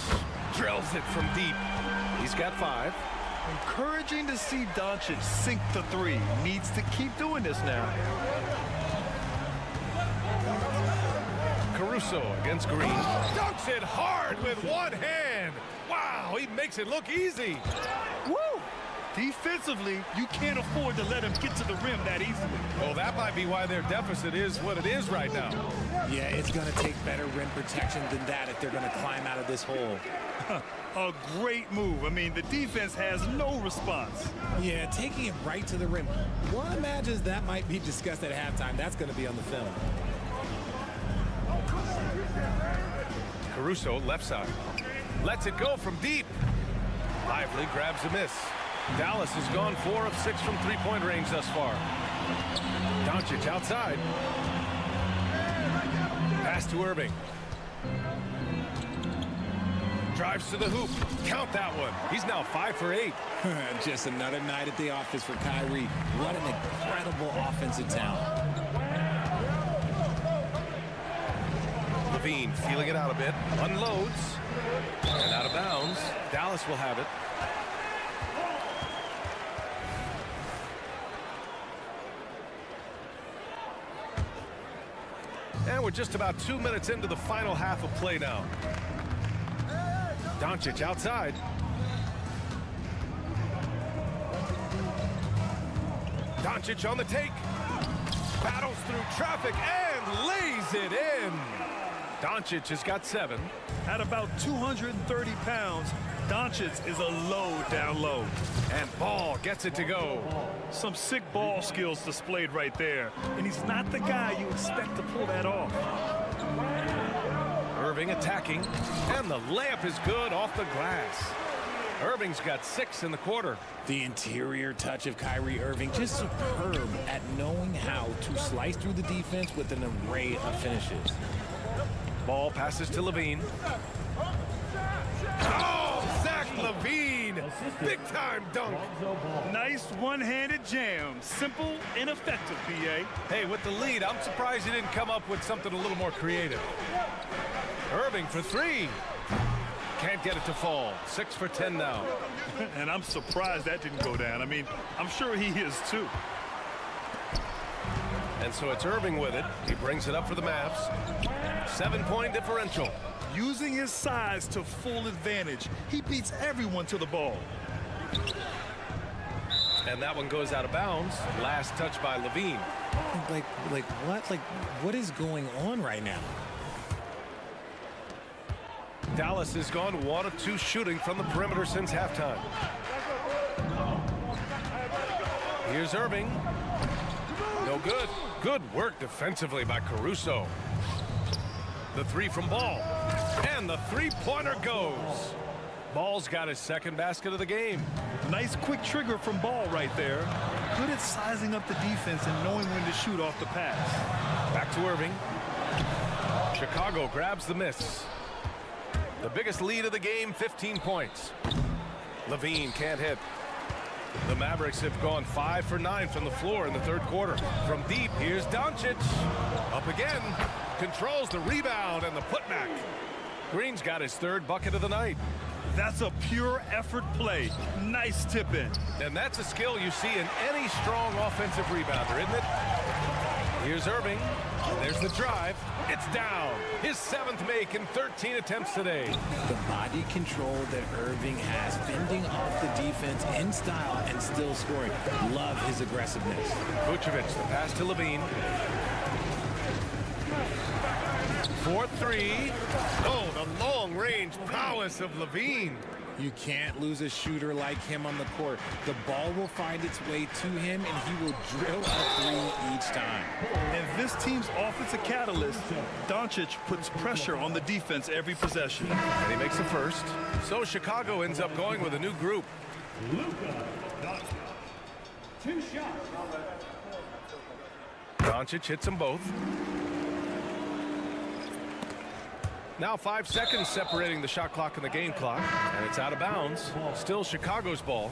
Drills it from deep. He's got 5. Encouraging to see Doncic sink the 3. Needs to keep doing this now. Caruso against Green. Dunks it hard with 1 hand. Wow, he makes it look easy. Woo! Defensively, you can't afford to let him get to the rim that easily. Well, that might be why their deficit is what it is right now. Yeah, it's going to take better rim protection than that if they're going to climb out of this hole. A great move. I mean, the defense has no response. Yeah, taking it right to the rim. One imagines that might be discussed at halftime. That's going to be on the film. Caruso, left side. Lets it go from deep. Lively grabs a miss. Dallas has gone 4 of 6 from three-point range thus far. Doncic outside. Pass to Irving. Drives to the hoop. Count that one. He's now 5 for 8. Just another night at the office for Kyrie. What an incredible offensive talent. Levine feeling it out a bit. Unloads. And out of bounds. Dallas will have it. And we're just about 2 minutes into the final half of play now. Doncic outside. Doncic on the take. Battles through traffic and lays it in. Doncic has got 7. At about 230 pounds, Doncic is a load down low. And Ball gets it to go. Some sick ball skills displayed right there. And he's not the guy you expect to pull that off. Irving attacking. And the layup is good off the glass. Irving's got 6 in the quarter. The interior touch of Kyrie Irving, just superb at knowing how to slice through the defense with an array of finishes. Ball passes to Levine. Oh, Zach Levine! Big-time dunk. Nice one-handed jam. Simple and effective, PA. Hey, with the lead, I'm surprised he didn't come up with something a little more creative. Irving for 3. Can't get it to fall. 6 for 10 now. And I'm surprised that didn't go down. I mean, I'm sure he is too. And so it's Irving with it. He brings it up for the Mavs. 7-point differential. Using his size to full advantage. He beats everyone to the ball. And that one goes out of bounds. Last touch by Levine. Like what? Like, what is going on right now? Dallas has gone 1 of 2 shooting from the perimeter since halftime. Here's Irving. No good. Good work defensively by Caruso. The 3 from Ball. And the three-pointer goes. Ball's got his 2nd basket of the game. Nice quick trigger from Ball right there. Good at sizing up the defense and knowing when to shoot off the pass. Back to Irving. Chicago grabs the miss. The biggest lead of the game, 15 points. Levine can't hit. The Mavericks have gone 5 for 9 from the floor in the 3rd quarter. From deep, here's Doncic. Up again. Controls the rebound and the putback. Green's got his 3rd bucket of the night. That's a pure effort play. Nice tip in. And that's a skill you see in any strong offensive rebounder, isn't it? Here's Irving. There's the drive. It's down. His 7th make in 13 attempts today. The body control that Irving has, fending off the defense in style and still scoring. Love his aggressiveness. Vucevic, the pass to Levine. 4-3. Oh, the long-range prowess of Levine. You can't lose a shooter like him on the court. The ball will find its way to him, and he will drill a 3 each time. And this team's offensive catalyst, Doncic puts pressure on the defense every possession. And he makes the 1st. So Chicago ends up going with a new group. 2 shots. Doncic hits them both. Now 5 seconds separating the shot clock and the game clock. And it's out of bounds. Still Chicago's ball.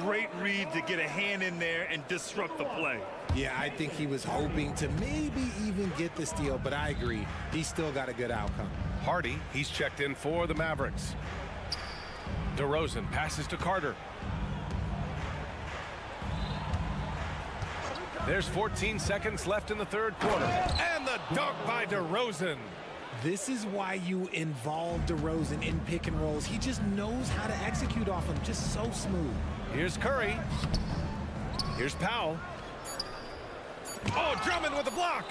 Great read to get a hand in there and disrupt the play. Yeah, I think he was hoping to maybe even get the steal, but I agree. He still got a good outcome. Hardy, he's checked in for the Mavericks. DeRozan passes to Carter. There's 14 seconds left in the third quarter. And the dunk by DeRozan. This is why you involve DeRozan in pick and rolls. He just knows how to execute off them, just so smooth. Here's Curry. Here's Powell. Oh, Drummond with the block.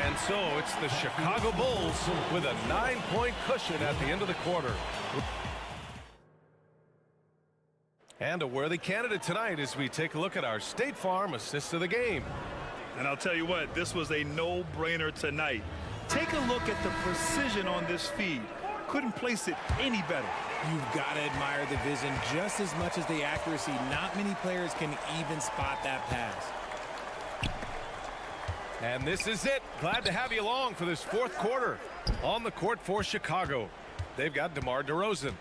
And so it's the Chicago Bulls with a 9-point cushion at the end of the quarter. And a worthy candidate tonight as we take a look at our State Farm assist of the game. And I'll tell you what, this was a no-brainer tonight. Take a look at the precision on this feed. Couldn't place it any better. You've got to admire the vision just as much as the accuracy. Not many players can even spot that pass. And this is it. Glad to have you along for this fourth quarter. On the court for Chicago, they've got DeMar DeRozan.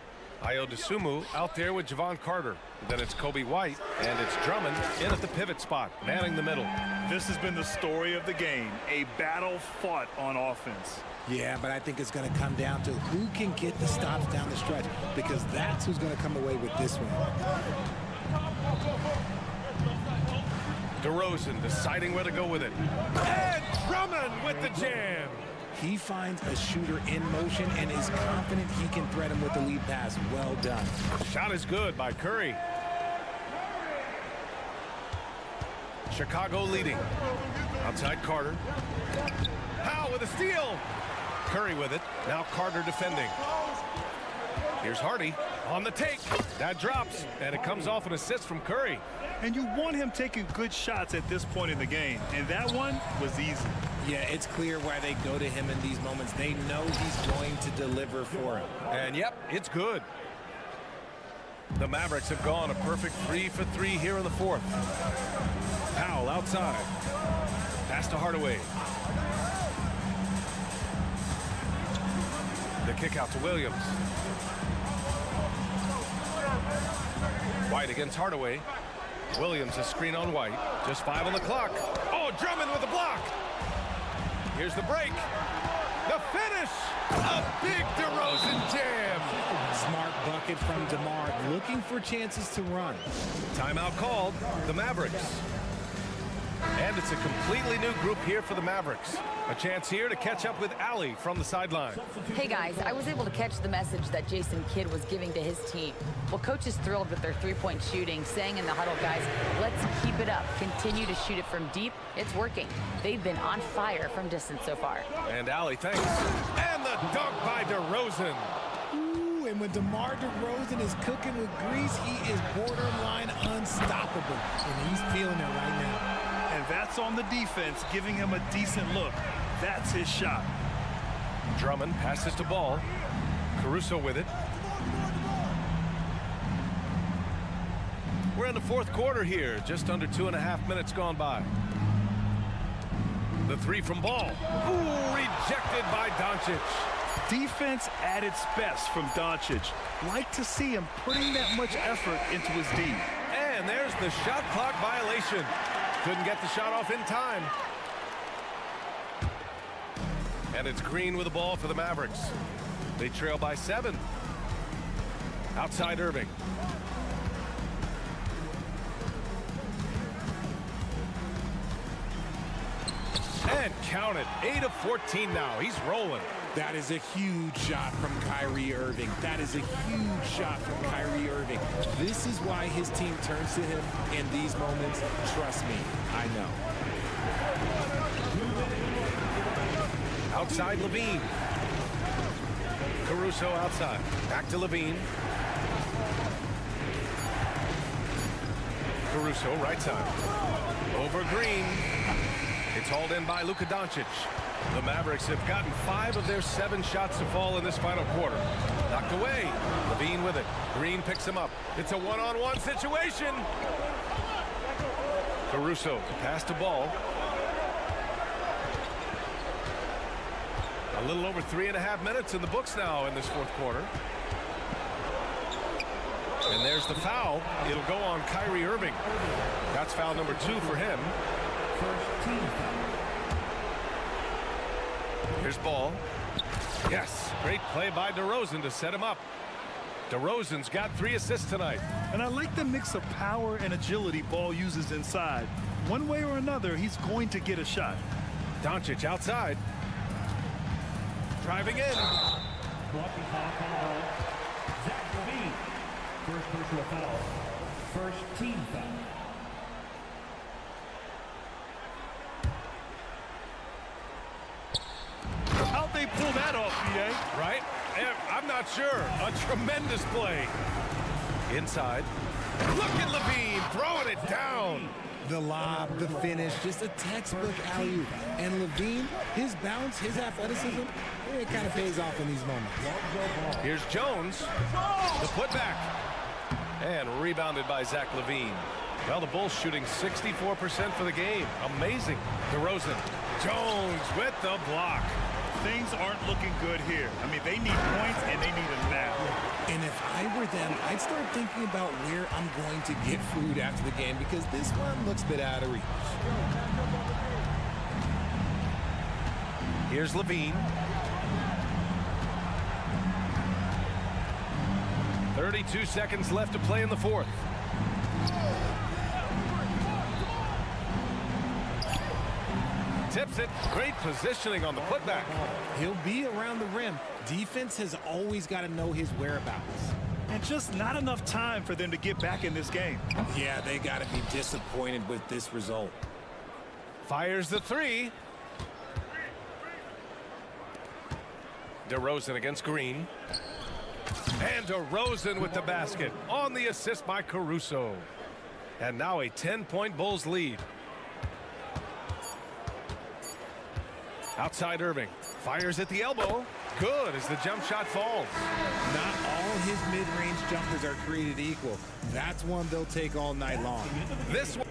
Ayo Dosunmu out there with Javon Carter. Then it's Kobe White, and it's Drummond in at the pivot spot, manning the middle. This has been the story of the game, a battle fought on offense. Yeah, but I think it's going to come down to who can get the stops down the stretch, because that's who's going to come away with this one. DeRozan deciding where to go with it. And Drummond with the jam. He finds a shooter in motion and is confident he can thread him with the lead pass. Well done. Shot is good by Curry. Chicago leading. Outside Carter. Powell with a steal. Curry with it. Now Carter defending. Here's Hardy on the take. That drops, and it comes off an assist from Curry. And you want him taking good shots at this point in the game, and that one was easy. Yeah, it's clear why they go to him in these moments. They know he's going to deliver for him. And yep, it's good. The Mavericks have gone a perfect 3 for 3 here in the fourth. Powell outside. Pass to Hardaway. The kick out to Williams. White against Hardaway. Williams a screen on White. Just 5 on the clock. Oh, Drummond with the block. Here's the break. The finish. A big DeRozan jam. Smart bucket from DeMar, looking for chances to run. Timeout called. The Mavericks. And it's a completely new group here for the Mavericks. A chance here to catch up with Allie from the sideline. Hey guys, I was able to catch the message that Jason Kidd was giving to his team. Well, coach is thrilled with their three-point shooting, saying in the huddle, guys, let's keep it up. Continue to shoot it from deep. It's working. They've been on fire from distance so far. And Allie, thanks. And the dunk by DeRozan. Ooh, and when DeMar DeRozan is cooking with grease, he is borderline unstoppable. And he's feeling it right now. And that's on the defense, giving him a decent look. That's his shot. Drummond passes to Ball. Caruso with it. We're in the fourth quarter here. Just under 2.5 minutes gone by. The three from Ball. Ooh, rejected by Doncic. Defense at its best from Doncic. Like to see him putting that much effort into his D. And there's the shot clock violation. Couldn't get the shot off in time. And it's Green with the ball for the Mavericks. They trail by 7. Outside Irving. And count it. 8 of 14 now. He's rolling. That is a huge shot from Kyrie Irving. That is a huge shot from Kyrie Irving. This is why his team turns to him in these moments. Trust me, I know. Outside Levine. Caruso outside. Back to Levine. Caruso right side. Over Green. It's hauled in by Luka Doncic. The Mavericks have gotten 5 of their 7 shots to fall in this final quarter. Knocked away. Levine with it. Green picks him up. It's a one-on-one situation. Caruso to pass to Ball. A little over 3.5 minutes in the books now in this fourth quarter. And there's the foul. It'll go on Kyrie Irving. That's foul number 2 for him. First team foul. Here's Ball. Yes, great play by DeRozan to set him up. DeRozan's got 3 assists tonight. And I like the mix of power and agility Ball uses inside. One way or another, he's going to get a shot. Doncic outside. Driving in. Blocking foul called on Zach LaVine. First personal foul. First team foul. How'd they pull that off, BA? Right? I'm not sure. A tremendous play. Inside. Look at Levine throwing it down. The lob, the finish, just a textbook alley-oop. And Levine, his bounce, his athleticism, it kind of pays off in these moments. Here's Jones. The putback. And rebounded by Zach LaVine. Well, the Bulls shooting 64% for the game. Amazing. DeRozan. Jones with the block. Things aren't looking good here. I mean, they need points, and they need them now. And if I were them, I'd start thinking about where I'm going to get food after the game, because this one looks a bit out of reach. Here's Levine. 32 seconds left to play in the 4th. Tips it. Great positioning on the putback. He'll be around the rim. Defense has always got to know his whereabouts. And just not enough time for them to get back in this game. Yeah, they got to be disappointed with this result. Fires the 3. DeRozan against Green. And DeRozan with the basket on the assist by Caruso. And now a 10-point Bulls lead. Outside Irving. Fires at the elbow. Good as the jump shot falls. Not all his mid-range jumpers are created equal. That's one they'll take all night long. This one.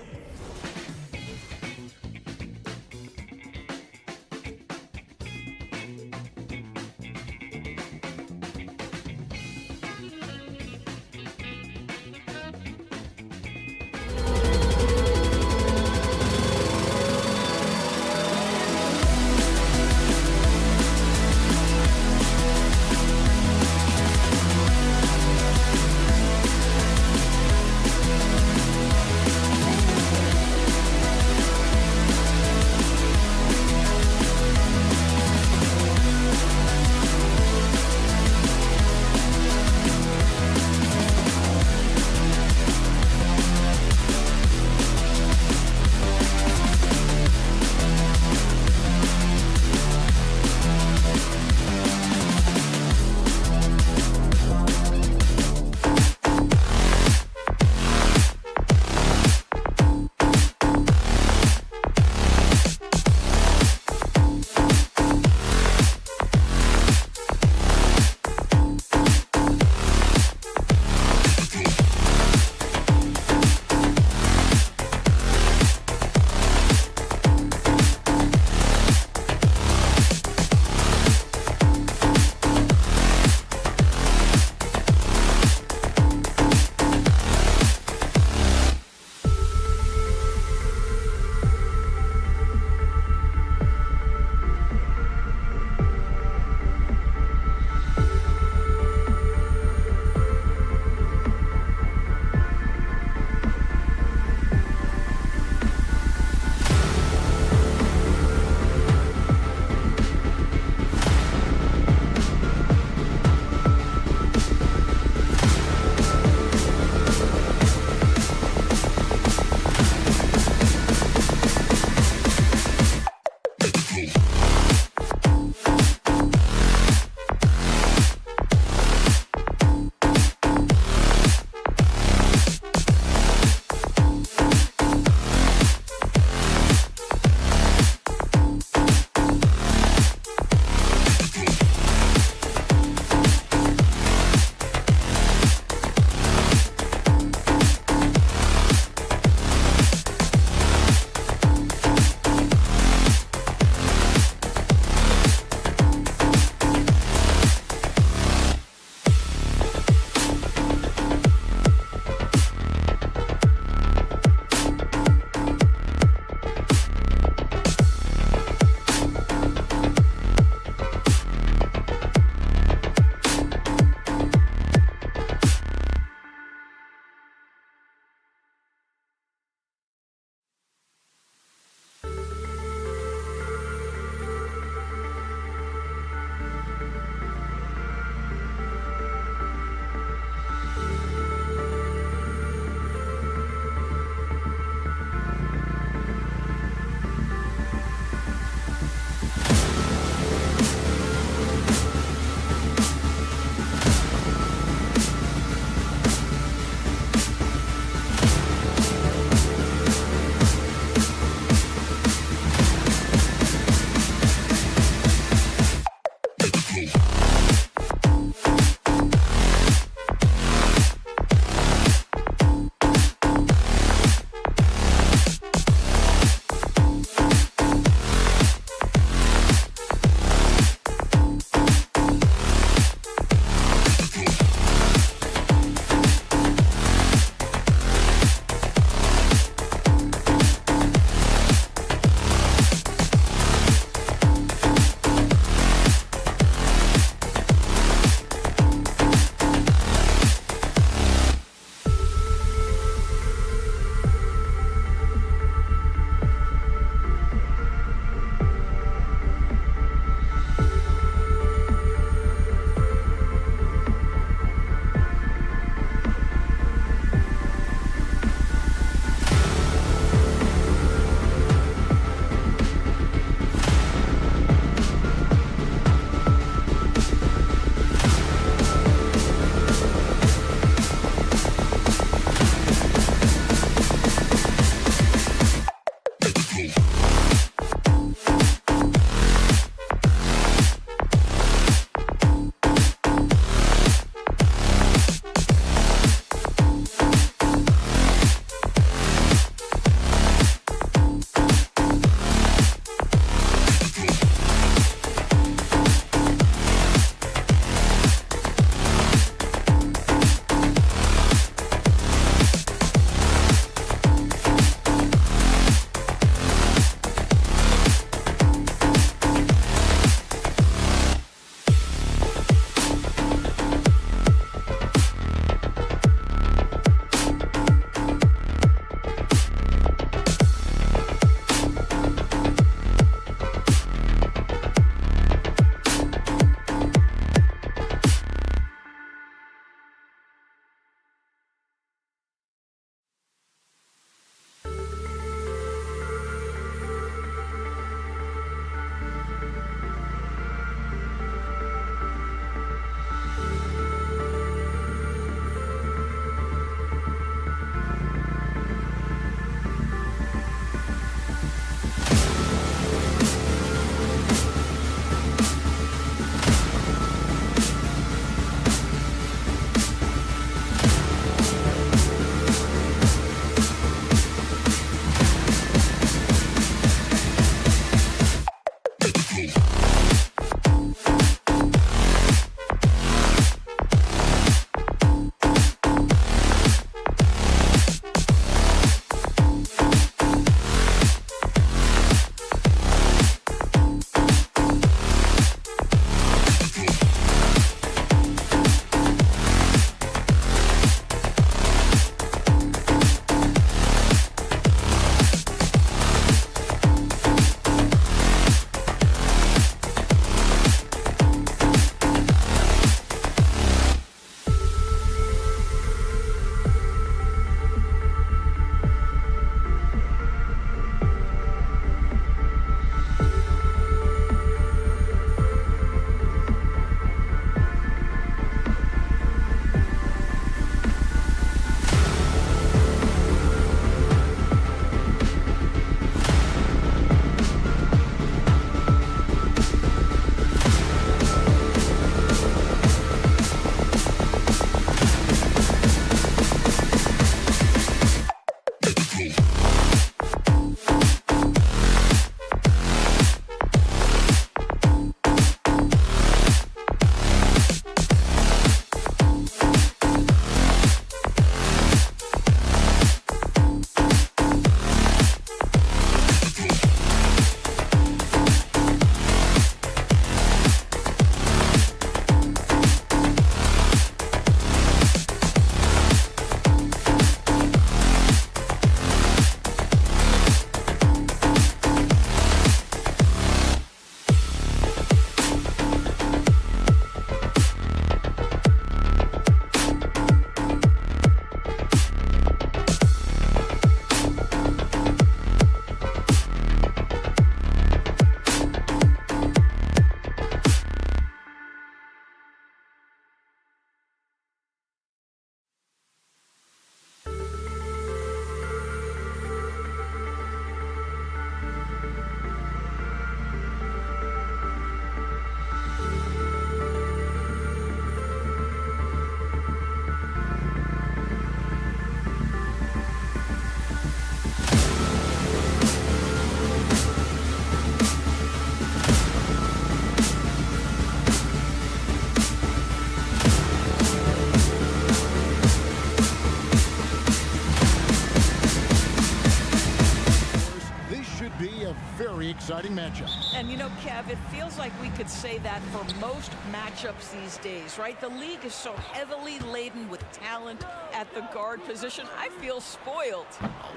very exciting matchup. And you know, Kev, it feels like we could say that for most matchups these days, right? The league is so heavily laden with talent at the guard position. I feel spoiled.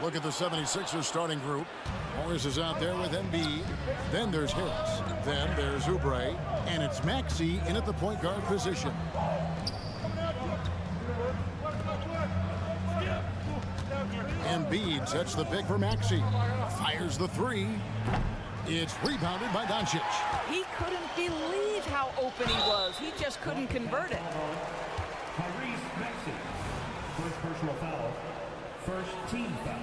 Look at the 76ers starting group. Morris is out there with Embiid. Then there's Harris. Then there's Oubre. And it's Maxey in at the point guard position. Embiid sets the pick for Maxey. Fires the three. It's rebounded by Doncic. He couldn't believe how open he was. He just couldn't convert it. Tyrese Maxey. First personal foul. First team foul.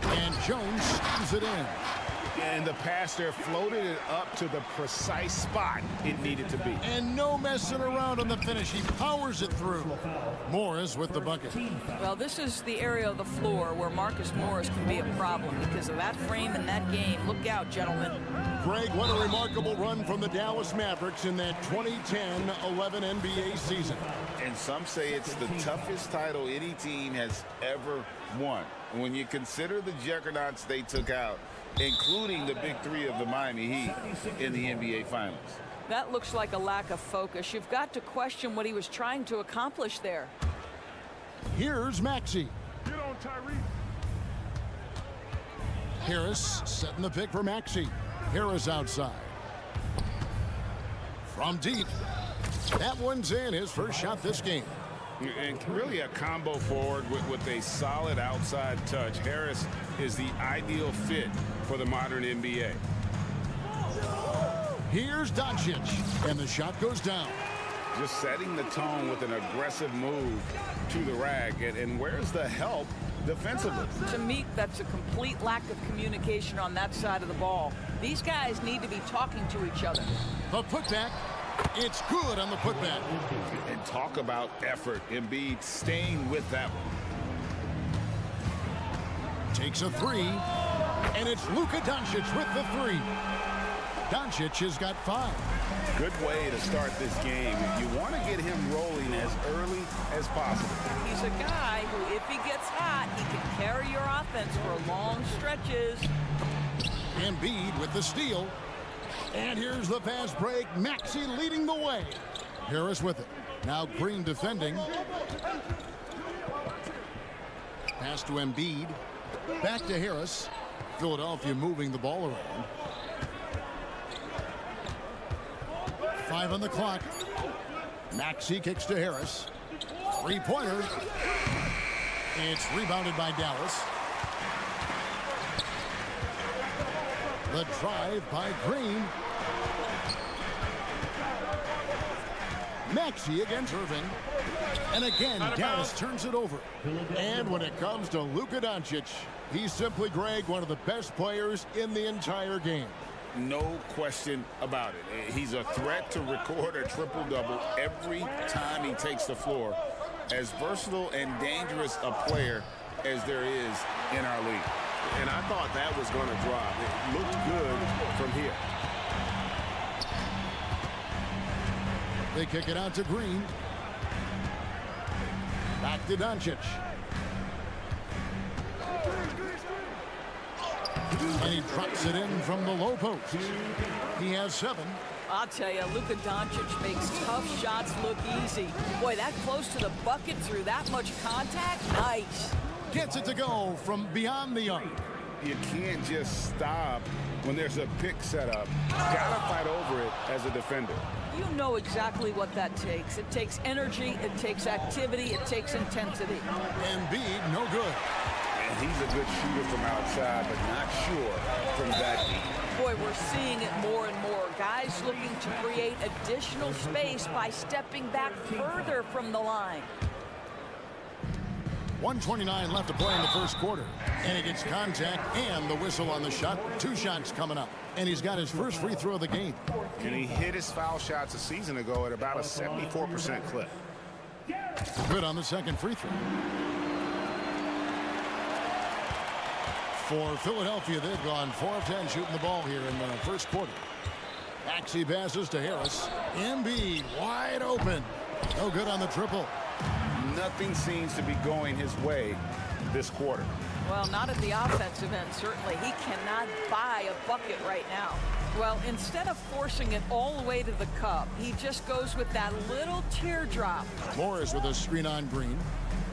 And Jones slams it in. And the pass there floated it up to the precise spot it needed to be. And no messing around on the finish. He powers it through. Morris with the bucket. Well, this is the area of the floor where Marcus Morris can be a problem because of that frame in that game. Look out, gentlemen. Greg, what a remarkable run from the Dallas Mavericks in that 2010-11 NBA season. And some say it's the toughest title any team has ever won. When you consider the juggernauts they took out, including the big three of the Miami Heat in the NBA Finals. That looks like a lack of focus. You've got to question what he was trying to accomplish there. Here's Maxey. Get on, Tyrese. Harris setting the pick for Maxey. Harris outside. From deep. That one's in, his first shot this game. And really a combo forward with a solid outside touch. Harris is the ideal fit for the modern NBA. Here's Doncic, and the shot goes down. Just setting the tone with an aggressive move to the rack. And where's the help defensively? To me, that's a complete lack of communication on that side of the ball. These guys need to be talking to each other. The putback. It's good on the putback. And talk about effort. Embiid staying with that one. Takes a three, and it's Luka Doncic with the three. Doncic has got 5. Good way to start this game. You want to get him rolling as early as possible. He's a guy who, if he gets hot, he can carry your offense for long stretches. Embiid with the steal. And here's the fast break. Maxey leading the way. Harris with it. Now Green defending. Pass to Embiid. Back to Harris. Philadelphia moving the ball around. 5 on the clock. Maxey kicks to Harris. Three-pointer. It's rebounded by Dallas. The drive by Green. Maxey against Irving. And again, Dallas turns it over. And when it comes to Luka Doncic, he's simply, Greg, one of the best players in the entire game. No question about it. He's a threat to record a triple-double every time he takes the floor. As versatile and dangerous a player as there is in our league. And I thought that was going to drop. It looked good from here. They kick it out to Green. Back to Doncic. And he drops it in from the low post. He has 7. I'll tell you, Luka Doncic makes tough shots look easy. Boy, that close to the bucket through that much contact, nice. Gets it to go from beyond the arc. You can't just stop when there's a pick set up. Gotta fight over it as a defender. You know exactly what that takes. It takes energy, it takes activity, it takes intensity. Embiid, no good. And he's a good shooter from outside, but not sure from that deep. Boy, we're seeing it more and more. Guys looking to create additional space by stepping back further from the line. 1:29 left to play in the first quarter. And he gets contact and the whistle on the shot. 2 shots coming up. And he's got his first free throw of the game. And he hit his foul shots a season ago at about a 74% clip. Good on the second free throw. For Philadelphia, they've gone 4 of 10 shooting the ball here in the first quarter. Maxey passes to Harris. Embiid wide open. No good on the triple. Nothing seems to be going his way. this quarter. Well, not at the offensive end, certainly. He cannot buy a bucket right now. Well, instead of forcing it all the way to the cup, he just goes with that little teardrop. Morris with a screen on Green.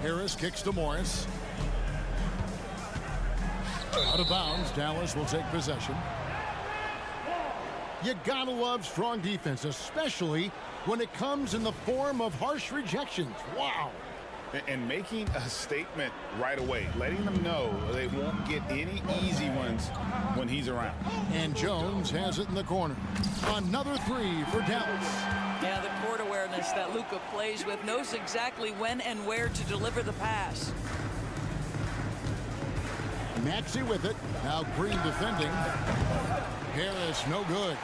Harris kicks to Morris. Out of bounds, Dallas will take possession. You gotta love strong defense, especially when it comes in the form of harsh rejections. Wow. And making a statement right away, letting them know they won't get any easy ones when he's around. And Jones has it in the corner. Another three for Dallas. Yeah, the court awareness that Luka plays with, knows exactly when and where to deliver the pass. Maxey with it. Now Green defending. Harris, no good.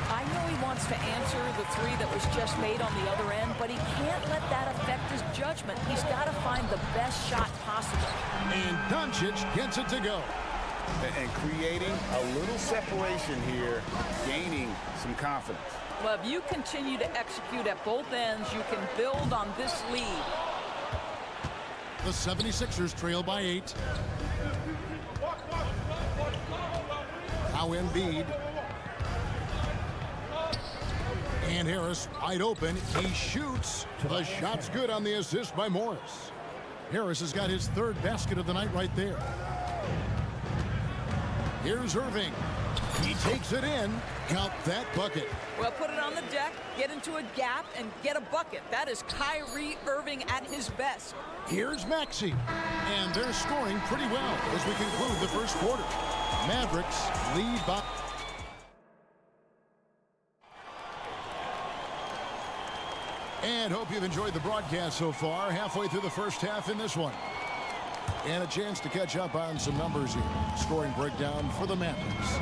I know he wants to answer the three that was just made on the other end, but he can't let that affect his judgment. He's got to find the best shot possible. And Doncic gets it to go. And creating a little separation here, gaining some confidence. Well, if you continue to execute at both ends, you can build on this lead. The 76ers trail by 8. Now Embiid. And Harris wide open. He shoots. The shot's good on the assist by Morris. Harris has got his third basket of the night right there. Here's Irving. He takes it in. Count that bucket. Well, put it on the deck, get into a gap, and get a bucket. That is Kyrie Irving at his best. Here's Maxey. And they're scoring pretty well as we conclude the first quarter. Mavericks lead by... And hope you've enjoyed the broadcast so far. Halfway through the first half in this one. And a chance to catch up on some numbers here. Scoring breakdown for the Mavericks.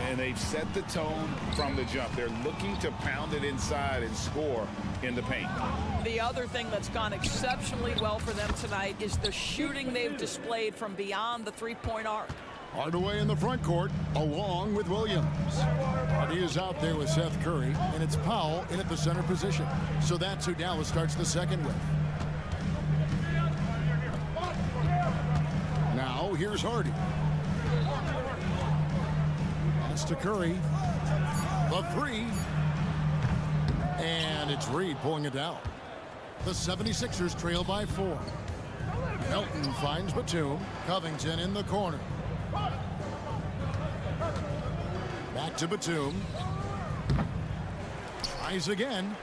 And they've set the tone from the jump. They're looking to pound it inside and score in the paint. The other thing that's gone exceptionally well for them tonight is the shooting they've displayed from beyond the three-point arc. Hardaway in the front court, along with Williams. Hardy is out there with Seth Curry, and it's Powell in at the center position. So that's who Dallas starts the second with. Now, here's Hardy. Pass to Curry. The three. And it's Reed pulling it down. The 76ers trail by 4. Melton finds Batum. Covington in the corner. Back to Batum. Tries again.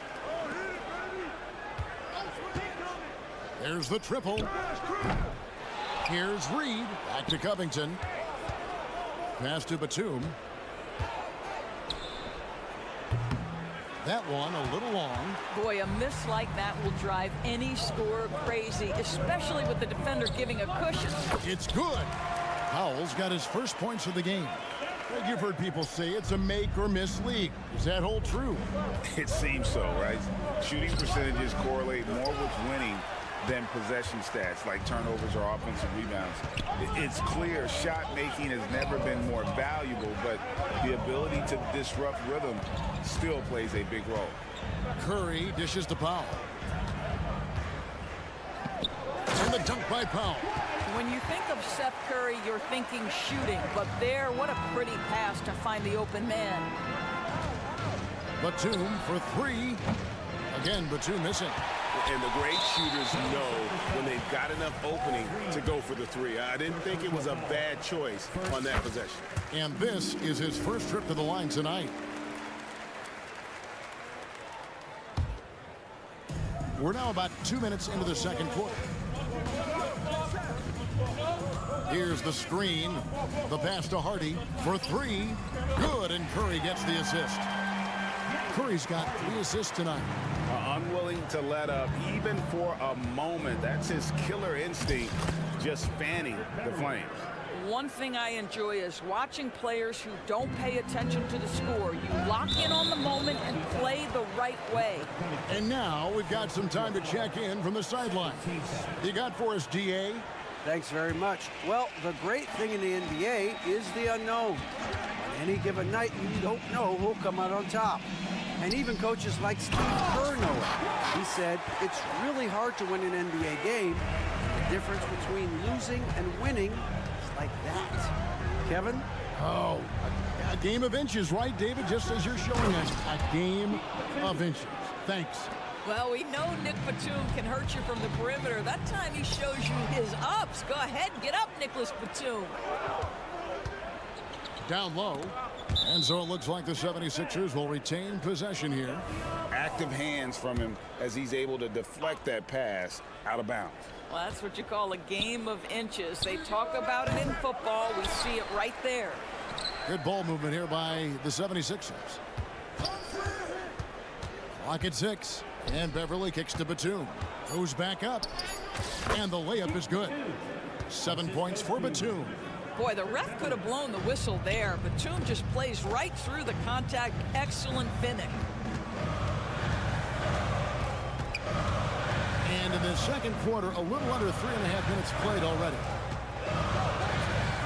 There's the triple. Here's Reed. Back to Covington. Pass to Batum. That one a little long. Boy, a miss like that will drive any scorer crazy, especially with the defender giving a cushion. It's good. Powell's got his first points of the game. You've heard people say it's a make or miss league. Does that hold true? It seems so, right? Shooting percentages correlate more with winning than possession stats like turnovers or offensive rebounds. It's clear shot making has never been more valuable, but the ability to disrupt rhythm still plays a big role. Curry dishes to Powell. And the dunk by Powell. When you think of Seth Curry, you're thinking shooting, but there, what a pretty pass to find the open man. Batum for three. Again, Batum missing. And the great shooters know when they've got enough opening to go for the three. I didn't think it was a bad choice on that possession. And this is his first trip to the line tonight. We're now about 2 minutes into the second quarter. Here's the screen. The pass to Hardy for three. Good, and Curry gets the assist. Curry's got 3 assists tonight. Unwilling to let up even for a moment. That's his killer instinct, just fanning the flames. One thing I enjoy is watching players who don't pay attention to the score. You lock in on the moment and play the right way. And now we've got some time to check in from the sideline. You got for us, DA? Thanks very much. Well, the great thing in the NBA is the unknown. On any given night, you don't know who'll come out on top. And even coaches like Steve Kerr know it. He said, it's really hard to win an NBA game. The The difference between losing and winning is like that. Kevin? Oh, a game of inches, right, David? Just as you're showing us, a game of inches. Thanks. Well, we know Nick Batum can hurt you from the perimeter. That time he shows you his ups. Go ahead, get up, Nicholas Batum. Down low. And so it looks like the 76ers will retain possession here. Active hands from him as he's able to deflect that pass out of bounds. Well, that's what you call a game of inches. They talk about it in football. We see it right there. Good ball movement here by the 76ers. Clock at 6. And Beverly kicks to Batum. Goes back up. And the layup is good. 7 points for Batum. Boy, the ref could have blown the whistle there. Batum just plays right through the contact. Excellent finish. And in the second quarter, a little under 3.5 minutes played already.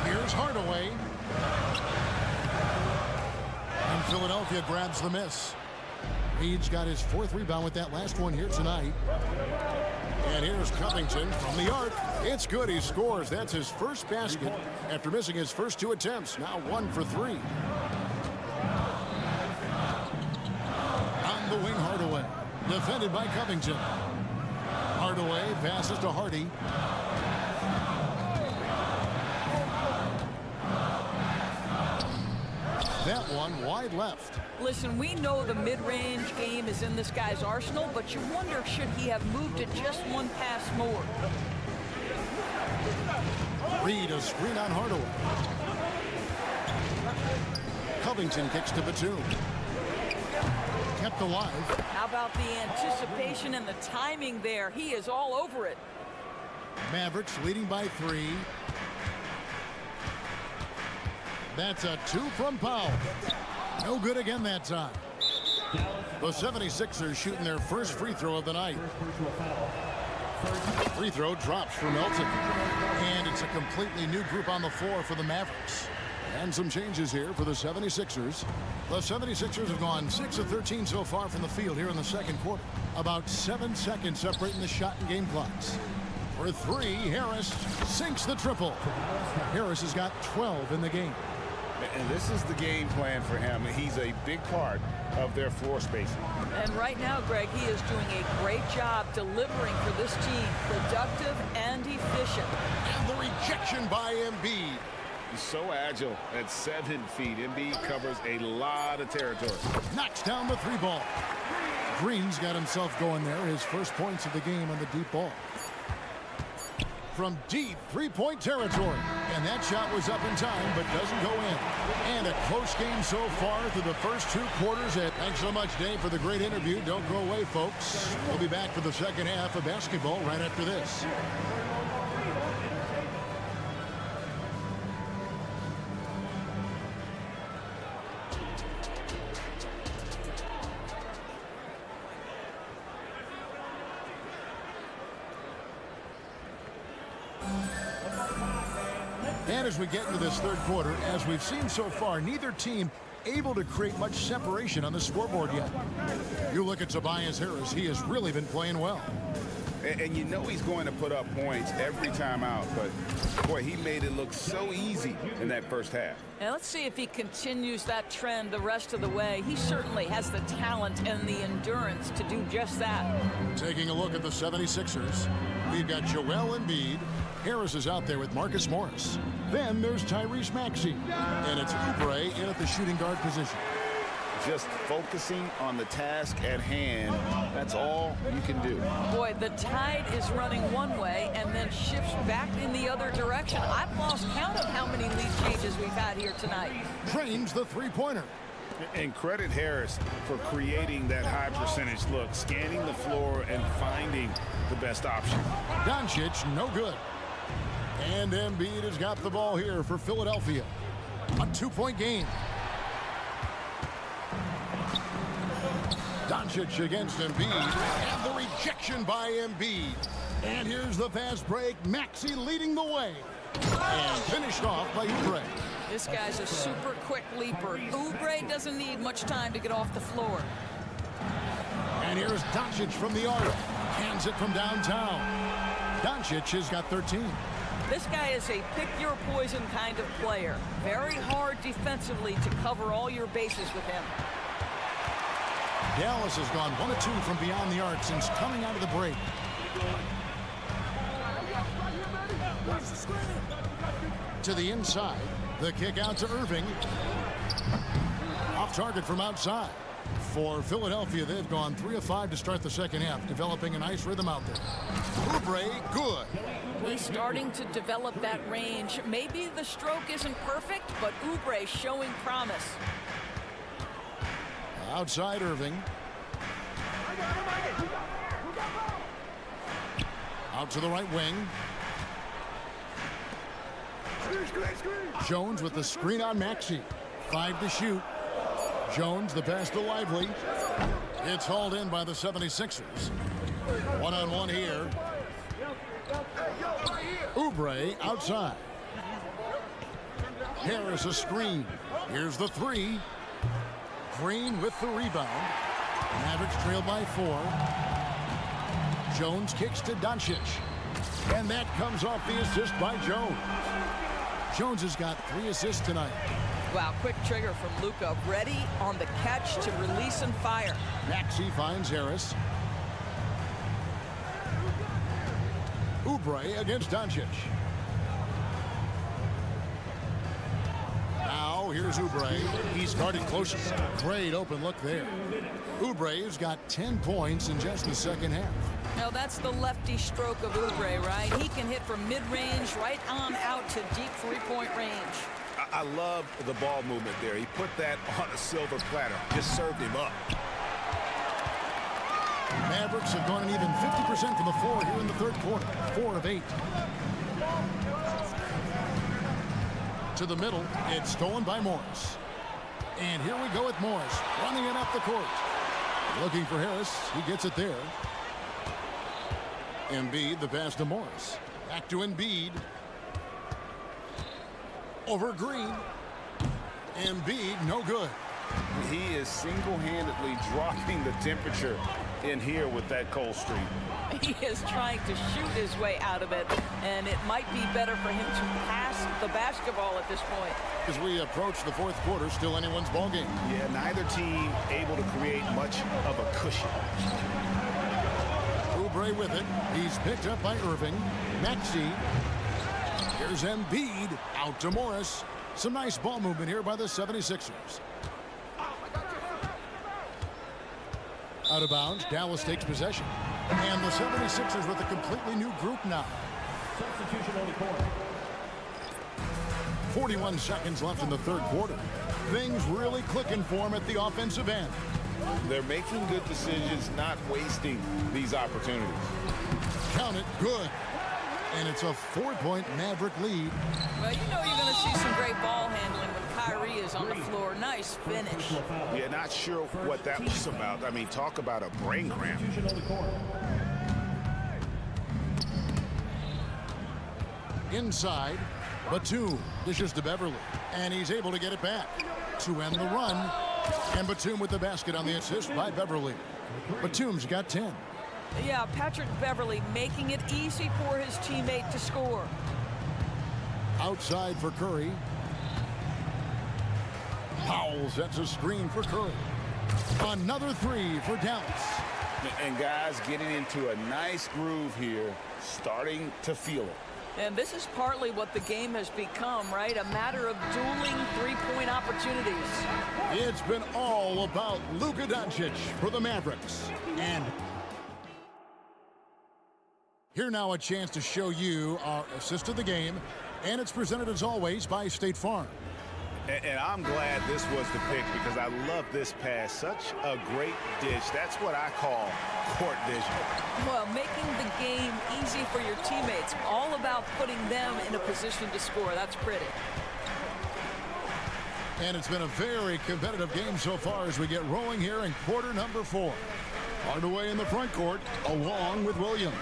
Here's Hardaway. And Philadelphia grabs the miss. Reed's got his 4th rebound with that last one here tonight. And here's Covington from the arc. It's good. He scores. That's his first basket after missing his first 2 attempts. Now 1 for 3. On the wing, Hardaway. Defended by Covington. Hardaway passes to Hardy. That one wide left. Listen, we know the mid-range game is in this guy's arsenal, but you wonder, should he have moved it just one pass more? Reed, a screen on Hardaway. Covington kicks to Batum. Kept alive. How about the anticipation and the timing there? He is all over it. Mavericks leading by 3. That's a 2 from Powell. No good again that time. The 76ers shooting their first free throw of the night. Free throw drops for Melton. And it's a completely new group on the floor for the Mavericks. And some changes here for the 76ers. The 76ers have gone 6 of 13 so far from the field here in the second quarter. About 7 seconds separating the shot and game clocks. For 3, Harris sinks the triple. Harris has got 12 in the game. And this is the game plan for him. He's a big part of their floor spacing. And right now, Greg, he is doing a great job delivering for this team. Productive and efficient. And the rejection by Embiid. He's so agile at 7 feet. Embiid covers a lot of territory. Knocks down the 3 ball. Green's got himself going there. His first points of the game on the deep ball. From deep 3-point territory. And that shot was up in time, but doesn't go in. And a close game so far through the first 2 quarters. Thanks so much, Dave, for the great interview. Don't go away, folks. We'll be back for the second half of basketball right after this. And as we get into this third quarter, as we've seen so far, neither team able to create much separation on the scoreboard yet. You look at Tobias Harris, he has really been playing well. And you know he's going to put up points every time out, but boy, he made it look so easy in that first half. And let's see if he continues that trend the rest of the way. He certainly has the talent and the endurance to do just that. Taking a look at the 76ers, we've got Joel Embiid. Harris is out there with Marcus Morris. Then there's Tyrese Maxey. And it's Oubre in at the shooting guard position. Just focusing on the task at hand, that's all you can do. Boy, the tide is running one way and then shifts back in the other direction. I've lost count of how many lead changes we've had here tonight. Drains the 3-pointer. And credit Harris for creating that high percentage look, scanning the floor and finding the best option. Doncic, no good. And Embiid has got the ball here for Philadelphia. A 2-point game. Doncic against Embiid. And the rejection by Embiid. And here's the fast break. Maxey leading the way. And finished off by Oubre. This guy's a super quick leaper. Oubre doesn't need much time to get off the floor. And here's Doncic from the arc. Hands it from downtown. Doncic has got 13. This guy is a pick-your-poison kind of player. Very hard defensively to cover all your bases with him. Dallas has gone 1 of 2 from beyond the arc since coming out of the break. To the inside. The kick out to Irving. Off target from outside. For Philadelphia, they've gone 3 of 5 to start the second half, developing a nice rhythm out there. Oubre, good. He's starting to develop that range. Maybe the stroke isn't perfect, but Oubre showing promise. Outside Irving. Out to the right wing. Jones with the screen on Maxey. 5 to shoot. Jones, the pass to Lively. It's hauled in by the 76ers. One-on-one here. Oubre outside. Harris a screen. Here's the 3. Green with the rebound. Mavericks trail by 4. Jones kicks to Doncic. And that comes off the assist by Jones. Jones has got 3 assists tonight. Wow, quick trigger from Luka. Ready on the catch to release and fire. Maxey finds Harris. Oubre against Doncic. Now here's Oubre. He's guarded closer. Great open look there. Oubre's got 10 points in just the second half. Now that's the lefty stroke of Oubre, right? He can hit from mid-range right on out to deep three-point range. I love the ball movement there. He put that on a silver platter. Just served him up. Mavericks have gone an even 50% from the floor here in the third quarter. 4 of 8. To the middle. It's stolen by Morris. And here we go with Morris. Running it up the court. Looking for Harris. He gets it there. Embiid, the pass to Morris. Back to Embiid. Over Green. Embiid, no good. He is single-handedly dropping the temperature in here with that cold streak. He is trying to shoot his way out of it, and it might be better for him to pass the basketball at this point. As we approach the fourth quarter, still anyone's ballgame. Yeah, neither team able to create much of a cushion. Oubre with it. He's picked up by Irving. Maxey. Here's Embiid. Out to Morris. Some nice ball movement here by the 76ers. Out of bounds. Dallas takes possession. And the 76ers with a completely new group now. Substitution on the court. 41 seconds left in the third quarter. Things really clicking for him at the offensive end. They're making good decisions, not wasting these opportunities. Count it, good. And it's a 4-point Maverick lead. Well, you know you're going to see some great ball handling when Kyrie is on the floor. Nice finish. Yeah, not sure what that was about. I mean, talk about a brain cramp. Inside, Batum dishes to Beverly. And he's able to get it back to end the run. And Batum with the basket on the assist by Beverly. Batum's got 10. Yeah, Patrick Beverly making it easy for his teammate to score. Outside for Curry. Powell sets a screen for Curry. Another 3 for Dallas. And guys getting into a nice groove here, starting to feel it. And this is partly what the game has become, right? A matter of dueling three-point opportunities. It's been all about Luka Doncic for the Mavericks. And here now a chance to show you our assist of the game. And it's presented as always by State Farm. And I'm glad this was the pick because I love this pass. Such a great dish. That's what I call court vision. Well, making the game easy for your teammates. All about putting them in a position to score. That's pretty. And it's been a very competitive game so far as we get rolling here in quarter number 4. Hardaway in the front court along with Williams.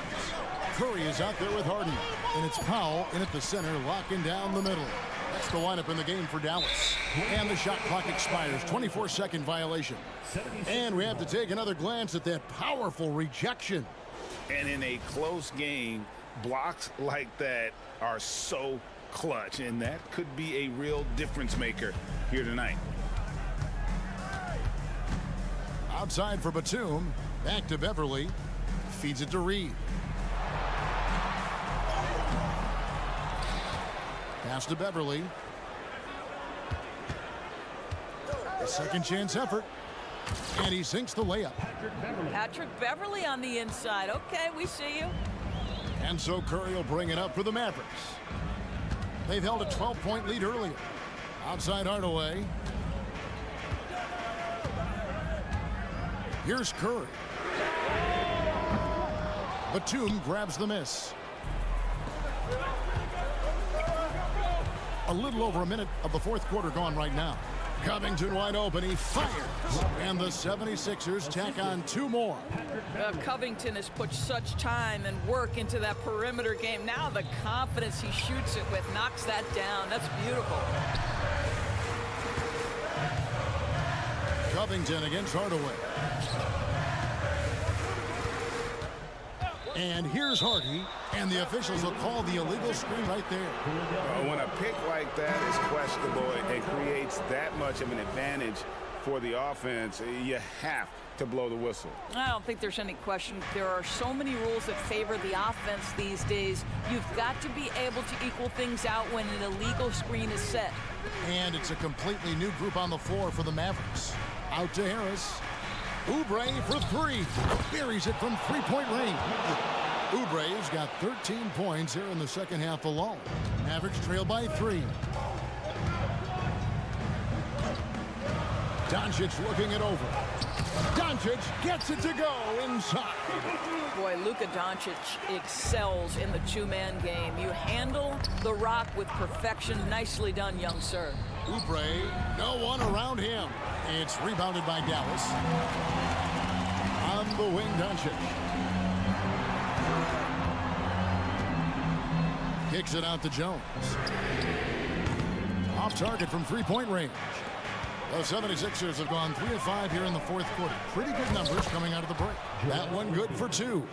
Curry is out there with Harden. And it's Powell in at the center, locking down the middle. That's the lineup in the game for Dallas. And the shot clock expires. 24-second violation. And we have to take another glance at that powerful rejection. And in a close game, Blocks like that are so clutch, and that could be a real difference maker here tonight. Outside for Batum. Back to Beverly. Feeds it to Reed. Pass to Beverly. A second chance effort. And he sinks the layup. Patrick Beverly on the inside. Okay, we see you. And so Curry will bring it up for the Mavericks. They've held a 12-point lead earlier. Outside Hardaway. Here's Curry. Batum grabs the miss. A little over a minute of the fourth quarter gone right now. Covington wide open. He fires. And the 76ers tack on 2 more. Covington has put such time and work into that perimeter game. Now the confidence he shoots it with knocks that down. That's beautiful. Covington against Hardaway. And here's Hardy, and the officials will call the illegal screen right there. When a pick like that is questionable, it creates that much of an advantage for the offense. You have to blow the whistle. I don't think there's any question. There are so many rules that favor the offense these days. You've got to be able to equal things out when an illegal screen is set. And it's a completely new group on the floor for the Mavericks. Out to Harris. Oubre for 3. Buries it from 3-point range. Oubre has got 13 points here in the second half alone. Mavericks trail by 3. Doncic looking it over. Doncic gets it to go inside. Boy, Luka Doncic excels in the 2-man game. You handle the rock with perfection. Nicely done, young sir. Oubre, no one around him. It's rebounded by Dallas. On the wing, Doncic. Kicks it out to Jones. Off target from 3-point range. The 76ers have gone 3 of 5 here in the fourth quarter. Pretty good numbers coming out of the break. That one good for 2.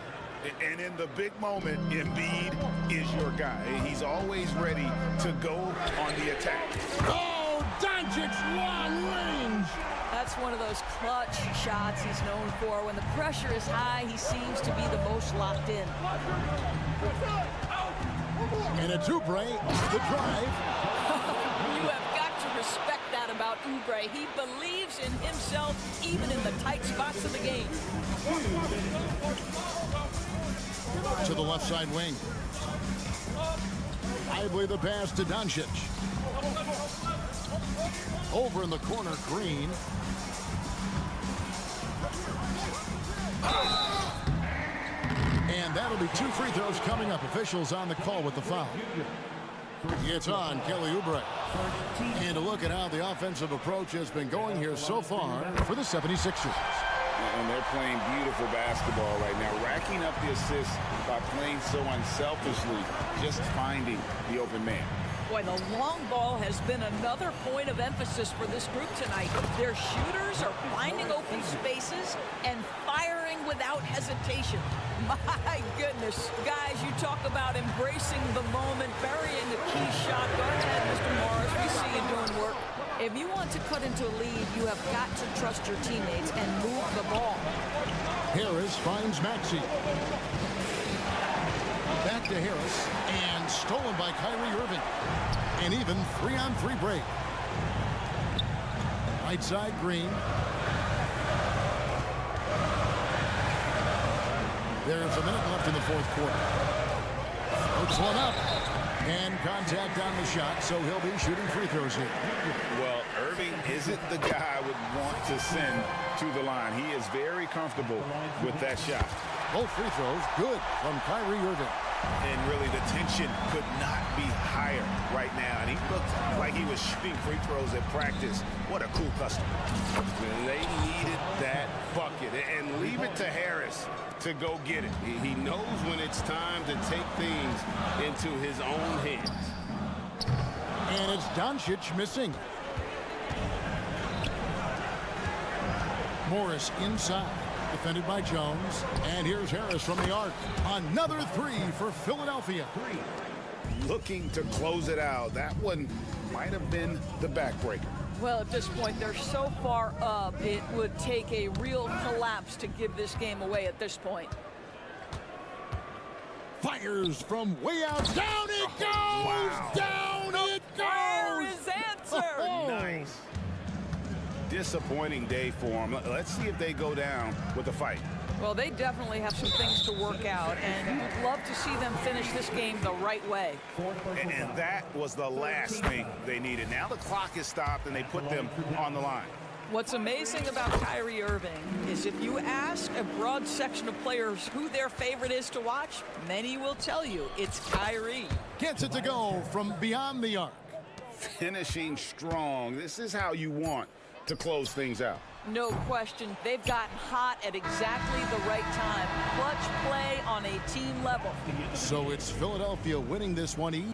And in the big moment, Embiid is your guy. He's always ready to go on the attack. Oh, Doncic, long range. That's one of those clutch shots he's known for. When the pressure is high, he seems to be the most locked in. And it's Oubre off the drive. You have got to respect that about Oubre. He believes in himself even in the tight spots of the game. To the left side wing. Lively the pass to Doncic. Over in the corner, Green. And that'll be 2 free throws coming up. Officials on the call with the foul. It's on Kelly Oubre. And a look at how the offensive approach has been going here so far for the 76ers. And they're playing beautiful basketball right now, racking up the assists by playing so unselfishly, just finding the open man. Boy, the long ball has been another point of emphasis for this group tonight. Their shooters are finding open spaces and firing without hesitation. My goodness. Guys, you talk about embracing the moment, burying the key shot. Go ahead, Mr. Morris. We see you doing work. If you want to cut into a lead, you have got to trust your teammates and move the ball. Harris finds Maxey. Back to Harris, and stolen by Kyrie Irving. An even 3-on-3 break. Right side, Green. There's a minute left in the fourth quarter. Hooks one up. And contact on the shot, so he'll be shooting free throws here. Well, Irving isn't the guy I would want to send to the line. He is very comfortable with that shot. Both free throws good from Kyrie Irving. And really, the tension could not be higher right now. And he looked like he was shooting free throws at practice. What a cool customer. They needed that bucket. And leave it to Harris to go get it. He knows when it's time to take things into his own hands. And it's Doncic missing. Morris inside. Defended by Jones. And here's Harris from the arc. Another three for Philadelphia. Looking to close it out. That one might have been the backbreaker. Well, at this point, they're so far up, it would take a real collapse to give this game away at this point. Fires from way out. Down it goes! Wow. Down it Fire goes! is answered! Nice. Disappointing day for them. Let's see if they go down with a fight. Well, they definitely have some things to work out, and you'd love to see them finish this game the right way. And that was the last thing they needed. Now the clock is stopped, and they put them on the line. What's amazing about Kyrie Irving is if you ask a broad section of players who their favorite is to watch, many will tell you it's Kyrie. Gets it to go from beyond the arc. Finishing strong. This is how you want to close things out. No question, they've gotten hot at exactly the right time. Clutch play on a team level. So it's Philadelphia winning this one.